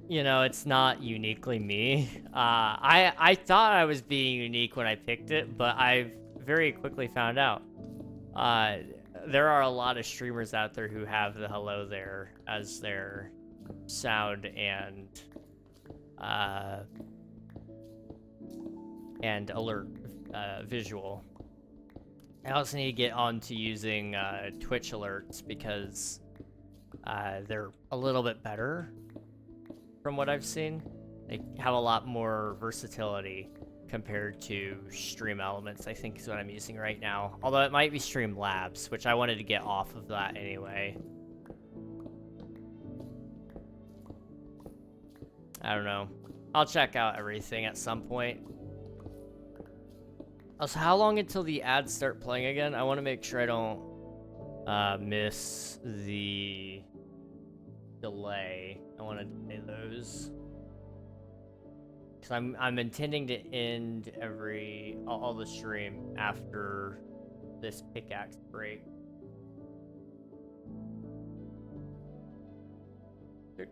Speaker 1: you know, it's not uniquely me. I thought I was being unique when I picked it, but I've very quickly found out. Uh, there are a lot of streamers out there who have the hello there as their sound and alert visual. I also need to get on to using Twitch alerts because they're a little bit better from what I've seen. They have a lot more versatility compared to Stream Elements, I think is what I'm using right now. Although it might be Stream Labs, which I wanted to get off of that anyway. I don't know. I'll check out everything at some point. Also, how long until the ads start playing again? I want to make sure I don't miss the delay. I want to delay those. Because I'm intending to end all the stream after this pickaxe break. Okay.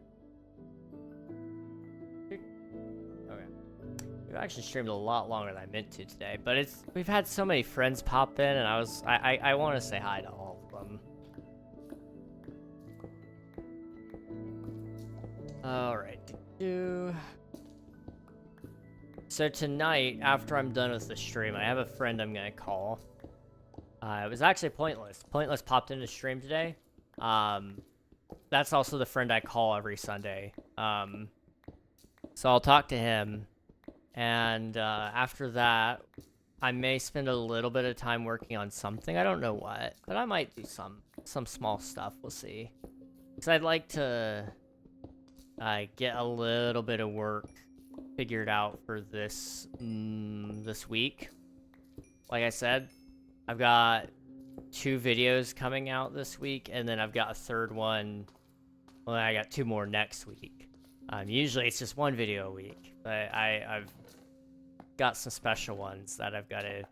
Speaker 1: We've actually streamed a lot longer than I meant to today, but we've had so many friends pop in, and I want to say hi to all of them. Alright. So tonight, after I'm done with the stream, I have a friend I'm gonna call. It was actually Pointless. Pointless popped into stream today. That's also the friend I call every Sunday. So I'll talk to him, and after that, I may spend a little bit of time working on something. I don't know what, but I might do some small stuff. We'll see. Because I'd like to get a little bit of work figured out for this week. Like I said, I've got 2 videos coming out this week, and then I've got a third one. Well, I got 2 more next week. Usually it's just 1 video a week, but I've got some special ones that I've got to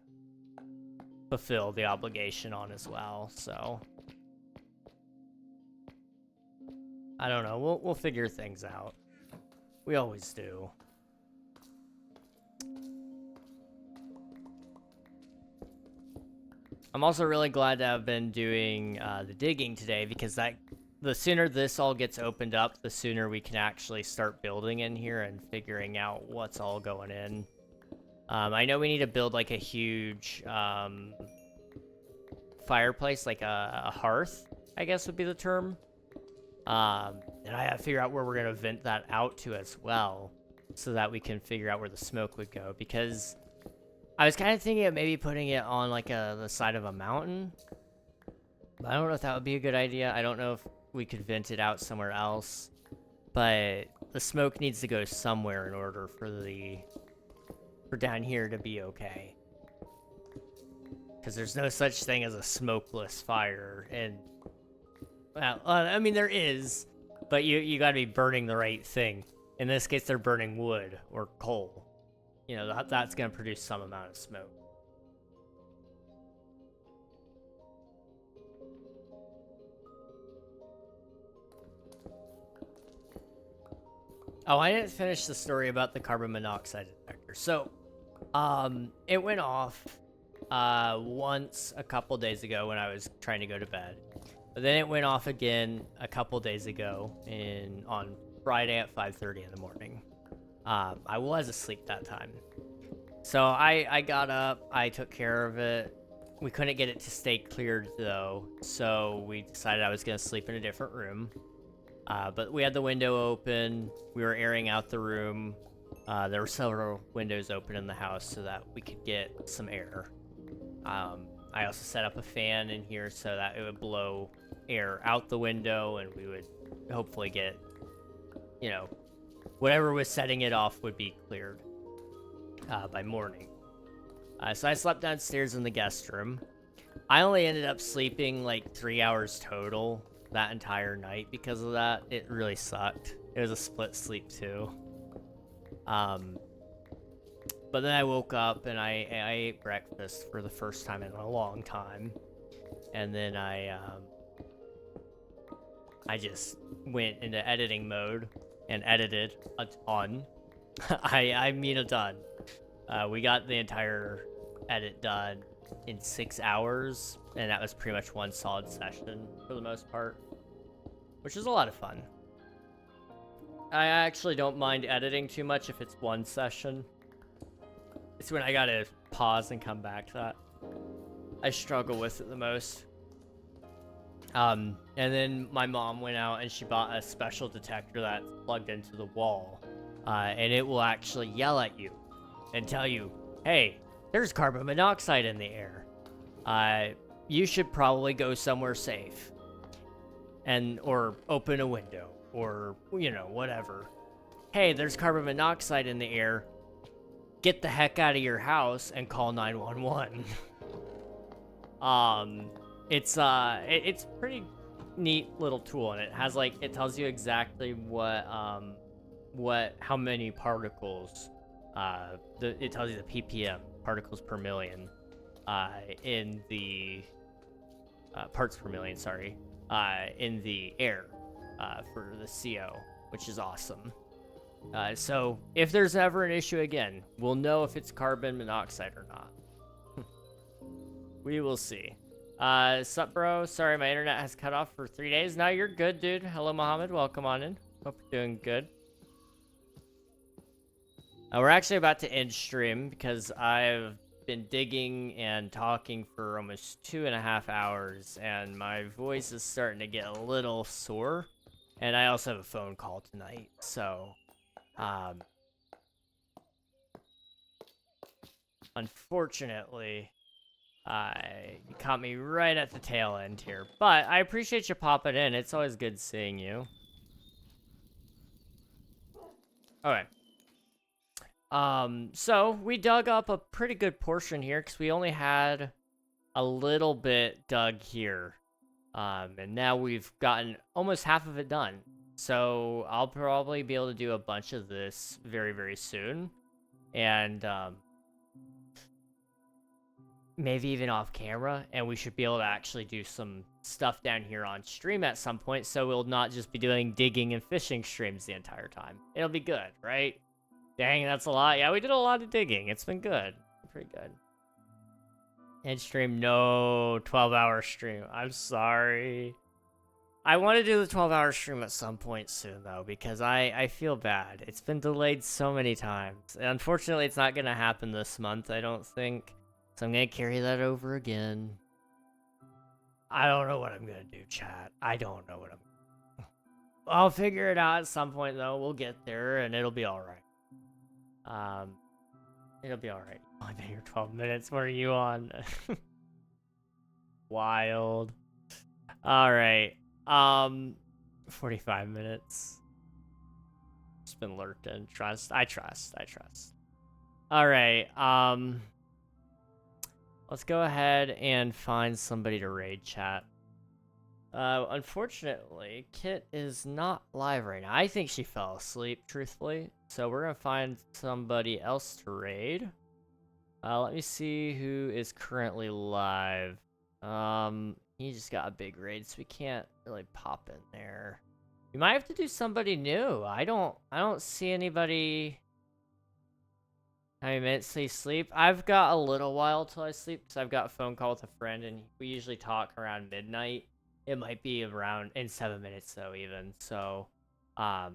Speaker 1: fulfill the obligation on as well. So I don't know. We'll figure things out. We always do. I'm also really glad to have been doing the digging today, because the sooner this all gets opened up, the sooner we can actually start building in here and figuring out what's all going in. I know we need to build like a huge fireplace, like a hearth, I guess would be the term. And I have to figure out where we're going to vent that out to as well, so that we can figure out where the smoke would go, because I was kind of thinking of maybe putting it on like the side of a mountain. But I don't know if that would be a good idea. I don't know if we could vent it out somewhere else, but the smoke needs to go somewhere in order for down here to be okay. Because there's no such thing as a smokeless fire, and well, I mean there is, but you got to be burning the right thing. In this case, they're burning wood or coal. You know, that's going to produce some amount of smoke. Oh, I didn't finish the story about the carbon monoxide detector. So, it went off once a couple days ago when I was trying to go to bed. But then it went off again a couple days ago on Friday at 5:30 in the morning. I was asleep that time. So I got up, I took care of it. We couldn't get it to stay cleared though, so we decided I was gonna sleep in a different room. But we had the window open, we were airing out the room. There were several windows open in the house so that we could get some air. I also set up a fan in here so that it would blow air out the window, and we would hopefully get, you know, whatever was setting it off would be cleared by morning. So I slept downstairs in the guest room. I only ended up sleeping like 3 hours total that entire night because of that. It really sucked. It was a split sleep too. But then I woke up and I ate breakfast for the first time in a long time. And then I I just went into editing mode and edited a ton. I mean a ton. We got the entire edit done in 6 hours, and that was pretty much one solid session for the most part, which is a lot of fun. I actually don't mind editing too much if it's one session. It's when I gotta pause and come back to that I struggle with it the most. And then my mom went out and she bought a special detector that's plugged into the wall, and it will actually yell at you and tell you, hey, there's carbon monoxide in the air. You should probably go somewhere safe. Or open a window, or, you know, whatever. Hey, there's carbon monoxide in the air. Get the heck out of your house and call 911. It's pretty neat little tool, and it has, like, it tells you exactly how many particles, it tells you the ppm, particles per million, in the, parts per million, sorry, in the air, for the CO, which is awesome. So if there's ever an issue again, we'll know if it's carbon monoxide or not. We will see. Sup, bro? Sorry, my internet has cut off for 3 days. No, you're good, dude. Hello, Mohammed. Welcome on in. Hope you're doing good. We're actually about to end stream because I've been digging and talking for almost 2.5 hours, and my voice is starting to get a little sore. And I also have a phone call tonight, so unfortunately, you caught me right at the tail end here. But I appreciate you popping in. It's always good seeing you. Okay. So we dug up a pretty good portion here because we only had a little bit dug here. And now we've gotten almost half of it done. So I'll probably be able to do a bunch of this very, very soon. And, maybe even off camera, and we should be able to actually do some stuff down here on stream at some point, so we'll not just be doing digging and fishing streams the entire time. It'll be good, right? Dang, that's a lot. Yeah, we did a lot of digging. It's been good. Pretty good. End stream, no 12-hour stream. I'm sorry. I want to do the 12-hour stream at some point soon, though, because I feel bad. It's been delayed so many times. Unfortunately, it's not going to happen this month, I don't think. So I'm going to carry that over again. I don't know what I'm going to do, chat. I don't know what I'll figure it out at some point, though. We'll get there, and it'll be alright. It'll be alright. Oh, now you're 12 minutes. What are you on? Wild. Alright. 45 minutes. Just been lurking. I trust. Alright, let's go ahead and find somebody to raid, chat. Unfortunately, Kit is not live right now. I think she fell asleep, truthfully. So we're gonna find somebody else to raid. Let me see who is currently live. He just got a big raid, so we can't really pop in there. We might have to do somebody new. I don't see anybody. How many minutes till you sleep? I've got a little while till I sleep because I've got a phone call with a friend, and we usually talk around midnight. It might be around in 7 minutes though, even. So, I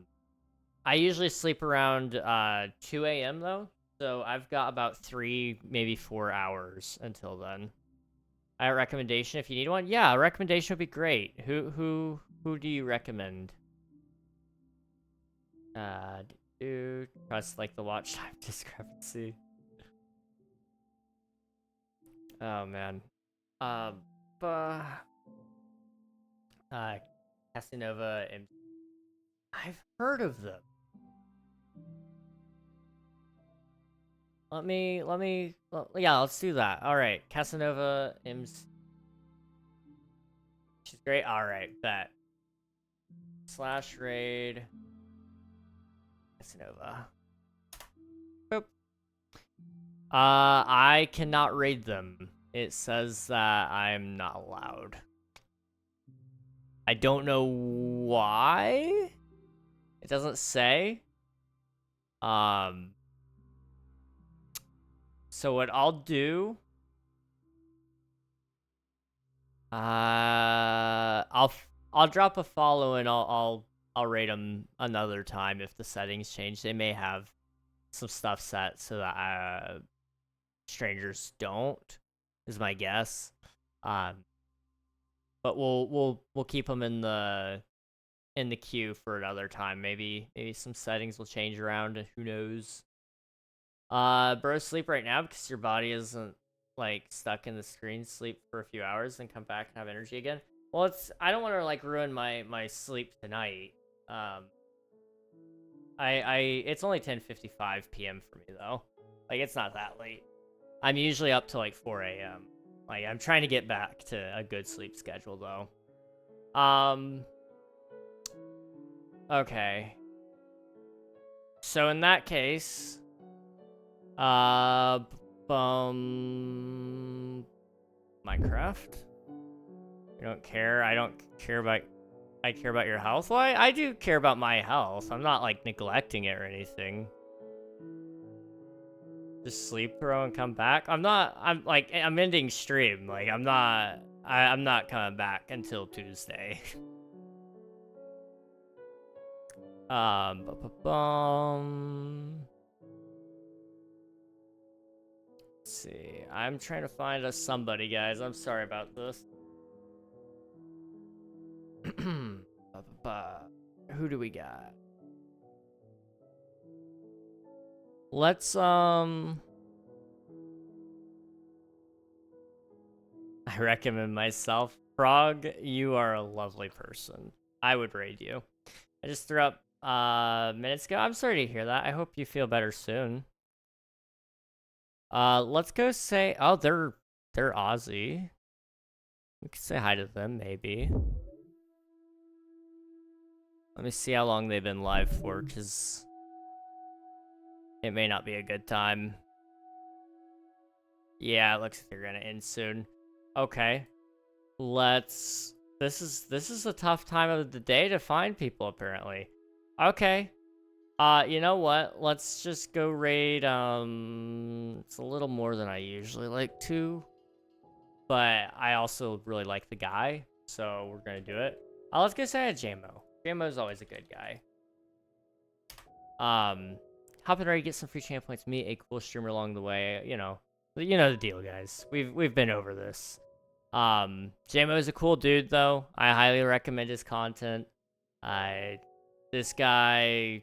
Speaker 1: usually sleep around 2 a.m. though. So I've got about 3, maybe 4 hours until then. I have a recommendation if you need one. Yeah, a recommendation would be great. Who do you recommend? Trust like the watch time discrepancy. Oh man. Casanova and I've heard of them. Yeah, let's do that. All right, Casanova Im's. She's great. All right, bet. / raid Casanova. Boop. I cannot raid them. It says that I'm not allowed. I don't know why. It doesn't say. So what I'll do, I'll drop a follow and I'll rate them another time if the settings change. They may have some stuff set so that strangers don't, is my guess. But we'll keep them in the queue for another time. Maybe some settings will change around. Who knows? Bro, sleep right now because your body isn't like stuck in the screen. Sleep for a few hours and come back and have energy again. Well, I don't want to like ruin my sleep tonight. It's only 10:55 p.m. for me though. Like it's not that late. I'm usually up to like 4 a.m. Like I'm trying to get back to a good sleep schedule though. Okay. So in that case, Minecraft. You don't care. I don't care about. I care about your health. Why? I do care about my health. I'm not like neglecting it or anything. Just sleep, bro, and come back. I'm not. I'm ending stream. Like I'm not. I'm not coming back until Tuesday. Let's see. I'm trying to find us somebody, guys. I'm sorry about this. Who do we got? Let's I recommend myself. Frog, you are a lovely person. I would raid you. I just threw up minutes ago. I'm sorry to hear that. I hope you feel better soon. Let's go say they're Aussie. We could say hi to them maybe. Let me see how long they've been live for, because it may not be a good time. Yeah, it looks like they're gonna end soon. Okay. This is a tough time of the day to find people, apparently. Okay. You know what? Let's just go raid, it's a little more than I usually like to. But I also really like the guy, so we're gonna do it. Let's go say JMO. JMO's always a good guy. Hop in ready, get some free champ points, meet a cool streamer along the way. You know the deal, guys. We've been over this. JMO is a cool dude, though. I highly recommend his content. This guy,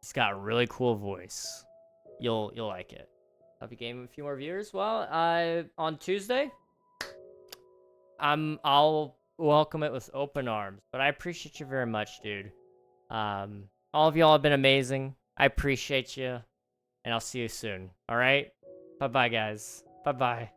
Speaker 1: he's got a really cool voice. You'll like it. Hope you gain a few more viewers. Well, on Tuesday, I'll welcome it with open arms. But I appreciate you very much, dude. All of y'all have been amazing. I appreciate you, and I'll see you soon. All right? Bye-bye, guys. Bye-bye.